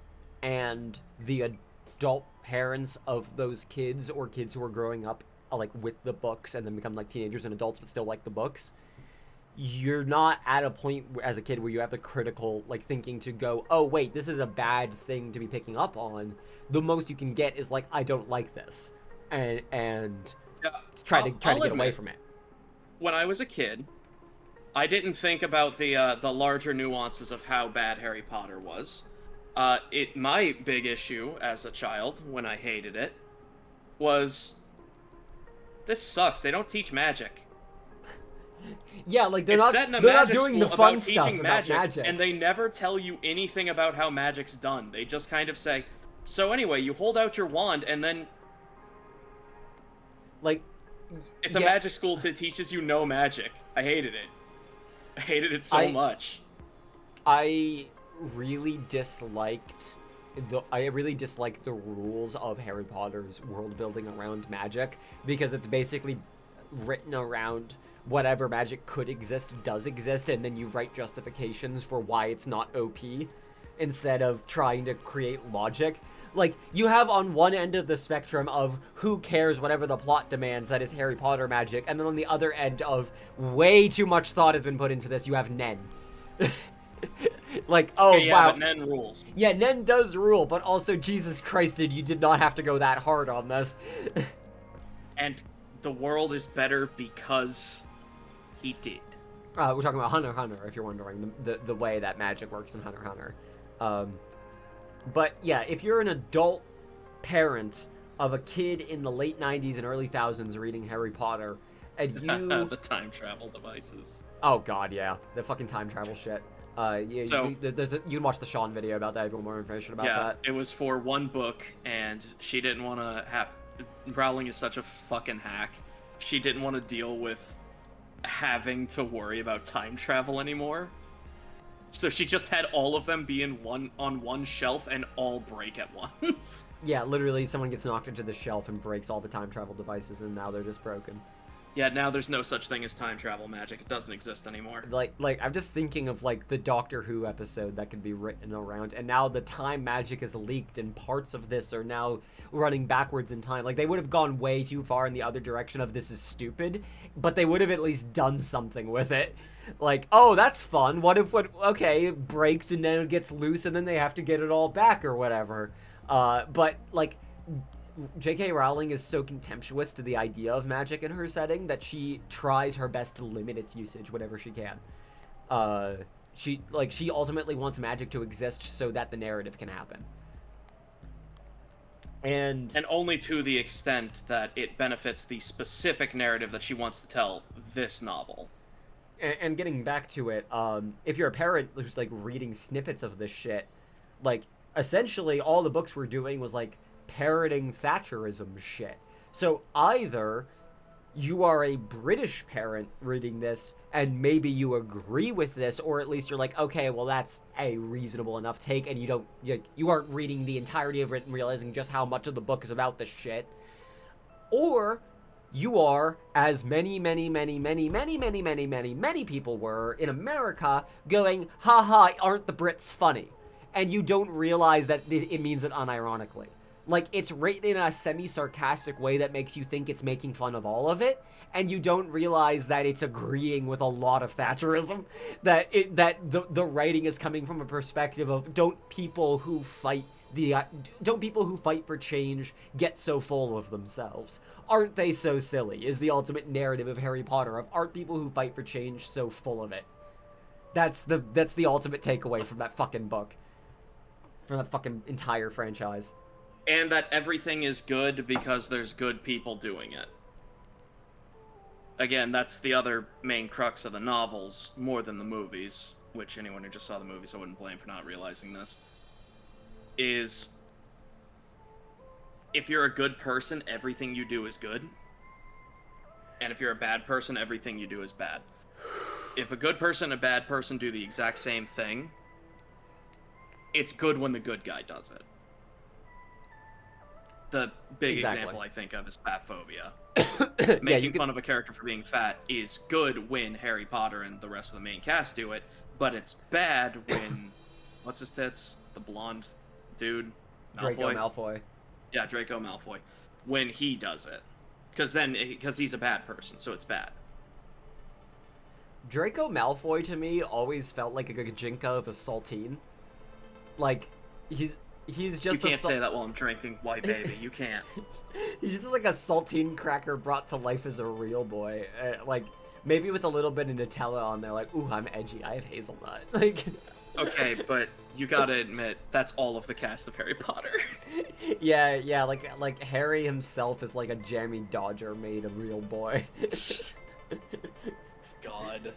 and the adult parents of those kids, or kids who are growing up like with the books and then become like teenagers and adults but still like the books, you're not at a point as a kid where you have the critical like thinking to go, oh wait, this is a bad thing to be picking up on. The most you can get is like, I don't like this, and yeah, try to get away from it. When I was a kid, I didn't think about the larger nuances of how bad Harry Potter was. My big issue as a child, when I hated it, was, this sucks. They don't teach magic. Yeah, like they're It's not set in a they're not magic doing the school fun about stuff teaching about magic, and they never tell you anything about how magic's done. They just kind of say, so anyway, you hold out your wand, and then like it's a magic school that teaches you no magic. I hated it. I hated it so much. I really disliked the rules of Harry Potter's world building around magic, because it's basically written around whatever magic could exist does exist, and then you write justifications for why it's not OP instead of trying to create logic. Like, you have on one end of the spectrum of who cares, whatever the plot demands, that is Harry Potter magic, and then on the other end of way too much thought has been put into this, you have Nen. Like, oh, okay, yeah, wow. But Nen rules. Yeah, Nen does rule, but also, Jesus Christ, dude, you did not have to go that hard on this. And the world is better because he did. We're talking about Hunter x Hunter, if you're wondering, the way that magic works in Hunter x Hunter. But yeah, if you're an adult parent of a kid in the late 90s and early 2000s reading Harry Potter, and you... the time travel devices. Oh god, yeah. The fucking time travel shit. Yeah, so, you can watch the Sean video about that if you want more information about that. Yeah, it was for one book, and she didn't want to have... Rowling is such a fucking hack. She didn't want to deal with having to worry about time travel anymore. So she just had all of them be on one shelf and all break at once. Yeah, literally someone gets knocked into the shelf and breaks all the time travel devices, and now they're just broken. Yeah, now there's no such thing as time travel magic. It doesn't exist anymore. Like I'm just thinking of like the Doctor Who episode that could be written around, and now the time magic is leaked, and parts of this are now running backwards in time. Like, they would have gone way too far in the other direction of this is stupid, but they would have at least done something with it. Like, oh, that's fun. What if okay, it breaks and then it gets loose and then they have to get it all back or whatever. But like, J.K. Rowling is so contemptuous to the idea of magic in her setting that she tries her best to limit its usage whenever she can. She ultimately wants magic to exist so that the narrative can happen. And only to the extent that it benefits the specific narrative that she wants to tell this novel. And getting back to it, if you're a parent who's like reading snippets of this shit, like essentially all the books were doing was like parroting Thatcherism shit. So either you are a British parent reading this and maybe you agree with this, or at least you're like, okay, well, that's a reasonable enough take, and you aren't reading the entirety of it and realizing just how much of the book is about this shit. Or you are, as many people were in America, going, haha, aren't the Brits funny? And you don't realize that it means it unironically. Like, it's written in a semi-sarcastic way that makes you think it's making fun of all of it, and you don't realize that it's agreeing with a lot of Thatcherism, that the writing is coming from a perspective of don't people who fight for change get so full of themselves? Aren't they so silly? Is the ultimate narrative of Harry Potter, of aren't people who fight for change so full of it? That's the ultimate takeaway from that fucking book. From that fucking entire franchise. And that everything is good because there's good people doing it. Again, that's the other main crux of the novels, more than the movies, which anyone who just saw the movies I wouldn't blame for not realizing this, is if you're a good person, everything you do is good. And if you're a bad person, everything you do is bad. If a good person and a bad person do the exact same thing, it's good when the good guy does it. The big example I think of is fat phobia. Making fun of a character for being fat is good when Harry Potter and the rest of the main cast do it, but it's bad when what's his tits? The blonde dude? Malfoy? Draco Malfoy. Yeah, Draco Malfoy. When he does it. Because he's a bad person, so it's bad. Draco Malfoy to me always felt like a Gajinka of a saltine. Like, he's just you can't say that while I'm drinking white baby. You can't. He's just like a saltine cracker brought to life as a real boy. Like, maybe with a little bit of Nutella on there, like, ooh, I'm edgy, I have hazelnut. Like, okay, but you gotta admit, that's all of the cast of Harry Potter. yeah, like Harry himself is like a jammy Dodger made a real boy. God. God.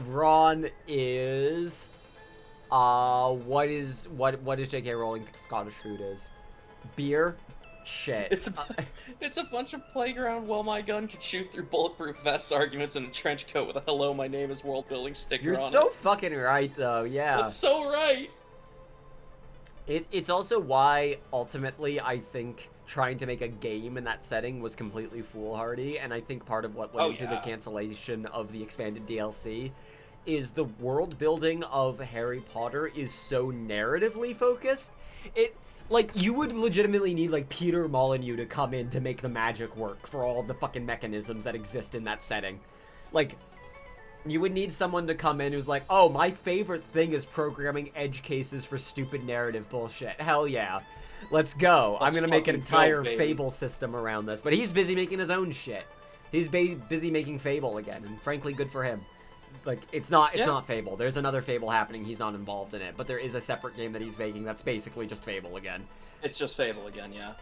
Ron is what is J.K. Rowling Scottish food is? Beer? Shit. It's a bunch of playground, well, my gun could shoot through bulletproof vests arguments in a trench coat with a hello, my name is world building sticker You're on it. so fucking right, though, yeah. That's so right. It's also why, ultimately, I think trying to make a game in that setting was completely foolhardy, and I think part of what went into the cancellation of the expanded DLC is the world building of Harry Potter is so narratively focused. Like, you would legitimately need, like, Peter Molyneux to come in to make the magic work for all the fucking mechanisms that exist in that setting. Like, you would need someone to come in who's like, oh, my favorite thing is programming edge cases for stupid narrative bullshit. Hell yeah. Let's go. I'm gonna make an entire Fable system around this. But he's busy making his own shit. He's busy making Fable again, and frankly, good for him. Like, it's not Fable. There's another Fable happening. He's not involved in it. But there is a separate game that he's making that's basically just Fable again. It's just Fable again, yeah.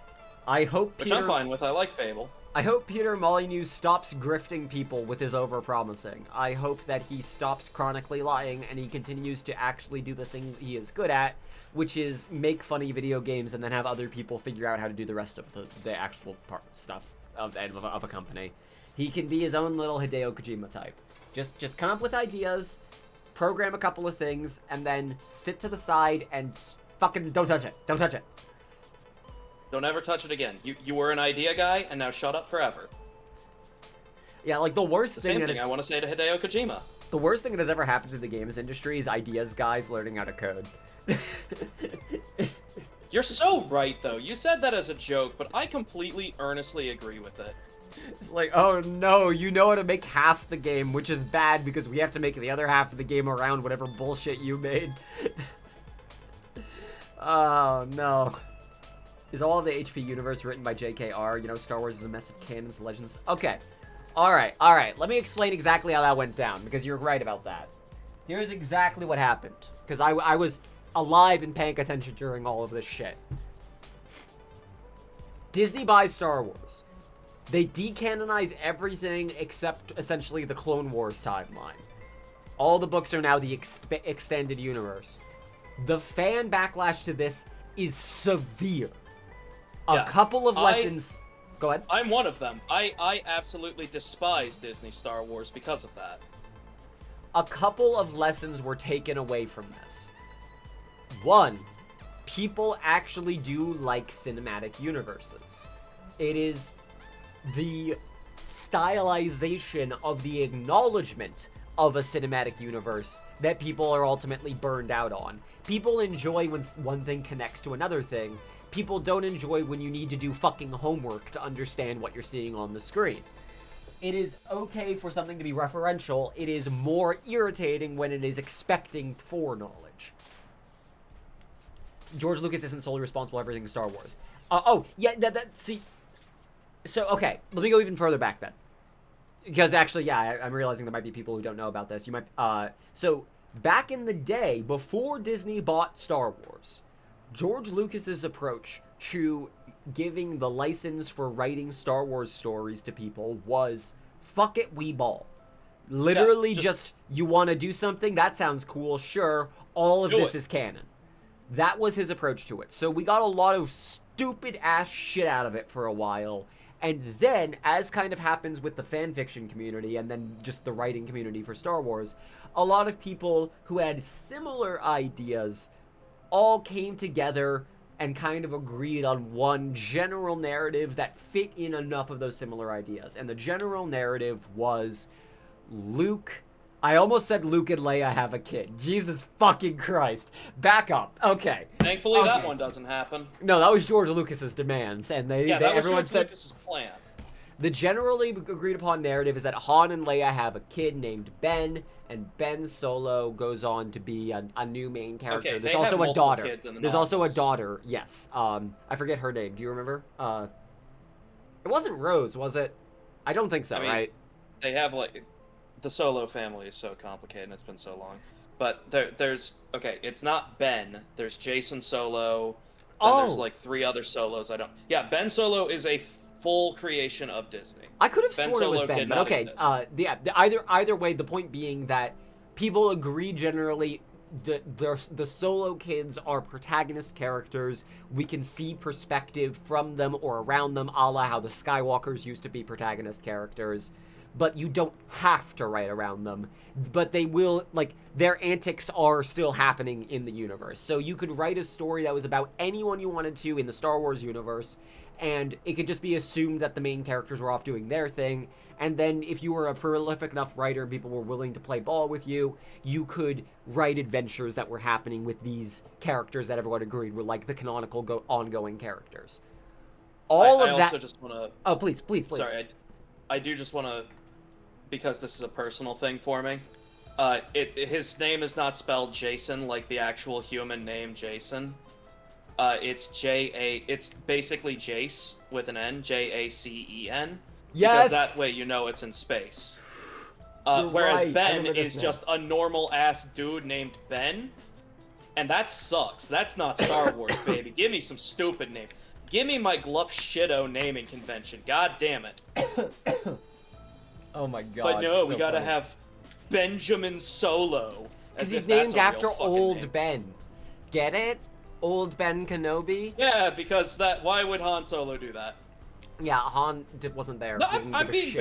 I hope Which I'm fine with. I like Fable. I hope Peter Molyneux stops grifting people with his overpromising. I hope that he stops chronically lying and he continues to actually do the thing he is good at, which is make funny video games and then have other people figure out how to do the rest of the actual stuff of a company. He can be his own little Hideo Kojima type. Just come up with ideas, program a couple of things, and then sit to the side and fucking don't touch it. Don't touch it. Don't ever touch it again. You were an idea guy, and now shut up forever. Yeah, like the worst thing. Same thing I want to say to Hideo Kojima. The worst thing that has ever happened to the games industry is ideas guys learning how to code. You're so right, though. You said that as a joke, but I completely, earnestly agree with it. It's like, oh no, you know how to make half the game, which is bad because we have to make the other half of the game around whatever bullshit you made. Oh no. Is all of the HP universe written by JKR? You know, Star Wars is a mess of canons, legends. Okay. Alright. Let me explain exactly how that went down, because you're right about that. Here's exactly what happened. Because I was alive and paying attention during all of this shit. Disney buys Star Wars. They decanonize everything except, essentially, the Clone Wars timeline. All the books are now the extended universe. The fan backlash to this is severe. A couple of lessons... Go ahead. I'm one of them. I absolutely despise Disney Star Wars because of that. A couple of lessons were taken away from this. One, people actually do like cinematic universes. It is the stylization of the acknowledgement of a cinematic universe that people are ultimately burned out on. People enjoy when one thing connects to another thing. People don't enjoy when you need to do fucking homework to understand what you're seeing on the screen. It is okay for something to be referential. It is more irritating when it is expecting foreknowledge. George Lucas isn't solely responsible for everything in Star Wars. See. So, okay, let me go even further back then. Because actually, yeah, I'm realizing there might be people who don't know about this. You might, so, back in the day, before Disney bought Star Wars, George Lucas's approach to giving the license for writing Star Wars stories to people was, fuck it, we ball. Literally just you want to do something? That sounds cool, sure. All of this is canon. That was his approach to it. So we got a lot of stupid-ass shit out of it for a while. And then, as kind of happens with the fanfiction community and then just the writing community for Star Wars, a lot of people who had similar ideas all came together and kind of agreed on one general narrative that fit in enough of those similar ideas. And the general narrative was Luke... I almost said Luke and Leia have a kid. Jesus fucking Christ. Back up. Okay. Thankfully, that one doesn't happen. No, that was George Lucas's demands, and everyone said Lucas's plan. The generally agreed upon narrative is that Han and Leia have a kid named Ben, and Ben Solo goes on to be a new main character. Okay, There's also a daughter. There's also a daughter. Yes. I forget her name. Do you remember? It wasn't Rose, was it? I don't think so. Right? They have like. The Solo family is so complicated and it's been so long. But there's... Okay, it's not Ben. There's Jason Solo. Then there's like 3 other Solos. Yeah, Ben Solo is a full creation of Disney. I could have Ben sworn it was Solo Ben, did but not okay. exist. Either way, the point being that people agree generally the Solo kids are protagonist characters. We can see perspective from them or around them, a la how the Skywalkers used to be protagonist characters. But you don't have to write around them. But they will, like, their antics are still happening in the universe. So you could write a story that was about anyone you wanted to in the Star Wars universe, and it could just be assumed that the main characters were off doing their thing. And then if you were a prolific enough writer and people were willing to play ball with you, you could write adventures that were happening with these characters that everyone agreed were, like, the canonical ongoing characters. I also just want to... Oh, please. Sorry, I do just want to... Because this is a personal thing for me. His name is not spelled Jason like the actual human name Jason. It's It's basically Jace with an N, Jacen. Yes. Because that way you know it's in space. Whereas right. Ben is just a normal ass dude named Ben, and that sucks. That's not Star Wars, baby. Give me some stupid names. Give me my Glup Shitto naming convention. God damn it. Oh my god. But no, so we gotta funny. have Benjamin Solo. Because he's named after Old Ben. Get it? Old Ben Kenobi? Yeah, because why would Han Solo do that? Yeah, Han wasn't there. No, I'm being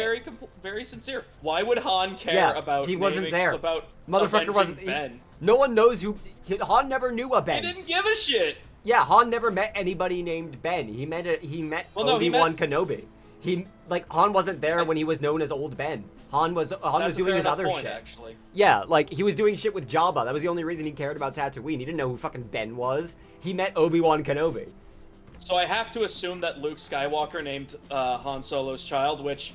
very sincere. Why would Han care about he wasn't there. About Motherfucker wasn't Ben? No one knows who... Han never knew a Ben. He didn't give a shit. Yeah, Han never met anybody named Ben. He met Obi-Wan Kenobi. Han wasn't there when he was known as Old Ben. Han was doing his other shit. Actually. Yeah, like, he was doing shit with Jabba. That was the only reason he cared about Tatooine. He didn't know who fucking Ben was. He met Obi-Wan Kenobi. So I have to assume that Luke Skywalker named Han Solo's child, which,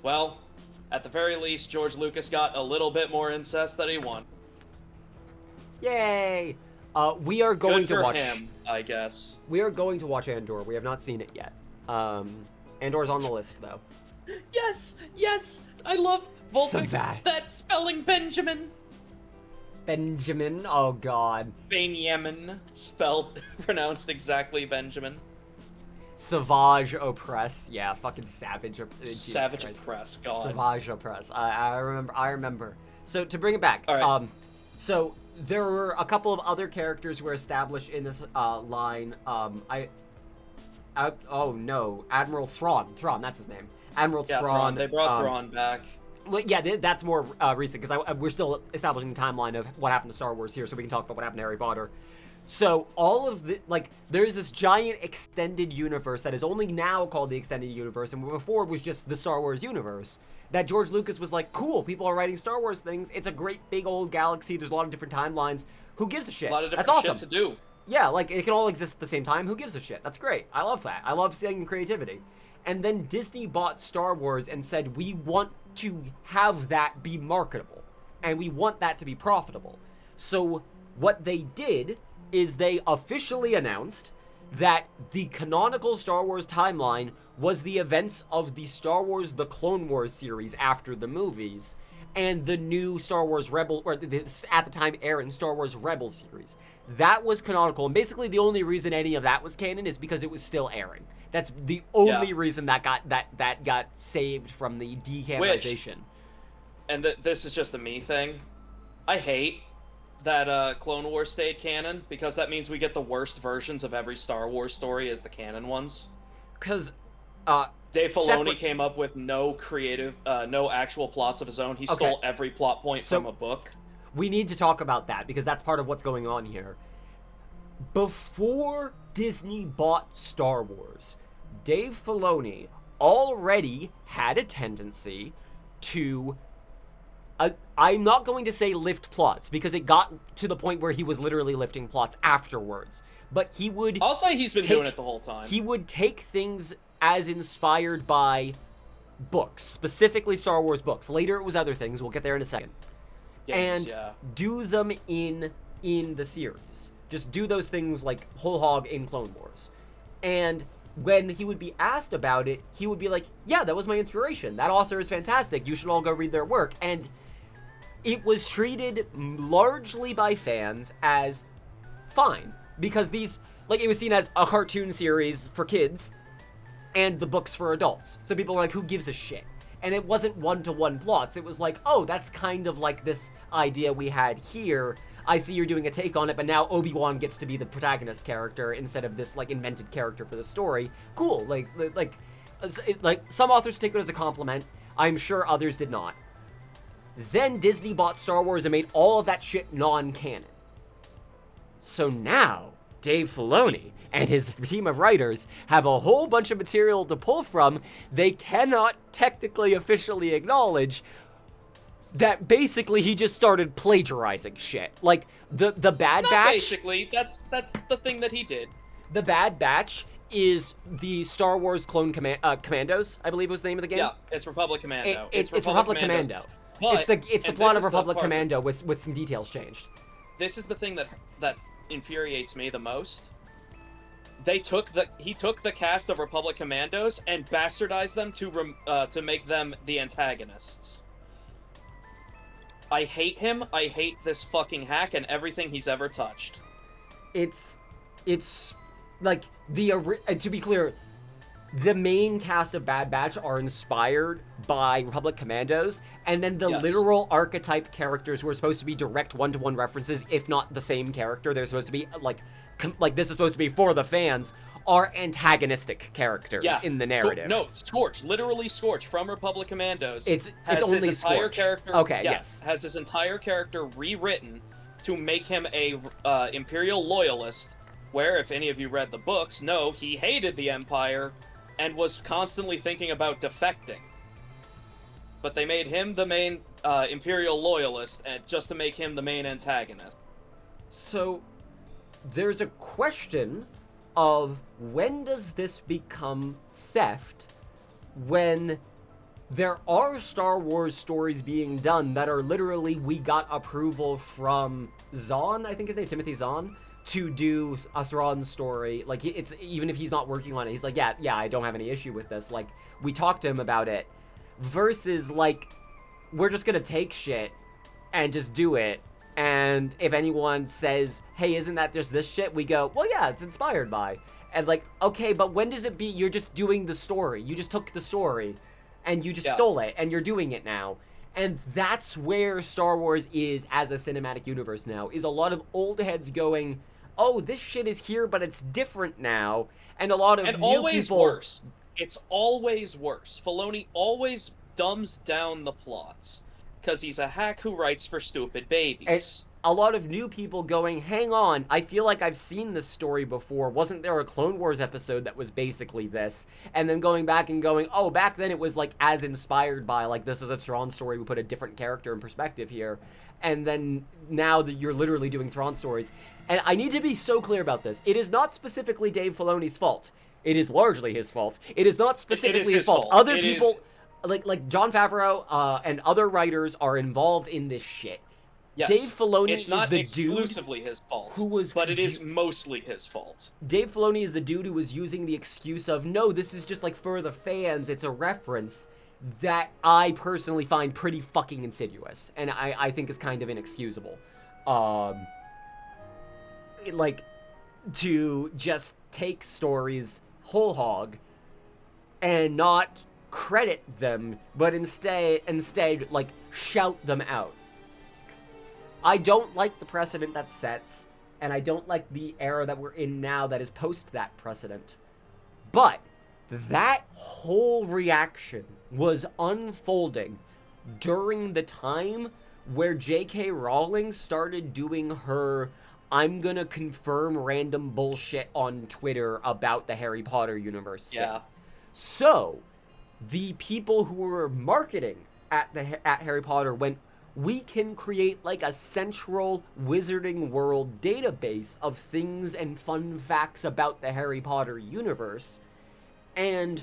well, at the very least, George Lucas got a little bit more incest than he wanted. Yay! We are going to watch... Good for him, I guess. We are going to watch Andor. We have not seen it yet. Andor's on the list, though. Yes! I love Volpix. That spelling Benjamin. Benjamin? Oh, God. Benjamin. Pronounced exactly Benjamin. Savage Oppress. Yeah, fucking Savage Savage Oppress, God. Savage Oppress. I remember. So, to bring it back. All right. So, there were a couple of other characters who were established in this line. Oh, no. Admiral Thrawn. Thrawn, that's his name. Admiral Thrawn. They brought Thrawn back. Well, yeah, that's more recent, because we're still establishing the timeline of what happened to Star Wars here, so we can talk about what happened to Harry Potter. So, all of the, there's this giant extended universe that is only now called the Extended Universe, and before it was just the Star Wars universe, that George Lucas was like, cool, people are writing Star Wars things, it's a great big old galaxy, there's a lot of different timelines, who gives a shit? A lot of different That's awesome. shit to do. Yeah, it can all exist at the same time, who gives a shit? That's great, I love that, I love seeing creativity. And then Disney bought Star Wars and said, we want to have that be marketable, and we want that to be profitable. So what they did is they officially announced that the canonical Star Wars timeline was the events of the Star Wars The Clone Wars series after the movies, and the new Star Wars Rebel, or at the time airing Star Wars Rebel series. That was canonical, and basically the only reason any of that was canon is because it was still airing. That's the only reason that got saved from the decanonization. And this is just a me thing. I hate that Clone Wars stayed canon, because that means we get the worst versions of every Star Wars story as the canon ones. Because Dave Filoni came up with no actual plots of his own. He stole every plot point from a book. We need to talk about that, because that's part of what's going on here. Before Disney bought Star Wars, Dave Filoni already had a tendency to... I'm not going to say lift plots, because it got to the point where he was literally lifting plots afterwards. But he would... I'll say he's been doing it the whole time. He would take things as inspired by books, specifically Star Wars books. Later it was other things, we'll get there in a second. Games, and do them in the series. Just do those things like whole hog in Clone Wars. And when he would be asked about it, he would be like, yeah, that was my inspiration. That author is fantastic. You should all go read their work. And it was treated largely by fans as fine. Because it was seen as a cartoon series for kids. and the books for adults. So people were like, who gives a shit? And it wasn't one-to-one plots. It was like, oh, that's kind of like this idea we had here. I see you're doing a take on it, but now Obi-Wan gets to be the protagonist character instead of this, like, invented character for the story. Cool. Like some authors take it as a compliment. I'm sure others did not. Then Disney bought Star Wars and made all of that shit non-canon. So now, Dave Filoni and his team of writers have a whole bunch of material to pull from. They cannot technically officially acknowledge that basically he just started plagiarizing shit. Like, the Bad Not Batch... basically, that's the thing that he did. The Bad Batch is the Star Wars Clone Commandos, I believe was the name of the game. Yeah, it's Republic Commando. It's Republic Commando. But, it's the plot of Republic Commando with some details changed. This is the thing that infuriates me the most. He took the cast of Republic Commandos and bastardized them to make them the antagonists. I hate him. I hate this fucking hack and everything he's ever touched. It's like to be clear, the main cast of Bad Batch are inspired by Republic Commandos, and then the literal archetype characters who are supposed to be direct one-to-one references, if not the same character, they're supposed to be like this is supposed to be for the fans, are antagonistic characters in the narrative. Scorch, literally Scorch from Republic Commandos. It's only Scorch. Has his entire character rewritten to make him a Imperial loyalist, where, if any of you read the books, know he hated the Empire and was constantly thinking about defecting. But they made him the main Imperial loyalist just to make him the main antagonist. So, there's a question of when does this become theft when there are Star Wars stories being done that are literally, we got approval from Zahn, I think his name, Timothy Zahn, to do a Thrawn story. Like, it's even if he's not working on it, he's like, yeah, I don't have any issue with this. Like, we talked to him about it. Versus, like, we're just gonna take shit and just do it. And if anyone says, hey, isn't that just this shit? We go, well, yeah, it's inspired by. And like, okay, but when does it be you're just doing the story? You just took the story and you just stole it and you're doing it now. And that's where Star Wars is as a cinematic universe now, is a lot of old heads going, oh, this shit is here, but it's different now. And a lot of new people... worse. It's always worse. Filoni always dumbs down the plots. Because he's a hack who writes for stupid babies. And a lot of new people going, hang on, I feel like I've seen this story before. Wasn't there a Clone Wars episode that was basically this? And then going back and going, oh, back then it was like as inspired by, like, this is a Thrawn story, we put a different character in perspective here. And then now that you're literally doing Thrawn stories. And I need to be so clear about this. It is not specifically Dave Filoni's fault. It is largely his fault. It is not specifically his fault. Other people... Like Jon Favreau and other writers are involved in this shit. Yes. Dave Filoni it's not is the exclusively his fault, but it is mostly his fault. Dave Filoni is the dude who was using the excuse of, no, this is just like for the fans, it's a reference, that I personally find pretty fucking insidious, and I think is kind of inexcusable. Like, to just take stories whole hog and not credit them, but instead like shout them out. I don't like the precedent that sets, and I don't like the era that we're in now that is post that precedent. But that whole reaction was unfolding during the time where J.K. Rowling started doing her I'm gonna confirm random bullshit on Twitter about the Harry Potter universe thing. Yeah. So the people who were marketing at Harry Potter went, we can create like a central Wizarding World database of things and fun facts about the Harry Potter universe and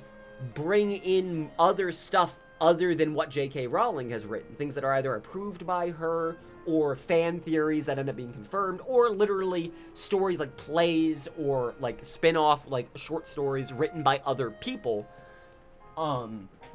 bring in other stuff other than what J.K. Rowling has written. Things that are either approved by her or fan theories that end up being confirmed, or literally stories like plays or like spin-off like short stories written by other people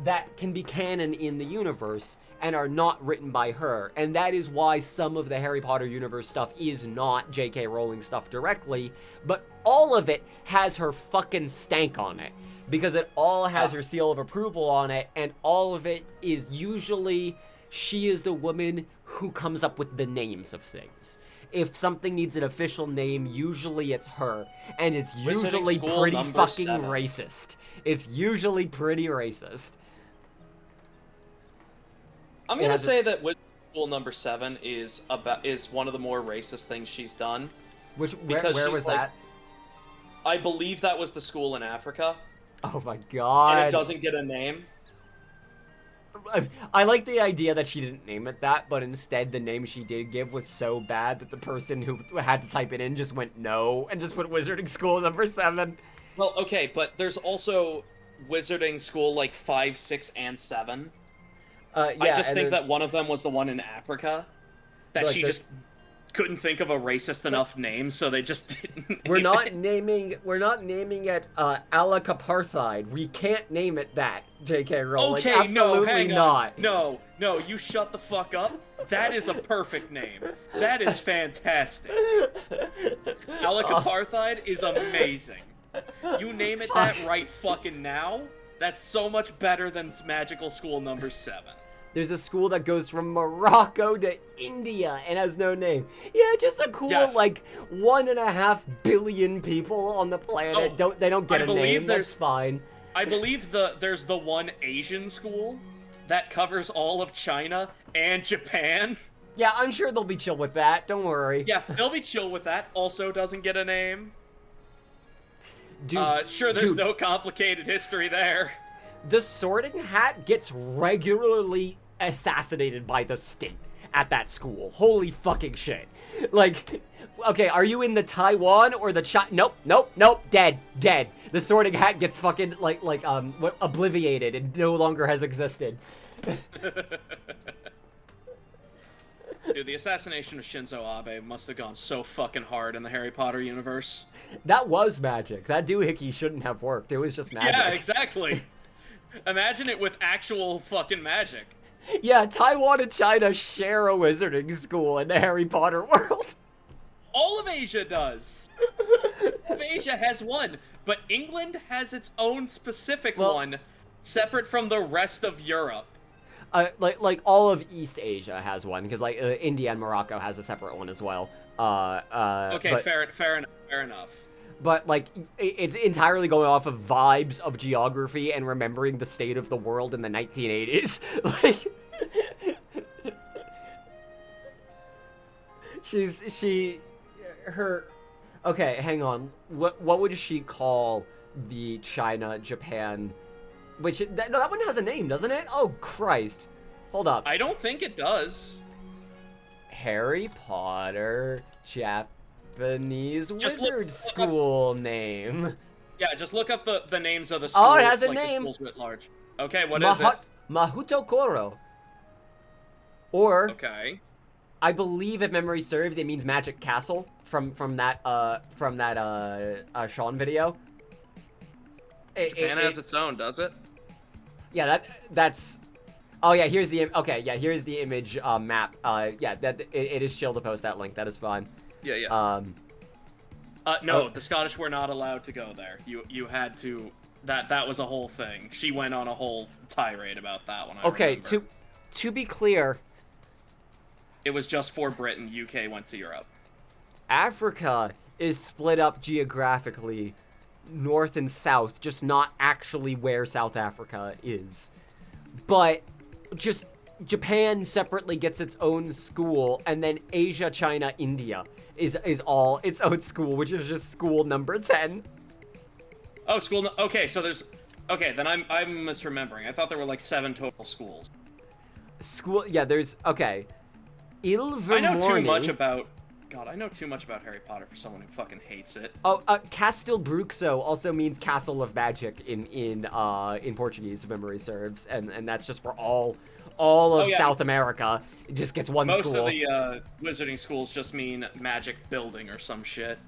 that can be canon in the universe and are not written by her. And that is why some of the Harry Potter universe stuff is not J.K. Rowling stuff directly, but all of it has her fucking stank on it. because it all has her seal of approval on it, and all of it is usually she is the woman who comes up with the names of things. If something needs an official name, usually it's her, and it's usually pretty fucking racist. It's usually pretty racist. I'm gonna say that Wizarding School number 7 is one of the more racist things she's done. Where was that? I believe that was the school in Africa. Oh my god. And it doesn't get a name. I like the idea that she didn't name it that, but instead the name she did give was so bad that the person who had to type it in just went no and just put Wizarding School number 7. Well, okay, but there's also Wizarding School like 5, 6, and 7. Yeah, I just think that one of them was the one in Africa. That she just couldn't think of a racist enough name, so they just didn't. We're not naming it Alacaparthide. We can't name it that, J.K. Rowling. Okay, absolutely no, hang not. On. No, you shut the fuck up. That is a perfect name. That is fantastic. Alacaparthide is amazing. You name it that right fucking now. That's so much better than Magical School number 7. There's a school that goes from Morocco to India and has no name. Yeah, just a cool, like, 1.5 billion people on the planet. They don't get a name. That's fine. I believe there's the one Asian school that covers all of China and Japan. Yeah, I'm sure they'll be chill with that. Don't worry. Yeah, they'll be chill with that. Also doesn't get a name. Dude, sure, there's no complicated history there. The Sorting Hat gets regularly assassinated by the state at that school. Holy fucking shit. Like, okay, are you in the Taiwan or the Nope, dead. The Sorting Hat gets fucking, obliviated and no longer has existed. Dude, the assassination of Shinzo Abe must have gone so fucking hard in the Harry Potter universe. That was magic. That doohickey shouldn't have worked. It was just magic. Yeah, exactly. Imagine it with actual fucking magic. Yeah, Taiwan and China share a wizarding school in the Harry Potter world. All of Asia does. All of Asia has one, but England has its own specific one, separate from the rest of Europe. Like all of East Asia has one, because India and Morocco has a separate one as well. Okay, fair enough. But, like, it's entirely going off of vibes of geography and remembering the state of the world in the 1980s. Like, okay, hang on. What would she call the China, Japan, no, that one has a name, doesn't it? Oh, Christ. Hold up. I don't think it does. Harry Potter, Japanese wizard school name. Yeah, just look up the names of the schools. Oh, it has a name. name. The schools writ large. Okay, what is it? Mahuto Koro. Or, okay, I believe if memory serves, it means Magic Castle from that Sean video. Japan has its own, does it? Yeah, that's. Oh yeah, here's the image map. Yeah, it is chill to post that link. That is fine. Yeah. No, the Scottish were not allowed to go there. You had to. That was a whole thing. She went on a whole tirade about that one. Okay, to be clear, it was just for Britain. UK went to Europe. Africa is split up geographically, north and south, just not actually where South Africa is. But just Japan separately gets its own school, and then Asia, China, India is all its own school, which is just school number 10. Oh, okay, so there's... Okay, then I'm misremembering. I thought there were like 7 total schools. Yeah, there's... Okay. I know too much about... God, I know too much about Harry Potter for someone who fucking hates it. Oh, Castelbruxo also means Castle of Magic in Portuguese, if memory serves, and that's just for all of South America. It just gets one school. Most of the wizarding schools just mean magic building or some shit.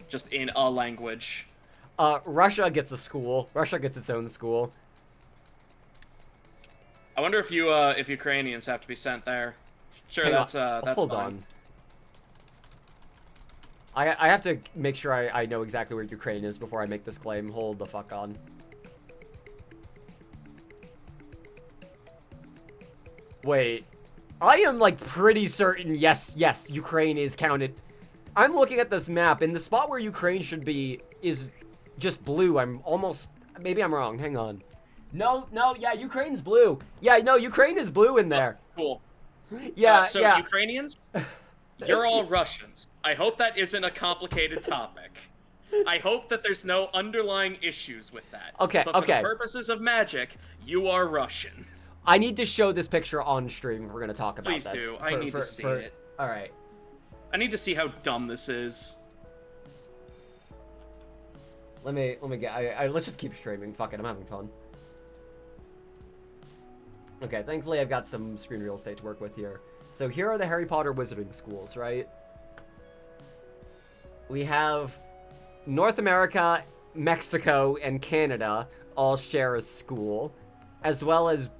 Just in a language. Russia gets a school. Russia gets its own school. I wonder if Ukrainians have to be sent there. Sure, that's Hold fine. on. I have to make sure I know exactly where Ukraine is before I make this claim. Hold the fuck on. Wait. I am, like, pretty certain, yes, Ukraine is counted. I'm looking at this map, and the spot where Ukraine should be is just blue. I'm almost... Maybe I'm wrong. Hang on. No, yeah, Ukraine's blue. Yeah, no, Ukraine is blue in there. Cool. Yeah, so yeah. Ukrainians, you're all Russians. I hope that isn't a complicated topic. I hope that there's no underlying issues with that. Okay, but for okay. the purposes of magic, you are Russian. I need to show this picture on stream if we're going to talk about Please this. do. I need to see it. All right. I need to see how dumb this is. Let me get... let's just keep streaming. Fuck it, I'm having fun. Okay, thankfully I've got some screen real estate to work with here. So here are the Harry Potter wizarding schools, right? We have North America, Mexico, and Canada all share a school, as well as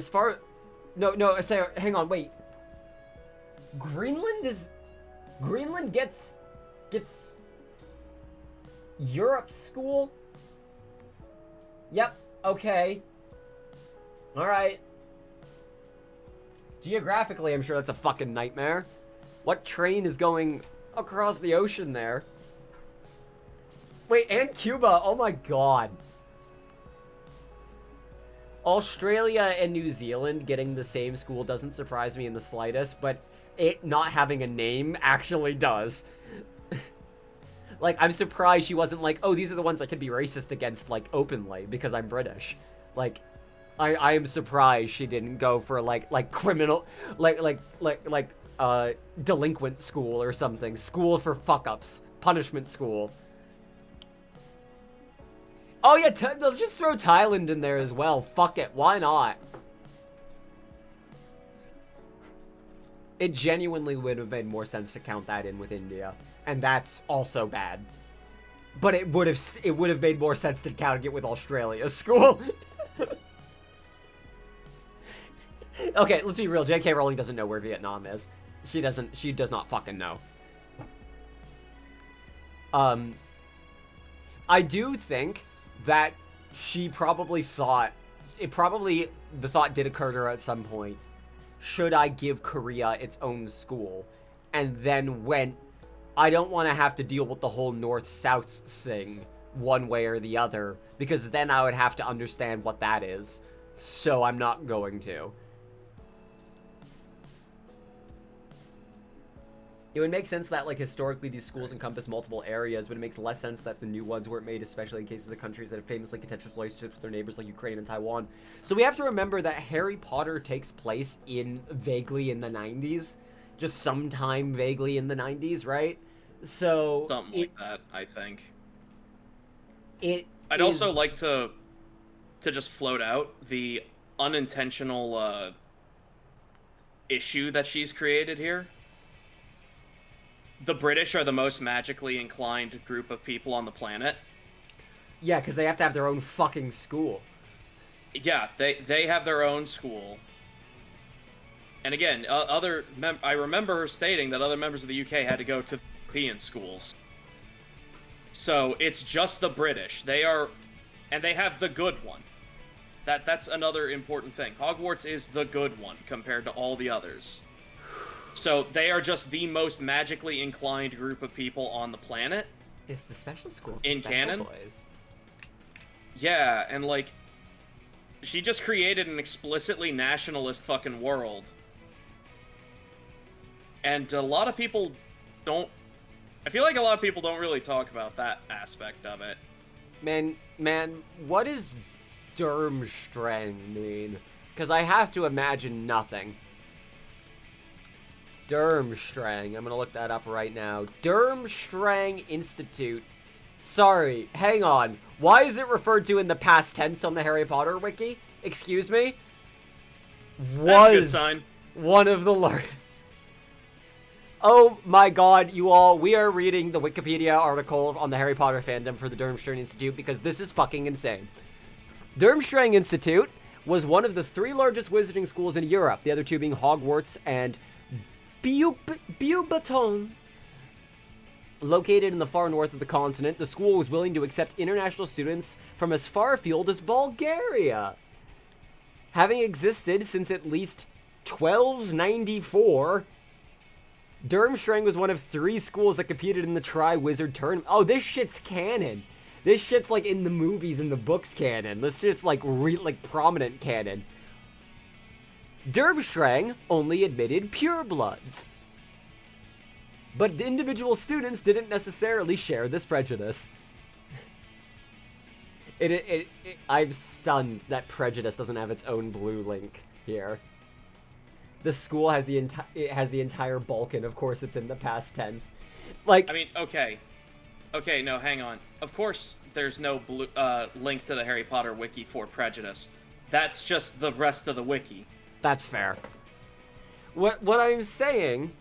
far... No, sorry, hang on, wait. Greenland gets Europe's school? Yep, okay. Alright. Geographically, I'm sure that's a fucking nightmare. What train is going across the ocean there? Wait, and Cuba, oh my god. Australia and New Zealand getting the same school doesn't surprise me in the slightest, but it not having a name actually does. Like, I'm surprised she wasn't like, oh, these are the ones I could be racist against, like, openly, because I'm British. Like, I am surprised she didn't go for, like, criminal, delinquent school or something. School for fuck-ups. Punishment school. Oh, yeah, let's just throw Thailand in there as well. Fuck it, why not? It genuinely would have made more sense to count that in with India. And that's also bad. But it would have made more sense than counting it with Australia's school. Okay, let's be real. J.K. Rowling doesn't know where Vietnam is. She does not fucking know. I do think that she probably thought, the thought did occur to her at some point, should I give Korea its own school? And then went, I don't want to have to deal with the whole north-south thing one way or the other, because then I would have to understand what that is. So I'm not going to. It would make sense that, like, historically these schools encompass multiple areas, but it makes less sense that the new ones weren't made, especially in cases of countries that have famously contentious relationships with their neighbors like Ukraine and Taiwan. So we have to remember that Harry Potter takes place vaguely in the 90s. Just sometime vaguely in the 90s, right? So... Something like that, I think. I'd also like to just float out the unintentional issue that she's created here. The British are the most magically inclined group of people on the planet. Yeah, because they have to have their own fucking school. Yeah, they have their own school. And again, I remember her stating that other members of the UK had to go to European schools. So it's just the British. They have the good one. That's another important thing. Hogwarts is the good one compared to all the others. So they are just the most magically inclined group of people on the planet. Is the special school in special canon? Boys? Yeah, and like, she just created an explicitly nationalist fucking world. And a lot of people don't... I feel like a lot of people don't really talk about that aspect of it. Man, what does Durmstrang mean? Because I have to imagine nothing. Durmstrang. I'm gonna look that up right now. Durmstrang Institute. Sorry, hang on. Why is it referred to in the past tense on the Harry Potter wiki? Excuse me? That's a good sign. One of the largest... Oh my god, you all, we are reading the Wikipedia article on the Harry Potter fandom for the Durmstrang Institute because this is fucking insane. Durmstrang Institute was one of the 3 largest wizarding schools in Europe, the other 2 being Hogwarts and Beauxbaton. Located in the far north of the continent, the school was willing to accept international students from as far afield as Bulgaria. Having existed since at least 1294, Durmstrang was one of 3 schools that competed in the Tri-Wizard tournament. Oh, this shit's canon. This shit's like in the movies and the books canon. This shit's like prominent canon. Durmstrang only admitted purebloods. But individual students didn't necessarily share this prejudice. I'm stunned that prejudice doesn't have its own blue link here. The school has the entire Balkan. Of course, it's in the past tense. Like, I mean, okay, no, hang on. Of course, there's no blue link to the Harry Potter wiki for prejudice. That's just the rest of the wiki. That's fair. What I'm saying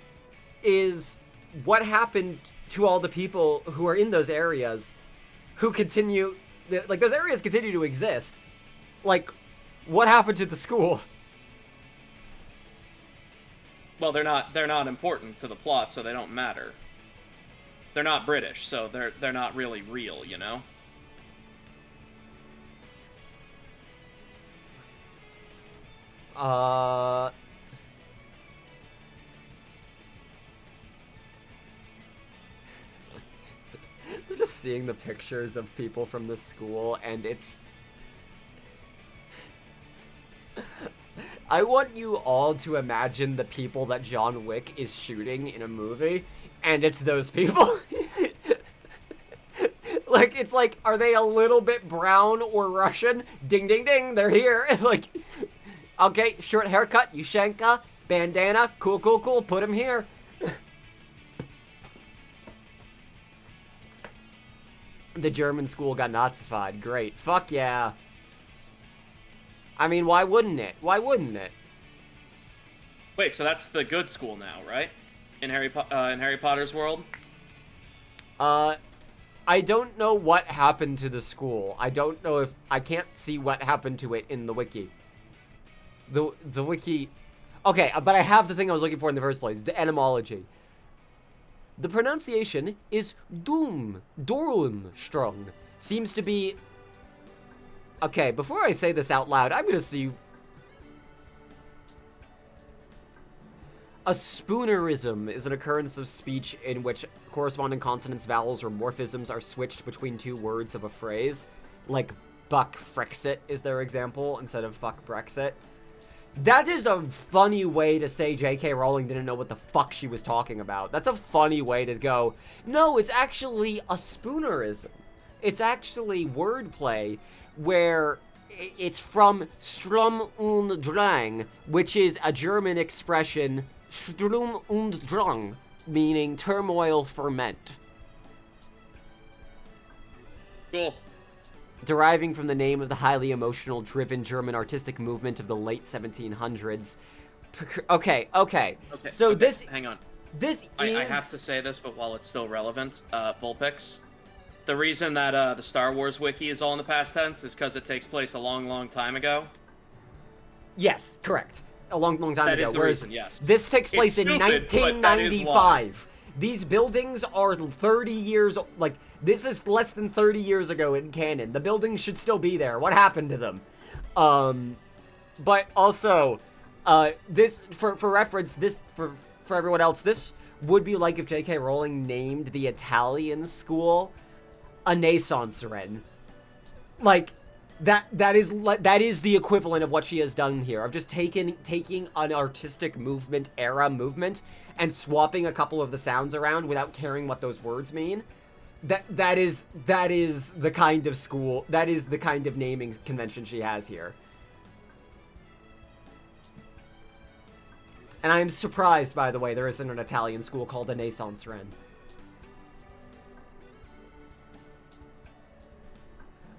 is, what happened to all the people who are in those areas, who continue, like, those areas continue to exist. Like, what happened to the school? Well, they're not important to the plot, so they don't matter. They're not British, so they're not really real, you know? I'm just seeing the pictures of people from the school, and it's... I want you all to imagine the people that John Wick is shooting in a movie, and it's those people. Like, it's like, are they a little bit brown or Russian? Ding, ding, ding, they're here. Like, okay, short haircut, Yushenka, bandana, cool, cool, cool, put him here. The German school got Nazified. Great. Fuck yeah. I mean, why wouldn't it? Why wouldn't it? Wait, so that's the good school now, right? In Harry Potter's world? I don't know what happened to the school. I don't know if... I can't see what happened to it in the wiki. The wiki... Okay, but I have the thing I was looking for in the first place. The etymology. The pronunciation is Durmstrang. Seems to be... Okay, before I say this out loud, I'm gonna see... A spoonerism is an occurrence of speech in which corresponding consonants, vowels, or morphisms are switched between 2 words of a phrase. Like, buck Frexit is their example, instead of fuck Brexit. That is a funny way to say J.K. Rowling didn't know what the fuck she was talking about. That's a funny way to go, no, it's actually a spoonerism. It's actually wordplay where it's from Strom und Drang, which is a German expression, Strom und Drang, meaning turmoil ferment. Cool. Deriving from the name of the highly emotional, driven German artistic movement of the late 1700s. Okay. So okay, this... Hang on. This I is... have to say this, but while it's still relevant, Vulpix, the reason that the Star Wars wiki is all in the past tense is because it takes place a long, long time ago. Yes, correct. A long, long time That ago. is the Whereas reason, yes. this takes place in stupid, but that is why. 1995. These buildings are 30 years... Like, this is less than 30 years ago in canon. The buildings should still be there. What happened to them? But also, this... For reference, this... For everyone else, this would be like if J.K. Rowling named the Italian school a Naissance-Ren. Like... That is the equivalent of what she has done here, of just taking an artistic movement, and swapping a couple of the sounds around without caring what those words mean. That is the kind of school, that is the kind of naming convention she has here. And I'm surprised, by the way, there isn't an Italian school called a Naissance-Ren.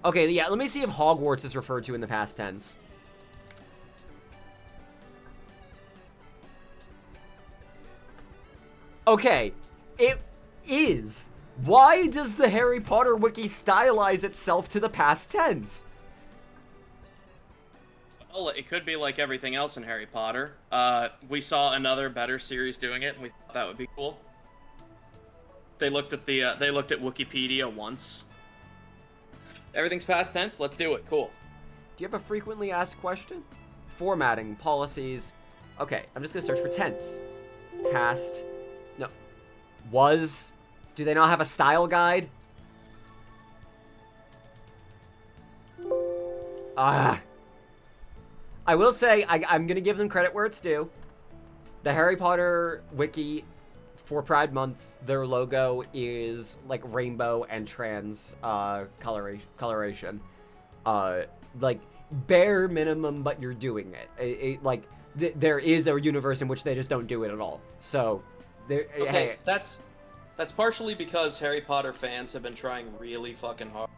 Okay, yeah, let me see if Hogwarts is referred to in the past tense. Okay, it is. Why does the Harry Potter wiki stylize itself to the past tense? Well, it could be like everything else in Harry Potter. We saw another better series doing it, and we thought that would be cool. They looked at Wikipedia once. Everything's past tense. Let's do it. Cool. Do you have a frequently asked question? Formatting, policies. Okay, I'm just gonna search for tense. Past. No. Was. Do they not have a style guide? I will say, I'm gonna give them credit where it's due. The Harry Potter wiki for Pride Month, their logo is like rainbow and trans coloration. Like bare minimum, but you're doing it. There is a universe in which they just don't do it at all. So, okay, hey. that's partially because Harry Potter fans have been trying really fucking hard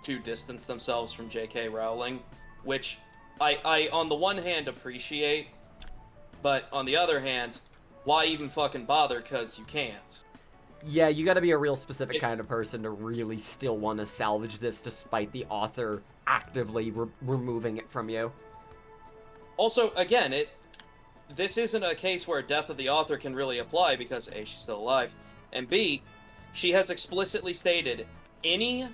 to distance themselves from J.K. Rowling, which I on the one hand appreciate, but on the other hand, why even fucking bother, because you can't. Yeah, you gotta be a real specific kind of person to really still want to salvage this despite the author actively removing it from you. Also, again, this isn't a case where death of the author can really apply because A, she's still alive, and B, she has explicitly stated any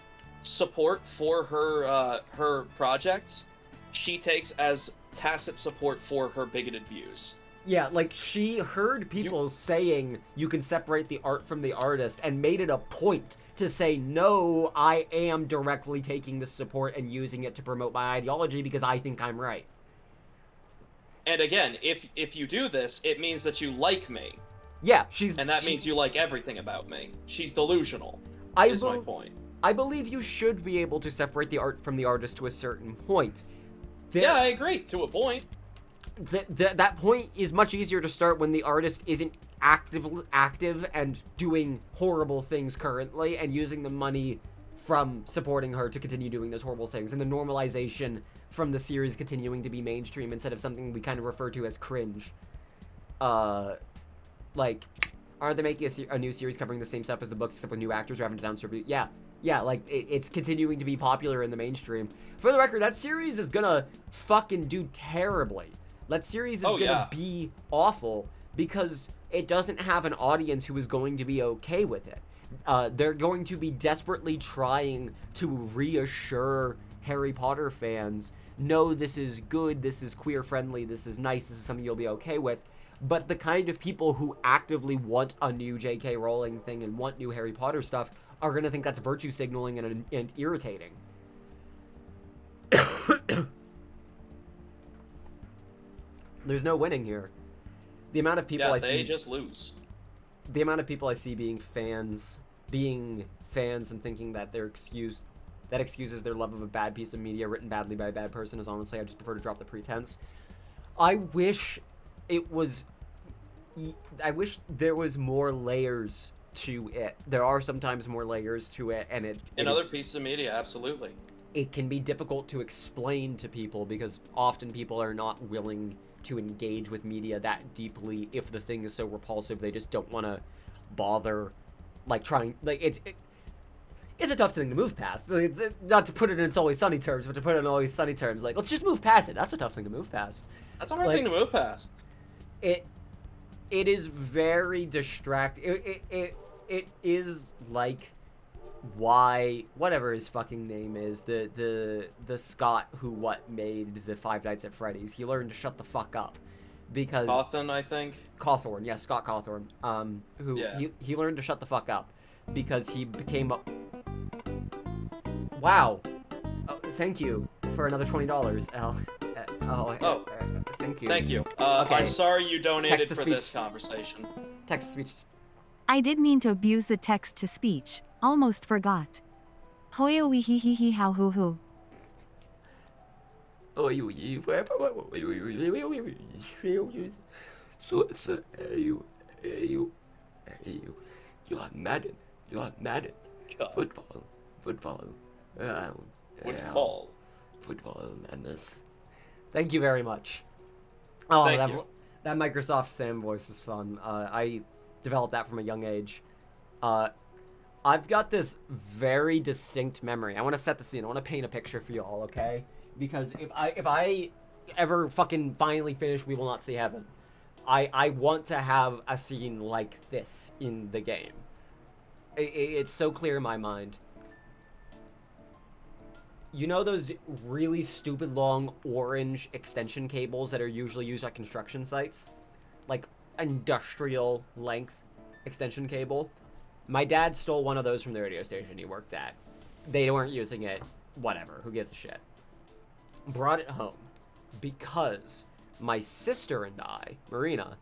support for her projects she takes as tacit support for her bigoted views. Yeah, like, she heard people saying you can separate the art from the artist and made it a point to say, no, I am directly taking this support and using it to promote my ideology because I think I'm right. And again, if you do this, it means that you like me. Yeah, and that means you like everything about me. She's delusional, is my point. I believe you should be able to separate the art from the artist to a certain point. Yeah, I agree, to a point. That point is much easier to start when the artist isn't active and doing horrible things currently and using the money from supporting her to continue doing those horrible things, and the normalization from the series continuing to be mainstream instead of something we kind of refer to as cringe. Like, aren't they making a new series covering the same stuff as the books except with new actors who haven't announced reboot? Yeah, like, it's continuing to be popular in the mainstream. For the record, that series is gonna fucking do terribly. That series is gonna be awful because it doesn't have an audience who is going to be okay with it. They're going to be desperately trying to reassure Harry Potter fans, no, this is good, this is queer friendly, this is nice, this is something you'll be okay with. But the kind of people who actively want a new J.K. Rowling thing and want new Harry Potter stuff are going to think that's virtue signaling and irritating. There's no winning here. The amount of people I see... they just lose. The amount of people I see being fans and thinking that that excuses their love of a bad piece of media written badly by a bad person is honestly, I just prefer to drop the pretense. I wish there was more layers to it. There are sometimes more layers to it, and in other pieces of media, absolutely. It can be difficult to explain to people because often people are not willing to engage with media that deeply if the thing is so repulsive they just don't want to bother, like, trying, like, it's a tough thing to move past. Not to put it in It's Always Sunny terms, but to put it in Always Sunny terms, like, let's just move past it. That's a tough thing to move past. That's a hard thing to move past. It is very distracting. It is like why whatever his fucking name is, the Scott who made the Five Nights at Freddy's, he learned to shut the fuck up because Cawthon, I think. Cawthorn, yeah, Scott Cawthorn. He learned to shut the fuck up because he became a... Wow. Oh, thank you for another $20, L. Thank you. Thank you. Okay. I'm sorry you donated for Text-to-speech. this conversation. Text-to-speech. I did mean to abuse the text-to-speech. Almost forgot. Hoyo wee hee hee hee how hoo hoo. You are Madden. Football. Football. Madness. Thank you very much. Oh, Thank you. That Microsoft Sam voice is fun. I developed that from a young age. I've got this very distinct memory. I want to set the scene. I want to paint a picture for you all, okay? Because if I ever fucking finally finish We Will Not See Heaven, I want to have a scene like this in the game. It's so clear in my mind. You know those really stupid long orange extension cables that are usually used at construction sites? Like industrial length extension cable? My dad stole one of those from the radio station he worked at. They weren't using it. Whatever. Who gives a shit? Brought it home because my sister and I, Marina,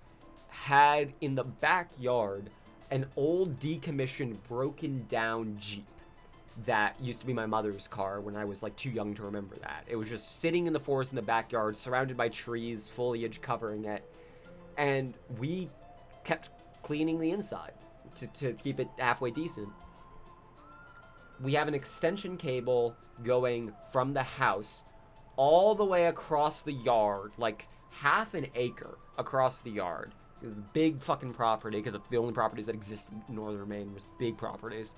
had in the backyard an old decommissioned broken down Jeep that used to be my mother's car when I was like too young to remember that. It was just sitting in the forest in the backyard, surrounded by trees, foliage covering it, and we kept cleaning the inside to keep it halfway decent. We have an extension cable going from the house all the way across the yard, like half an acre across the yard. It was a big fucking property, because the only properties that existed in northern Maine was big properties.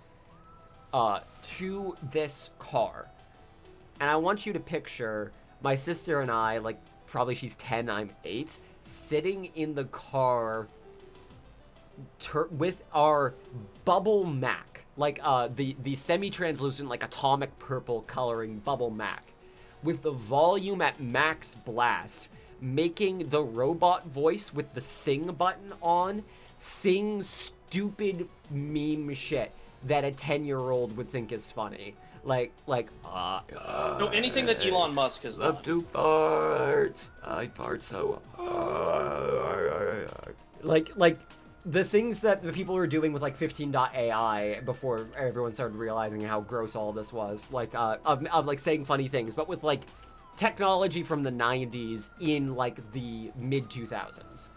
To this car. And I want you to picture my sister and I, like, probably she's 10, I'm 8, sitting in the car with our bubble Mac, like, the semi-translucent, like, atomic purple coloring bubble Mac, with the volume at max blast, making the robot voice with the sing button on, sing stupid meme shit that a 10-year-old would think is funny. No, anything that Elon Musk has done. Love to fart. I fart so hard. Like the things that the people were doing with like 15.ai before everyone started realizing how gross all this was, like of like saying funny things, but with like technology from the 90s in like the mid 2000s.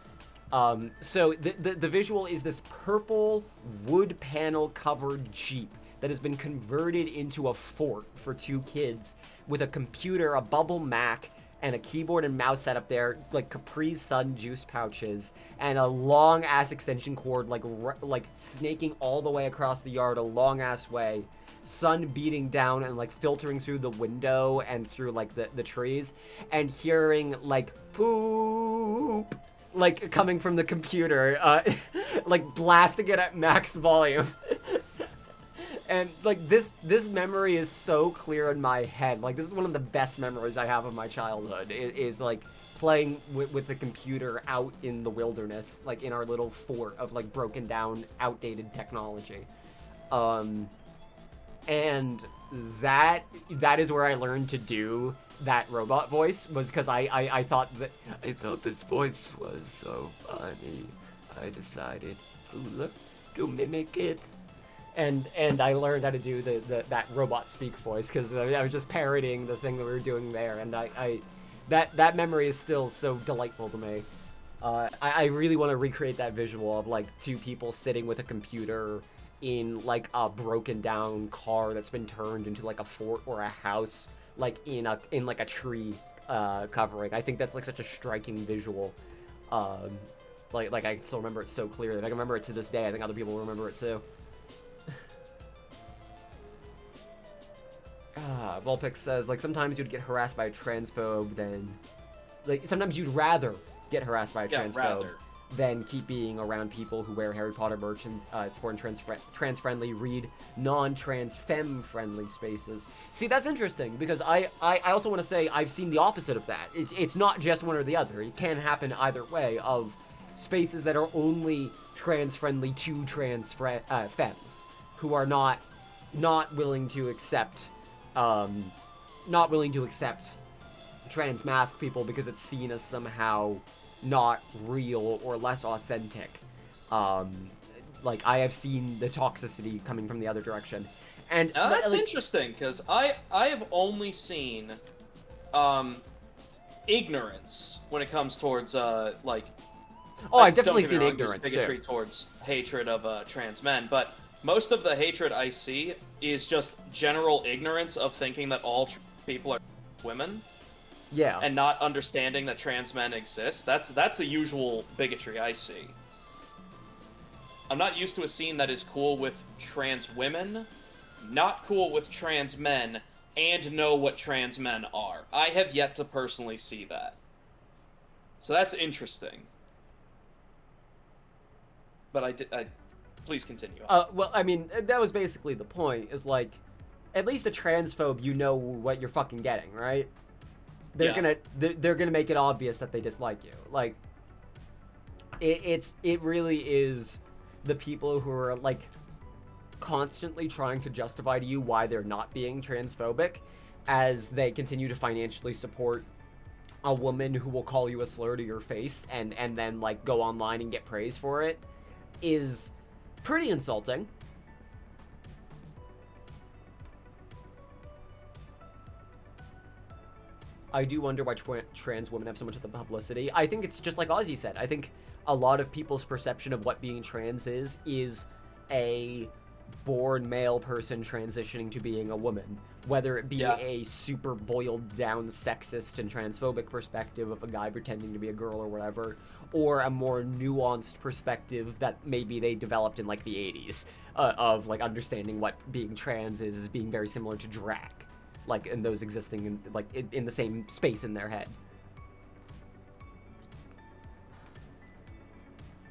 So the visual is this purple wood panel covered Jeep that has been converted into a fort for 2 kids with a computer, a bubble Mac, and a keyboard and mouse set up there, like Capri Sun juice pouches, and a long ass extension cord like snaking all the way across the yard, a long ass way. Sun beating down and like filtering through the window and through like the trees, and hearing like poop like coming from the computer, like blasting it at max volume. And like this memory is so clear in my head. Like this is one of the best memories I have of my childhood. It is like playing with the computer out in the wilderness, like in our little fort of like broken down, outdated technology. And that is where I learned to do that robot voice, was because I thought this voice was so funny. I decided to mimic it. And I learned how to do that robot speak voice, because I was just parodying the thing that we were doing there, and that memory is still so delightful to me. I really want to recreate that visual of like 2 people sitting with a computer in like a broken down car that's been turned into like a fort or a house, like in like a tree covering. I think that's like such a striking visual. Like I still remember it so clearly. I can remember it to this day. I think other people will remember it too. Volpix says, like, sometimes you'd get harassed by a transphobe than... Like, sometimes you'd rather get harassed by a transphobe than keep being around people who wear Harry Potter merch and support trans-friendly, read non-trans, femme-friendly spaces. See, that's interesting, because I also want to say I've seen the opposite of that. It's not just one or the other. It can happen either way, of spaces that are only trans-friendly to femmes, who are not willing to accept... not willing to accept trans mask people because it's seen as somehow not real or less authentic. Like, I have seen the toxicity coming from the other direction. And that's like, interesting, because I have only seen ignorance when it comes towards like... Oh, I've definitely seen ignorance, bigotry towards hatred of trans men, but most of the hatred I see is just general ignorance of thinking that all people are women. Yeah. And not understanding that trans men exist. That's the usual bigotry I see. I'm not used to a scene that is cool with trans women, not cool with trans men, and know what trans men are. I have yet to personally see that. So that's interesting. But please continue on. Well, I mean, that was basically the point, is like, at least a transphobe, you know what you're fucking getting, right? They're gonna make it obvious that they dislike you. Like, it really is the people who are, like, constantly trying to justify to you why they're not being transphobic, as they continue to financially support a woman who will call you a slur to your face and then, like, go online and get praise for it, is pretty insulting. I do wonder why trans women have so much of the publicity. I think it's just like Ozzy said. I think a lot of people's perception of what being trans is a born male person transitioning to being a woman. Whether it be a super boiled down sexist and transphobic perspective of a guy pretending to be a girl or whatever, or a more nuanced perspective that maybe they developed in, like, the 80s, of, like, understanding what being trans is being very similar to drag. Like, in those existing, in, like, in the same space in their head.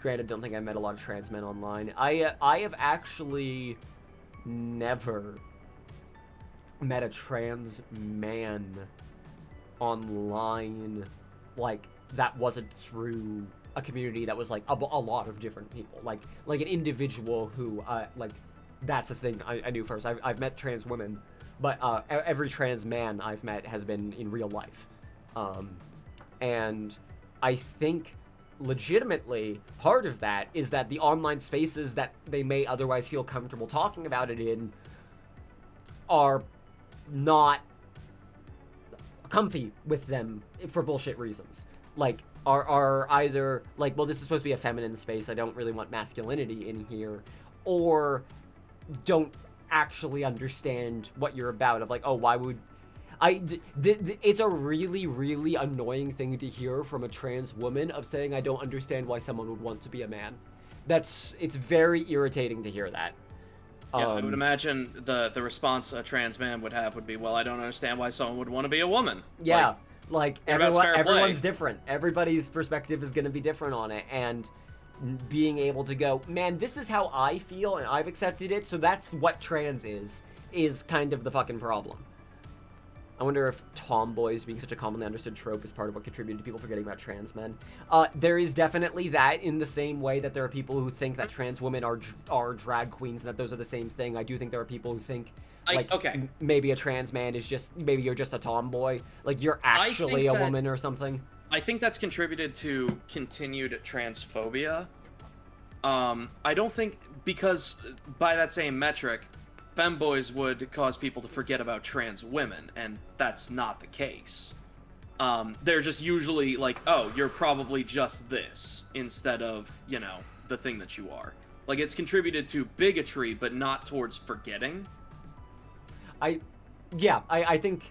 Granted, don't think I met a lot of trans men online. I have actually never met a trans man online, like, that wasn't through a community that was, like, a lot of different people. Like an individual who, like, that's a thing I knew first. I've met trans women, but every trans man I've met has been in real life. And I think legitimately part of that is that the online spaces that they may otherwise feel comfortable talking about it in are not comfy with them for bullshit reasons. Like, are either like, well, this is supposed to be a feminine space, I don't really want masculinity in here, or don't actually understand what you're about, of like, oh, why would it's a really, really annoying thing to hear from a trans woman, of saying, I don't understand why someone would want to be a man. It's very irritating to hear that. Yeah, I would imagine the response a trans man would have would be, well, I don't understand why someone would want to be a woman. Yeah, like everyone's play. different. Everybody's perspective is going to be different on it, and being able to go, man, this is how I feel, and I've accepted it, so that's what trans is kind of the fucking problem. I wonder if tomboys being such a commonly understood trope is part of what contributed to people forgetting about trans men. There is definitely that, in the same way that there are people who think that trans women are drag queens and that those are the same thing. I do think there are people who think, like, maybe a trans man is just, maybe you're just a tomboy. Like, you're actually a woman or something. I think that's contributed to continued transphobia. I don't think, because by that same metric, femboys would cause people to forget about trans women, and that's not the case. They're just usually like, oh, you're probably just this, instead of, you know, the thing that you are. Like, it's contributed to bigotry, but not towards forgetting. I think,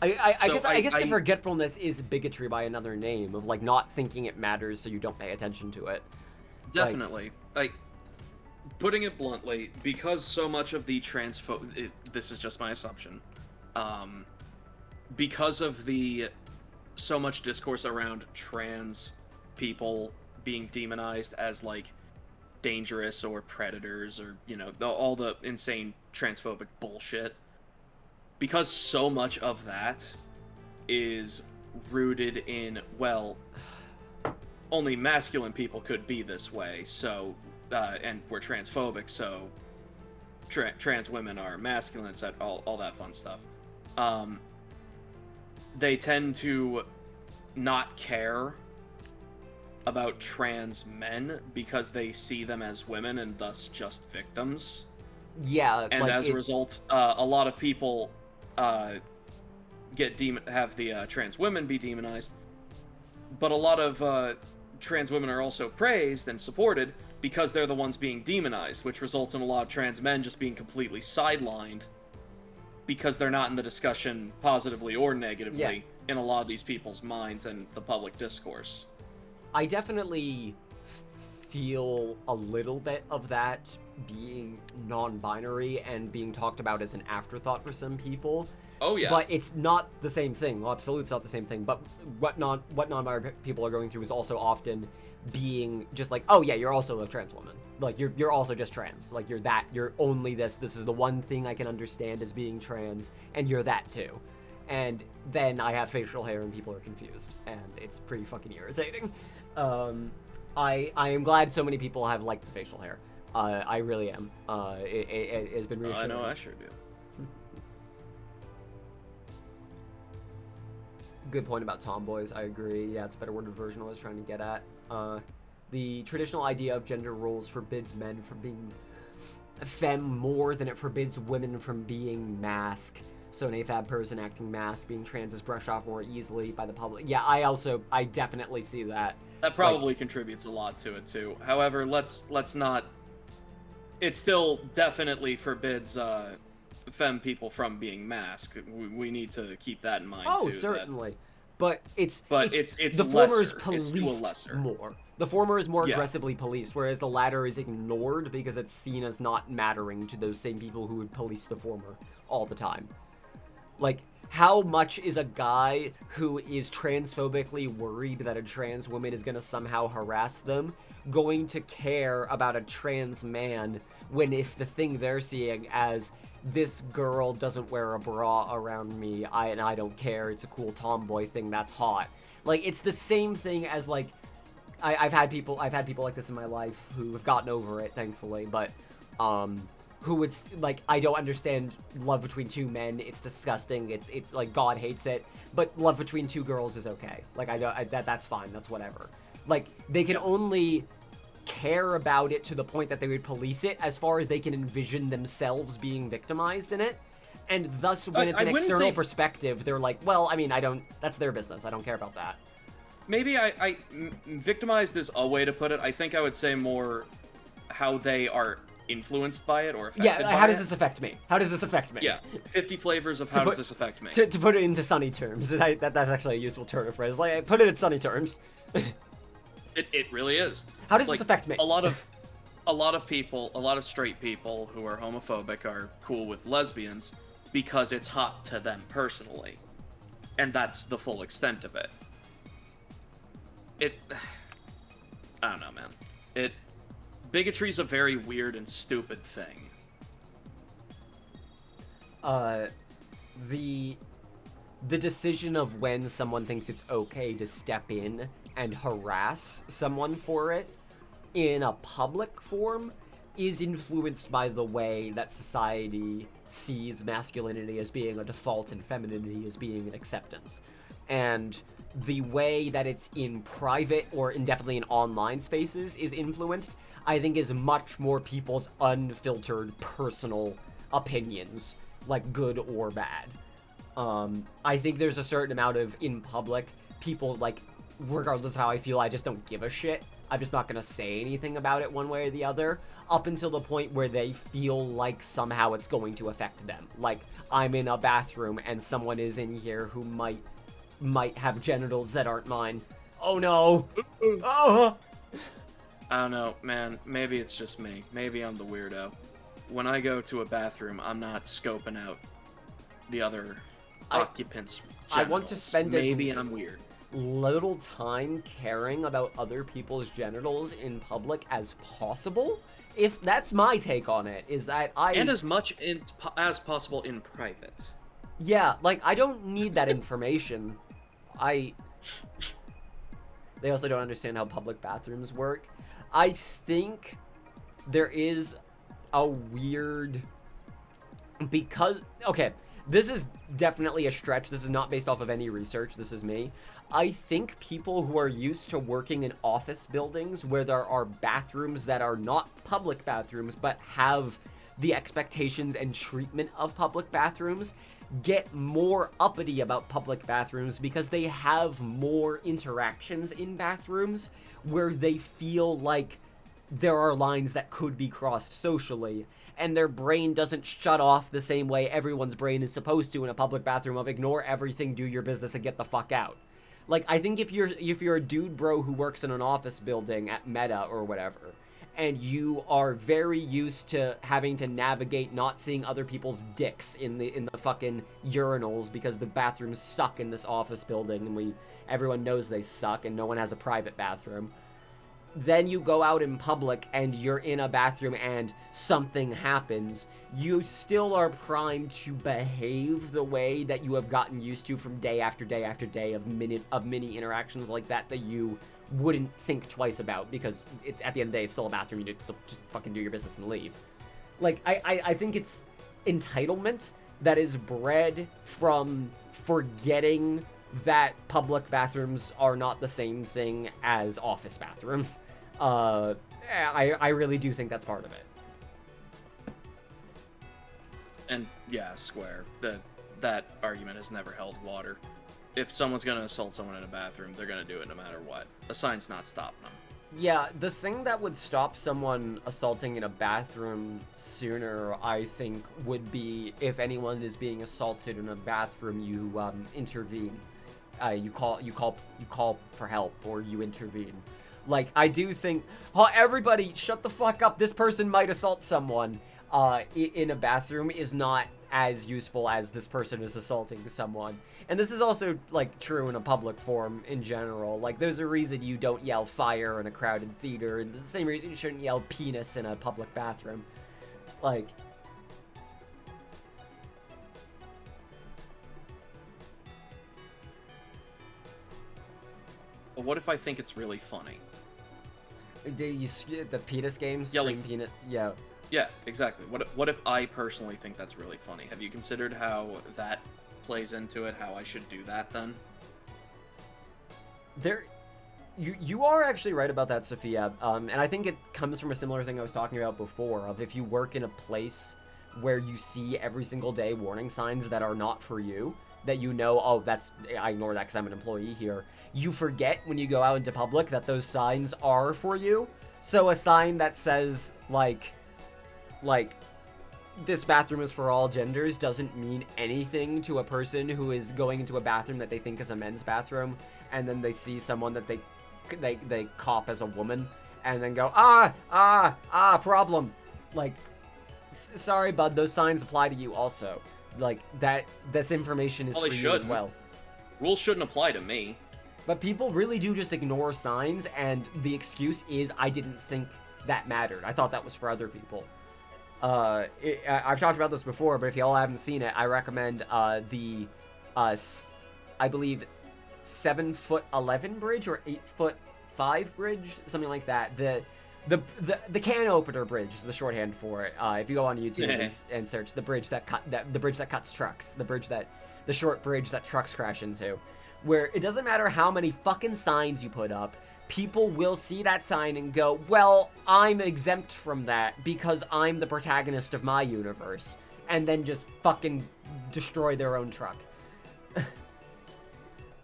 I guess the forgetfulness is bigotry by another name, of, like, not thinking it matters so you don't pay attention to it. Definitely. Like, putting it bluntly, because so much of the this is just my assumption, because of so much discourse around trans people being demonized as, like, dangerous or predators, or, you know, all the insane transphobic bullshit, because so much of that is rooted in, well, only masculine people could be this way, so and we're transphobic, so trans women are masculine, said all that fun stuff. They tend to not care about trans men because they see them as women and thus just victims. Yeah, and like, as a result, a lot of people have the trans women be demonized, but a lot of trans women are also praised and supported because they're the ones being demonized, which results in a lot of trans men just being completely sidelined because they're not in the discussion positively or negatively in a lot of these people's minds and the public discourse. I definitely feel a little bit of that being non-binary and being talked about as an afterthought for some people, Oh yeah. But it's not the same thing. Well, absolute's not the same thing. But what non-binary people are going through is also often being just like, oh yeah, you're also a trans woman. Like you're also just trans. Like you're only this. This is the one thing I can understand as being trans, and you're that too. And then I have facial hair and people are confused, and it's pretty fucking irritating. I am glad so many people have liked the facial hair. I really am. It has been reassuring. I know, I sure do. Good point about tomboys. I agree. Yeah, it's a better worded version of what I was trying to get at. The traditional idea of gender roles forbids men from being femme more than it forbids women from being masc. So an AFAB person acting masc, being trans is brushed off more easily by the public. Yeah, I definitely see that. That probably contributes a lot to it too. However, let's not. It still definitely forbids femme people from being masked. We need to keep that in mind too. Oh, certainly. But it's lesser. the former is policed It's to a lesser. more. The former is more aggressively policed, whereas the latter is ignored because it's seen as not mattering to those same people who would police the former all the time. Like, how much is a guy who is transphobically worried that a trans woman is going to somehow harass them going to care about a trans man when if the thing they're seeing as this girl doesn't wear a bra around me, I don't care, it's a cool tomboy thing, that's hot. Like, it's the same thing as, like, I've had people like this in my life who have gotten over it, thankfully, but, who would, like, I don't understand love between two men, it's disgusting, it's like, God hates it, but love between two girls is okay. Like, that's fine, that's whatever. Like, they can only care about it to the point that they would police it as far as they can envision themselves being victimized in it. And thus, when it's an external perspective, they're like, well, I mean, that's their business, I don't care about that. Maybe victimized is a way to put it. I think I would say more how they are influenced by it or affected by it. How does this affect me? How does this affect me? Yeah, 50 flavors of how does this affect me. To put it into sunny terms, that's actually a useful turn of phrase. Like, put it in sunny terms. It really is. How does this affect me? A lot of people, a lot of straight people who are homophobic are cool with lesbians because it's hot to them personally. And that's the full extent of it. I don't know, man. Bigotry's a very weird and stupid thing. The decision of when someone thinks it's okay to step in and harass someone for it in a public form is influenced by the way that society sees masculinity as being a default and femininity as being an acceptance. And the way that it's in private or definitely in online spaces is influenced, I think, is much more people's unfiltered personal opinions, like good or bad. I think there's a certain amount of, in public, people, like, regardless of how I feel, I just don't give a shit. I'm just not gonna say anything about it one way or the other, up until the point where they feel like somehow it's going to affect them. Like, I'm in a bathroom and someone is in here who might have genitals that aren't mine. Oh no! Oh! I don't know, man. Maybe it's just me. Maybe I'm the weirdo. When I go to a bathroom, I'm not scoping out the other occupants' genitals. I want to spend I'm weird. Little time caring about other people's genitals in public as possible. If that's my take on it, is that and as much as possible in private. Yeah, like, I don't need that information. They also don't understand how public bathrooms work. I think there is a weird, because, okay, this is definitely a stretch. This is not based off of any research. This is me. I think people who are used to working in office buildings where there are bathrooms that are not public bathrooms but have the expectations and treatment of public bathrooms get more uppity about public bathrooms because they have more interactions in bathrooms where they feel like there are lines that could be crossed socially, and their brain doesn't shut off the same way everyone's brain is supposed to in a public bathroom of ignore everything, do your business, and get the fuck out. Like, I think if you're a dude bro who works in an office building at Meta or whatever, and you are very used to having to navigate not seeing other people's dicks in the fucking urinals because the bathrooms suck in this office building and everyone knows they suck and no one has a private bathroom. Then you go out in public and you're in a bathroom and something happens, you still are primed to behave the way that you have gotten used to from day after day after day of mini interactions like that you wouldn't think twice about, because at the end of the day, it's still a bathroom. You still just fucking do your business and leave. Like, I think it's entitlement that is bred from forgetting that public bathrooms are not the same thing as office bathrooms. I really do think that's part of it. And yeah, Square, that argument has never held water. If someone's gonna assault someone in a bathroom, they're gonna do it no matter what. A sign's not stopping them. Yeah, the thing that would stop someone assaulting in a bathroom sooner, I think, would be if anyone is being assaulted in a bathroom, you intervene. You call for help, or you intervene. Like, I do think, everybody shut the fuck up, this person might assault someone in a bathroom is not as useful as this person is assaulting someone. And this is also, like, true in a public forum in general. Like, there's a reason you don't yell fire in a crowded theater, and the same reason you shouldn't yell penis in a public bathroom. Like... But what if I think it's really funny? The penis games? Yelling peanut? Yeah. Yeah, exactly. What if I personally think that's really funny? Have you considered how that plays into it, how I should do that then? You are actually right about that, Sophia. And I think it comes from a similar thing I was talking about before, of if you work in a place where you see every single day warning signs that are not for you, that you know, oh, I ignore that because I'm an employee here. You forget when you go out into public that those signs are for you. So a sign that says, like, this bathroom is for all genders doesn't mean anything to a person who is going into a bathroom that they think is a men's bathroom, and then they see someone that they cop as a woman, and then go, problem. Like, sorry, bud, those signs apply to you also. Like, this information is Well, for you as well. Rules shouldn't apply to me. But people really do just ignore signs, and the excuse is, I didn't think that mattered. I thought that was for other people. I've talked about this before, but if y'all haven't seen it, I recommend I believe 7'11" bridge or 8'5" bridge, something like that. The can opener bridge is the shorthand for it. If you go on YouTube and search the bridge that cuts trucks, the short bridge that trucks crash into, where it doesn't matter how many fucking signs you put up, people will see that sign and go, well, I'm exempt from that because I'm the protagonist of my universe, and then just fucking destroy their own truck. A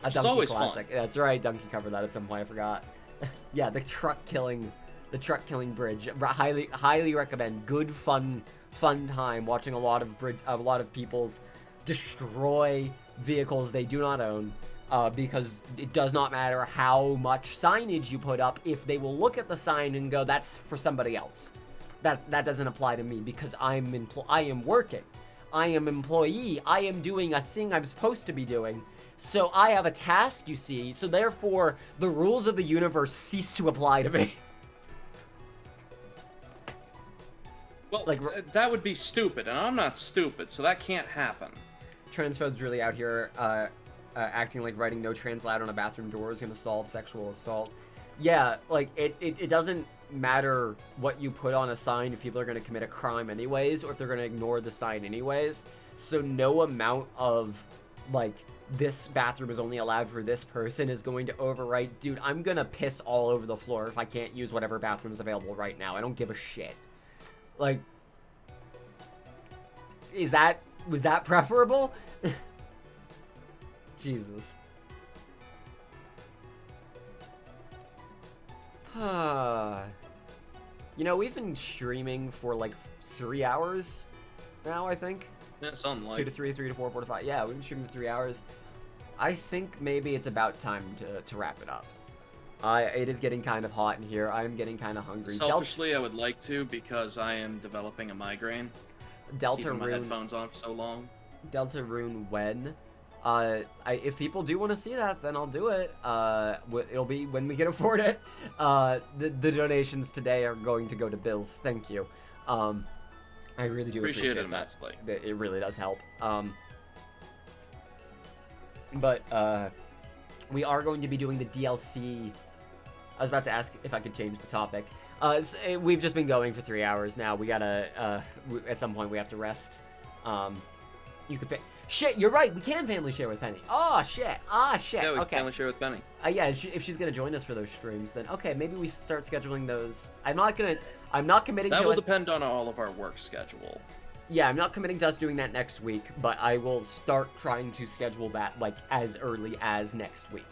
Donkey always classic. fun. That's right, Donkey covered that at some point, I forgot. Yeah, the truck killing bridge. Highly recommend. Good fun time watching a lot of people destroy vehicles they do not own. Because it does not matter how much signage you put up, if they will look at the sign and go, that's for somebody else. That doesn't apply to me because I am working. I am employee. I am doing a thing I'm supposed to be doing. So I have a task, you see, so therefore the rules of the universe cease to apply to me. Well, that would be stupid, and I'm not stupid, so that can't happen. Transphobes really out here, acting like writing no trans loud on a bathroom door is going to solve sexual assault. Yeah, like, it doesn't matter what you put on a sign if people are going to commit a crime anyways, or if they're going to ignore the sign anyways. So no amount of, like, this bathroom is only allowed for this person is going to overwrite, dude, I'm going to piss all over the floor if I can't use whatever bathroom is available right now. I don't give a shit. Like, was that preferable? Jesus. You know, we've been streaming for like 3 hours now, I think. Yeah, something like 2 to 3, 3 to 4, 4 to 5. Yeah, we've been streaming for 3 hours. I think maybe it's about time to wrap it up. It is getting kind of hot in here. I am getting kind of hungry. Selfishly, I would like to because I am developing a migraine. Delta Keeping my Rune. headphones on for so long. Delta Rune when? If people do want to see that, then I'll do it. It'll be when we can afford it. The donations today are going to go to bills. Thank you. I really do appreciate it that. immensely. It really does help. But we are going to be doing the DLC. I was about to ask if I could change the topic. We've just been going for 3 hours now. We gotta, at some point we have to rest. You could shit, you're right, we can family share with Penny. Oh, shit. Yeah, we okay. can family share with Penny. Yeah, if she's gonna join us for those streams, then okay, maybe we start scheduling those. I'm not committing to That will us. depend on all of our work schedule. Yeah, I'm not committing to us doing that next week, but I will start trying to schedule that, like, as early as next week.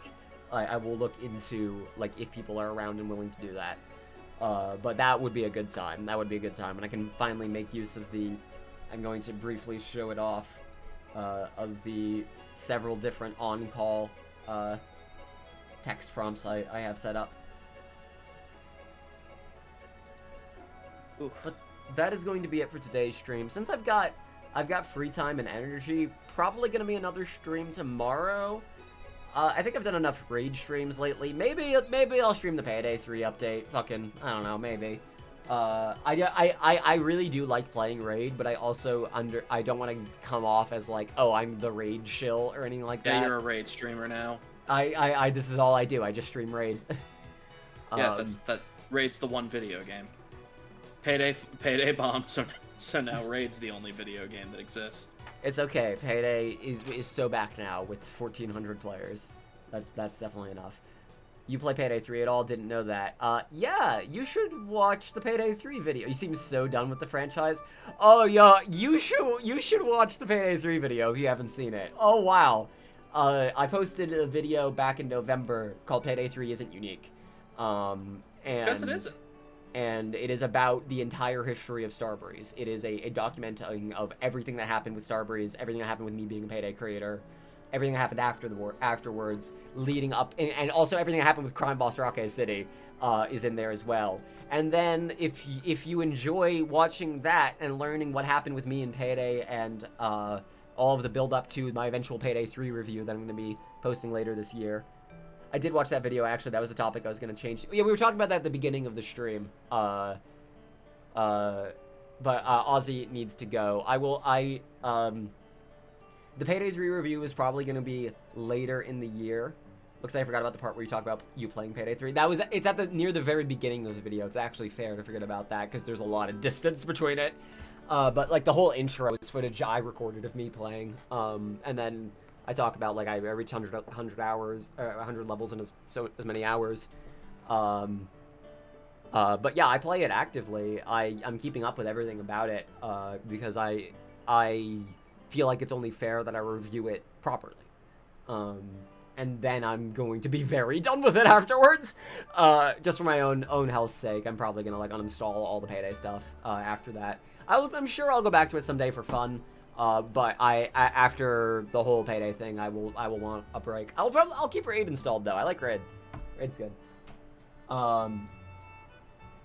I will look into, like, if people are around and willing to do that. But that would be a good time. That would be a good time, and I can finally make use of the... I'm going to briefly show it off, of the several different on-call, text prompts I have set up. Oof. But that is going to be it for today's stream. Since I've got free time and energy, probably gonna be another stream tomorrow. I think I've done enough raid streams lately. Maybe I'll stream the Payday 3 update. Fucking, I don't know, maybe. I really do like playing raid, but I also I don't want to come off as like, oh, I'm the raid shill or anything like that. Yeah, you're a raid streamer now. This is all I do. I just stream raid. Yeah, that raid's the one video game. Payday bombed, so now raid's the only video game that exists. It's okay. Payday is so back now with 1,400 players. That's definitely enough. You play Payday 3 at all? Didn't know that. Yeah, you should watch the Payday 3 video. You seem so done with the franchise. Oh, yeah, you should watch the Payday 3 video if you haven't seen it. Oh, wow. I posted a video back in November called Payday 3 Isn't Unique. Yes, it isn't. And it is about the entire history of Starbreeze. It is a documenting of everything that happened with Starbreeze, everything that happened with me being a Payday creator, everything that happened after the war, afterwards, leading up, and also everything that happened with Crime Boss Rocket City is in there as well. And then if you enjoy watching that and learning what happened with me in Payday and all of the build up to my eventual Payday 3 review that I'm going to be posting later this year. I did watch that video, actually. That was a topic I was going to change. Yeah, we were talking about that at the beginning of the stream. But Ozzy needs to go. The Payday 3 review is probably going to be later in the year. Looks like I forgot about the part where you talk about you playing Payday 3. It's at near the very beginning of the video. It's actually fair to forget about that because there's a lot of distance between it. But like the whole intro is footage I recorded of me playing. And then I talk about like I reached 100 hours, 100 levels in as many hours. But yeah, I play it actively. I'm keeping up with everything about it because I feel like it's only fair that I review it properly. And then I'm going to be very done with it afterwards. Just for my own health's sake, I'm probably gonna like uninstall all the Payday stuff after that. I'm sure I'll go back to it someday for fun. But after the whole Payday thing, I will want a break. I'll keep Raid installed though. I like Raid. Raid's good.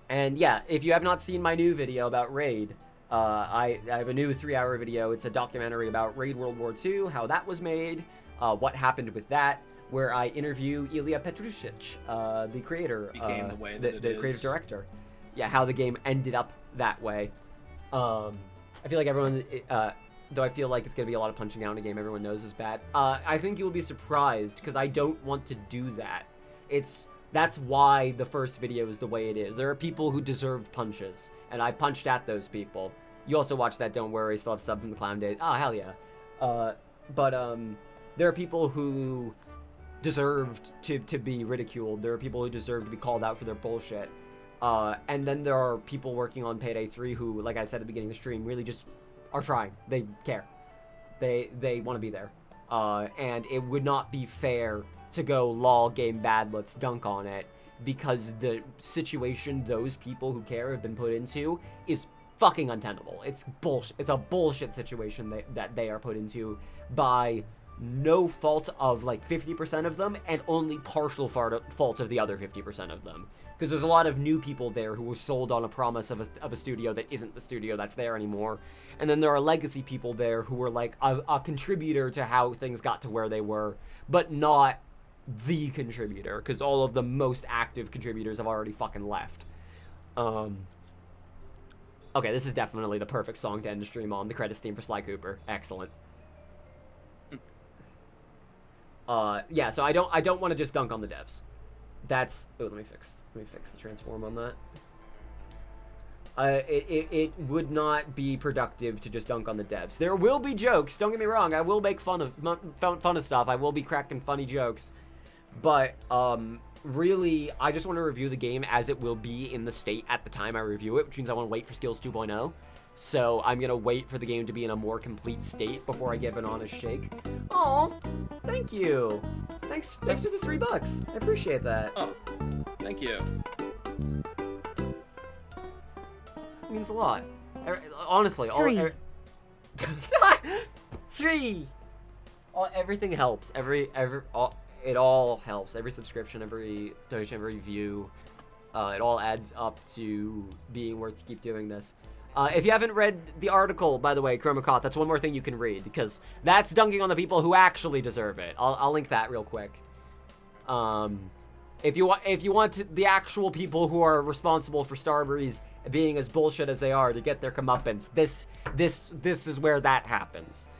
And yeah, if you have not seen my new video about Raid, I have a new 3-hour video. It's a documentary about Raid World War II, how that was made, what happened with that, where I interview Ilya Petrushich, the creator, the creative director. Yeah, how the game ended up that way. I feel like everyone, though I feel like it's going to be a lot of punching out in a game everyone knows is bad, I think you'll be surprised, because I don't want to do that. That's why the first video is the way it is. There are people who deserved punches, and I punched at those people. You also watched that, don't worry, still have sub from the clown days. Ah, hell yeah. But there are people who deserved to be ridiculed. There are people who deserve to be called out for their bullshit. And then there are people working on Payday 3 who, like I said at the beginning of the stream, really just are trying. They care. They want to be there. And it would not be fair to go, lol, game bad, let's dunk on it, because the situation those people who care have been put into is fucking untenable. It's bullshit. It's a bullshit situation that they are put into by no fault of like 50% of them and only partial fault of the other 50% of them. Because there's a lot of new people there who were sold on a promise of a studio that isn't the studio that's there anymore. And then there are legacy people there who were like a contributor to how things got to where they were, but not the contributor, because all of the most active contributors have already fucking left. Okay, this is definitely the perfect song to end the stream on. The credits theme for Sly Cooper. Excellent. Yeah, so I don't want to just dunk on the devs. That's... Oh, let me fix the transform on that. It would not be productive to just dunk on the devs. There will be jokes, don't get me wrong. I will make fun of stuff. I will be cracking funny jokes. But, really, I just want to review the game as it will be in the state at the time I review it, which means I want to wait for Skills 2.0. So I'm going to wait for the game to be in a more complete state before I give an honest shake. Oh, thank you. Thanks for the $3. I appreciate that. Oh, thank you. It means a lot. Honestly, Three. Everything helps. It all helps. Every subscription, every donation, every view, it all adds up to being worth to keep doing this. If you haven't read the article, by the way, Chromacoth, that's one more thing you can read, because that's dunking on the people who actually deserve it. I'll link that real quick. If you want the actual people who are responsible for Starbreeze being as bullshit as they are to get their comeuppance, this is where that happens.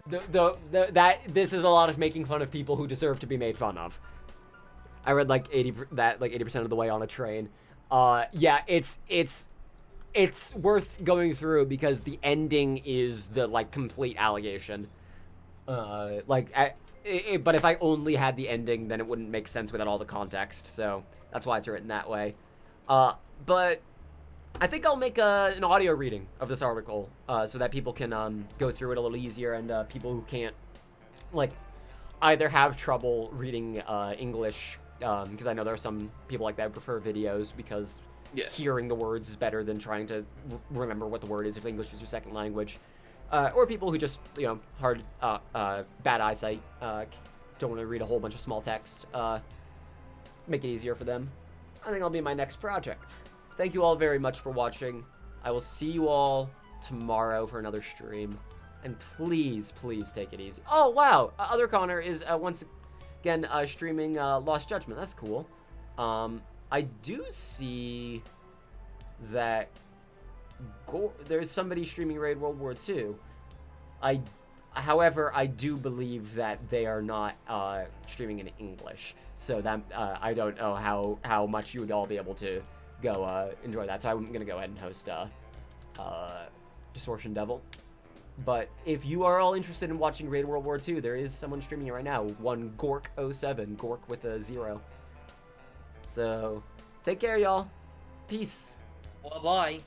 This is a lot of making fun of people who deserve to be made fun of. I read like 80% of the way on a train. Yeah, it's worth going through because the ending is the like complete allegation. But if I only had the ending, then it wouldn't make sense without all the context. So that's why it's written that way. But I think I'll make an audio reading of this article so that people can go through it a little easier, and people who can't like either have trouble reading English, because I know there are some people like that who prefer videos because hearing the words is better than trying to remember what the word is if English is your second language, or people who just, you know, bad eyesight, don't want to read a whole bunch of small text, make it easier for them. I think I'll be my next project. Thank you all very much for watching. I will see you all tomorrow for another stream. And please, please take it easy. Oh, wow. Other Connor is once again streaming Lost Judgment. That's cool. I do see that there's somebody streaming Raid World War II. However, I do believe that they are not streaming in English. So that I don't know how much you would all be able to go enjoy that. So I'm going to go ahead and host Distortion Devil. But if you are all interested in watching Raid World War II, there is someone streaming it right now. One Gork07, Gork with a 0. So, take care, y'all. Peace. Bye-bye.